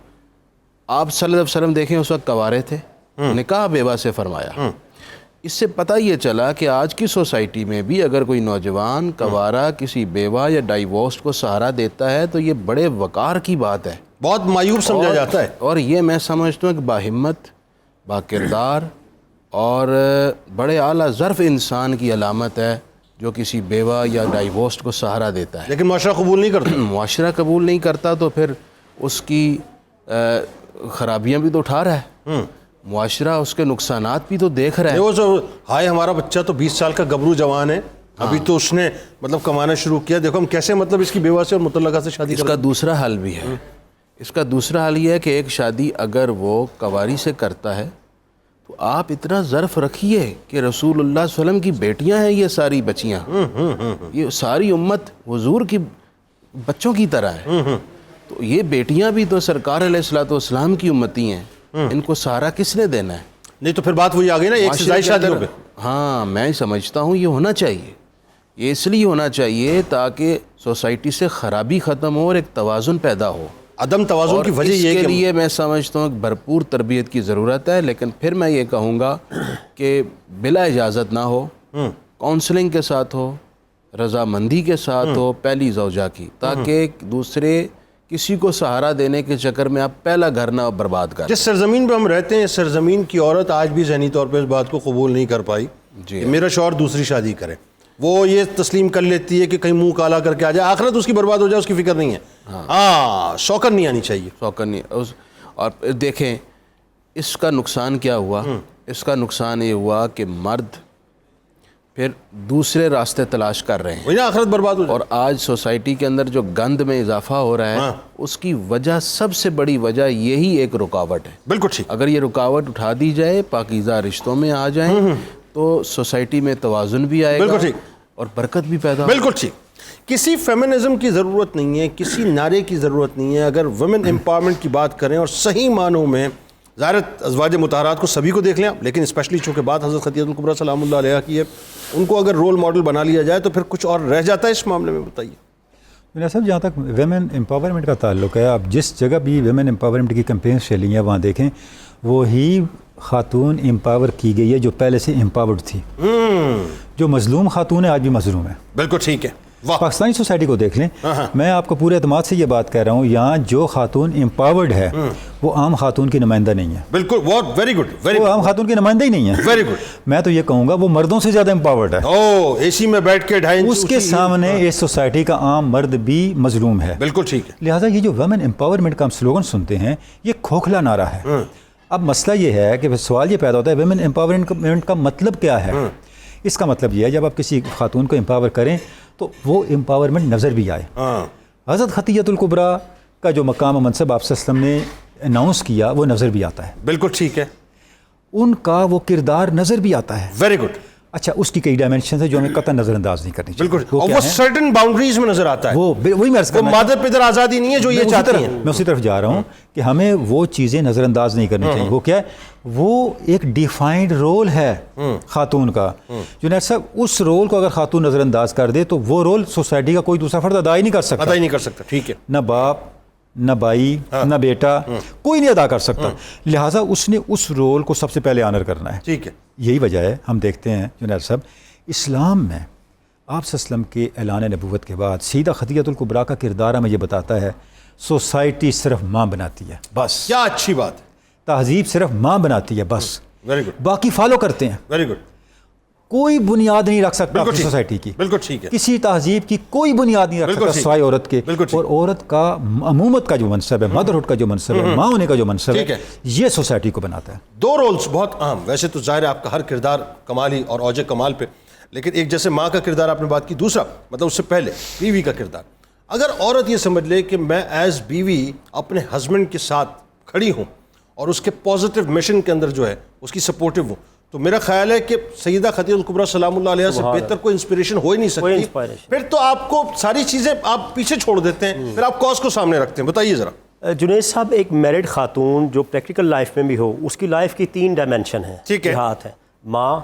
آپ صلی اللہ علیہ وسلم دیکھیں اس وقت کنوارے تھے, نکاح بیوہ سے فرمایا. اس سے پتہ یہ چلا کہ آج کی سوسائٹی میں بھی اگر کوئی نوجوان کنوارا کسی بیوہ یا ڈائیورسڈ کو سہارا دیتا ہے تو یہ بڑے وقار کی بات ہے, بہت مایوب سمجھا جاتا ہے. اور یہ میں سمجھتا ہوں کہ باہمت, باکردار اور بڑے اعلیٰ ظرف انسان کی علامت ہے جو کسی بیوہ یا ڈائیورسڈ کو سہارا دیتا ہے، لیکن معاشرہ قبول نہیں کرتا. معاشرہ قبول نہیں کرتا تو پھر اس کی خرابیاں بھی تو اٹھا رہا ہے، معاشرہ اس کے نقصانات بھی تو دیکھ رہا ہے. وہ ہائے ہمارا بچہ تو 20 سال کا گبرو جوان ہے، ابھی تو اس نے مطلب کمانا شروع کیا، دیکھو ہم کیسے مطلب اس کی بیوہ سے اور مطلقہ سے شادی اس کا دوسرا حل بھی ہے. اس کا دوسرا حل یہ ہے کہ ایک شادی اگر وہ کواری سے کرتا ہے تو آپ اتنا ظرف رکھیے کہ رسول اللہ صلی اللہ علیہ وسلم کی بیٹیاں ہیں یہ ساری بچیاں، یہ ساری امت حضور کی بچوں کی طرح ہے، تو یہ بیٹیاں بھی تو سرکار علیہ الصلوۃ والسلام کی امتی ہیں، ان کو سہارا کس نے دینا ہے؟ نہیں تو پھر بات وہی آ گئی نا ایک سے زائد شادیوں پہ. ہاں میں سمجھتا ہوں یہ ہونا چاہیے، یہ اس لیے ہونا چاہیے تاکہ سوسائٹی سے خرابی ختم ہو اور ایک توازن پیدا ہو. عدم توازن کی وجہ یہ ہے اس کے کہ لیے میں سمجھتا ہوں کہ بھرپور تربیت کی ضرورت ہے، لیکن پھر میں یہ کہوں گا کہ بلا اجازت نہ ہو، کاؤنسلنگ کے ساتھ ہو، رضامندی کے ساتھ ہو پہلی زوجہ کی، تاکہ دوسرے کسی کو سہارا دینے کے چکر میں آپ پہلا گھر نہ برباد کریں. جس سرزمین پہ ہم رہتے ہیں، سرزمین کی عورت آج بھی ذہنی طور پہ اس بات کو قبول نہیں کر پائی کہ میرا شوہر دوسری شادی کرے. وہ یہ تسلیم کر لیتی ہے کہ کہیں منہ کالا کر کے آ جائے، آخرت اس کی برباد ہو جائے، اس کی فکر نہیں ہے. ہاں شوکر نہیں آنی چاہیے، شوکر نہیں. اور دیکھیں اس کا نقصان کیا ہوا، اس کا نقصان یہ ہوا کہ مرد پھر دوسرے راستے تلاش کر رہے ہیں، وہی نا آخرت برباد ہو جائے. اور آج سوسائٹی کے اندر جو گند میں اضافہ ہو رہا ہے اس کی وجہ، سب سے بڑی وجہ یہی ایک رکاوٹ ہے. بالکل ٹھیک. اگر یہ رکاوٹ اٹھا دی جائے، پاکیزہ رشتوں میں آ جائیں تو سوسائٹی میں توازن بھی آئے گا، بالکل ٹھیک، اور برکت بھی پیدا ہوگی. بالکل ٹھیک. کسی فیمنزم کی ضرورت نہیں ہے، کسی نعرے کی ضرورت نہیں ہے. اگر ویمن امپاورمنٹ کی بات کریں اور صحیح معنوں میں، ظاہر ازواج مطہرات کو سبھی کو دیکھ لیں، لیکن اسپیشلی چونکہ بات حضرت خدیجہ الکبریٰ سلام اللہ علیہا کی ہے، ان کو اگر رول ماڈل بنا لیا جائے تو پھر کچھ اور رہ جاتا ہے اس معاملے میں. بتائیے. میرا صاحب جہاں تک ویمن امپاورمنٹ کا تعلق ہے، آپ جس جگہ بھی ویمن امپاورمنٹ کی کمپینز چلی ہیں وہاں دیکھیں وہی خاتون امپاور کی گئی ہے جو پہلے سے امپاورڈ تھی. جو مظلوم خاتون ہے آج بھی مظلوم ہے. بالکل ٹھیک ہے. پاکستانی سوسائٹی کو دیکھ لیں، میں آپ کو پورے اعتماد سے یہ بات کہہ رہا ہوں، یہاں جو خاتون امپاورڈ ہے وہ عام خاتون کی نمائندہ نہیں ہے. بالکل، ویری گڈ، وہ عام خاتون کی نمائندہ ہی نہیں ہے. Very good. میں تو یہ کہوں گا وہ مردوں سے زیادہ امپاورڈ ہے. اے سی میں بیٹھ کے 2.5 اس کے سامنے اس سوسائٹی کا عام مرد بھی مظلوم ہے. بالکل ٹھیک ہے. لہٰذا یہ جو ویمن امپاورمنٹ کا ہم سلوگن سنتے ہیں یہ کھوکھلا نعرہ ہے. اب مسئلہ یہ ہے کہ سوال یہ پیدا ہوتا ہے ویمن امپاورمنٹ کا مطلب کیا ہے؟ اس کا مطلب یہ ہے جب آپ کسی خاتون کو امپاور کریں تو وہ امپاورمنٹ نظر بھی آئے. حضرت خدیجہ الکبریٰ کا جو مقام و منصب آپ صلی اللہ علیہ وسلم نے اناؤنس کیا وہ نظر بھی آتا ہے. بالکل ٹھیک ہے. ان کا وہ کردار نظر بھی آتا ہے. Very good. اچھا اس کی کئی ڈائمینشنز ہیں جو ہمیں قطعا نظر انداز نہیں کرنی چاہیے. بالکل. اور وہ سرٹن باؤنڈریز میں نظر آتا ہے. وہی میں مادر پدر آزادی نہیں ہے جو یہ چاہتے ہیں. میں اسی طرف جا رہا ہوں کہ ہمیں وہ چیزیں نظر انداز نہیں کرنی چاہیے. وہ کیا ہے؟ وہ ایک ڈیفائنڈ رول ہے خاتون کا. جنید صاحب اس رول کو اگر خاتون نظر انداز کر دے تو وہ رول سوسائٹی کا کوئی دوسرا فرد ادا ہی نہیں کر سکتا. ادا ہی نہیں کر سکتا. ٹھیک ہے. نہ باپ، نہ بھائی، نہ بیٹا، کوئی نہیں ادا کر سکتا. لہٰذا اس نے اس رول کو سب سے پہلے آنر کرنا ہے. ٹھیک ہے. یہی وجہ ہے ہم دیکھتے ہیں جنید صاحب اسلام میں آپ صلی اللہ علیہ وسلم کے اعلان نبوت کے بعد سیدہ خدیجہ الکبریٰ کا کردار ہمیں یہ بتاتا ہے سوسائٹی صرف ماں بناتی ہے بس. کیا اچھی بات ہے. تہذیب صرف ماں بناتی ہے بس. Very good. باقی فالو کرتے ہیں. Very good. کوئی بنیاد نہیں رکھ سکتا اپنی سوسائٹی کی. بالکل ٹھیک ہے. کسی تہذیب کی کوئی بنیاد نہیں رکھ سکتا سوائے عورت کے. اور عورت کا امومت کا جو منصب ہے، مدرہڈ کا جو منصب ہے، ماں ہونے کا جو منصب ہے، یہ سوسائٹی کو بناتا ہے. دو رولز بہت اہم. ویسے تو ظاہر ہے آپ کا ہر کردار کمالی اور اوج کمال پہ، لیکن ایک جیسے ماں کا کردار آپ نے بات کی، دوسرا مطلب اس سے پہلے بیوی کا کردار. اگر عورت یہ سمجھ لے کہ میں ایز بیوی اپنے ہسبینڈ کے ساتھ کھڑی ہوں اور اس کے پازیٹیو مشن کے اندر جو ہے اس کی سپورٹیو ہوں، تو میرا خیال ہے کہ سیدہ خدیجہ الکبریٰ سلام اللہ علیہا سے بہتر کوئی انسپریشن ہو ہی نہیں سکتی. پھر تو آپ کو ساری چیزیں آپ پیچھے چھوڑ دیتے ہیں، پھر آپ کاز کو سامنے رکھتے ہیں. بتائیے ذرا. جنید صاحب ایک میرڈ خاتون جو پریکٹیکل لائف میں بھی ہو، اس کی لائف کی 3 ڈائمینشن ہیں. ٹھیک ہے. ہاتھ ہے ماں،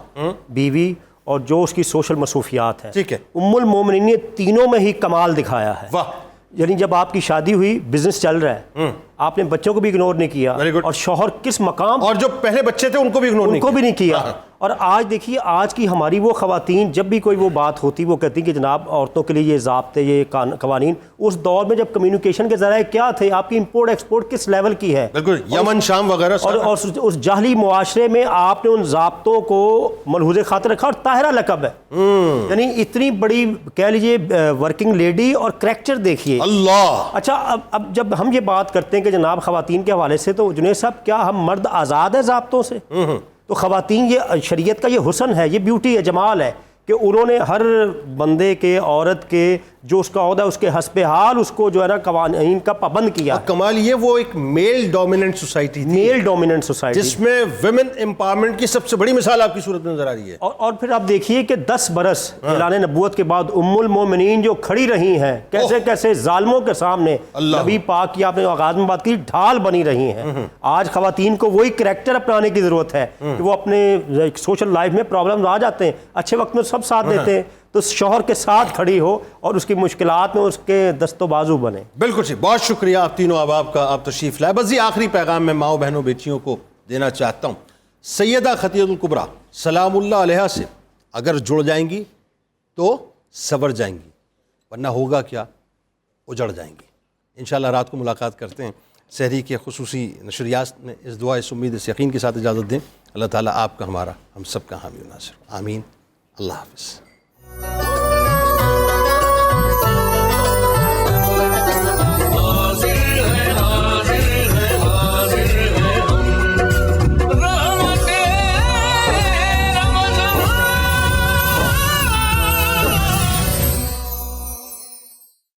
بیوی اور جو اس کی سوشل مصروفیات ہیں. ٹھیک ہے. ام المومنین نے تینوں میں ہی کمال دکھایا ہے. واہ. یعنی جب آپ کی شادی ہوئی، بزنس چل رہا ہے، آپ نے بچوں کو بھی اگنور نہیں کیا، اور شوہر کس مقام، اور جو پہلے بچے تھے ان کو بھی اگنور نہیں کیا، اور آج دیکھیے آج کی ہماری وہ خواتین جب بھی کوئی وہ بات ہوتی وہ کہتی کہ جناب عورتوں کے لیے یہ ضابطے یہ قوانین، اس دور میں جب کمیونیکیشن کے ذرائع کیا تھے، آپ کی امپورٹ ایکسپورٹ کس لیول کی ہے، بالکل یمن شام وغیرہ، اور اس جاہلی معاشرے میں آپ نے ان ضابطوں کو ملحوظ خاطر رکھا، اور طاہرہ لقب ہے، یعنی اتنی بڑی کہہ لیجیے ورکنگ لیڈی اور کریکٹر دیکھیے اللہ۔ اچھا اب جب ہم یہ بات کرتے ہیں کہ جناب خواتین کے حوالے سے، تو جنید صاحب کیا ہم مرد آزاد ہیں ضابطوں سے؟ تو خواتین یہ شریعت کا یہ حسن ہے، یہ بیوٹی ہے، جمال ہے کہ انہوں نے ہر بندے کے، عورت کے جو اس کا عہدہ ہے اس کے حسب حال اس کو جو ہے نا قوانین کا پابند کیا۔ کمال یہ وہ ایک میل ڈومیننٹ سوسائٹی تھی، میل ڈومیننٹ سوسائٹی، جس میں ویمن امپاورمنٹ کی سب سے بڑی مثال آپ کی صورت میں نظر آ رہی ہے۔ اور پھر آپ دیکھیے کہ 10 برس اعلان نبوت کے بعد ام المومنین جو کھڑی رہی ہیں، کیسے کیسے ظالموں کے سامنے نبی پاک کی آپ نے آغاز میں بات کی، ڈھال بنی رہی ہیں۔ آج خواتین کو وہی کریکٹر اپنانے کی ضرورت ہے کہ وہ اپنے سوشل لائف میں پرابلم آ جاتے ہیں، اچھے وقت میں سب ساتھ دیتے ہیں، تو شوہر کے ساتھ کھڑی ہو اور اس کی مشکلات میں اس کے دست و بازو بنے۔ بالکل صحیح، بہت شکریہ آپ تینوں احباب کا، آپ تشریف لائے۔ بس یہ آخری پیغام میں ماؤں بہنوں بیٹیوں کو دینا چاہتا ہوں، سیدہ خدیجہ الکبریٰ سلام اللہ علیہا سے اگر جڑ جائیں گی تو سنور جائیں گی، ورنہ ہوگا کیا، اجڑ جائیں گی۔ انشاءاللہ رات کو ملاقات کرتے ہیں سحری کے خصوصی نشریات میں۔ اس دعا اس امید اس یقین کے ساتھ اجازت دیں، اللہ تعالیٰ آپ کا، ہمارا، ہم سب کا حامی و ناصر، آمین۔ اللہ حافظ۔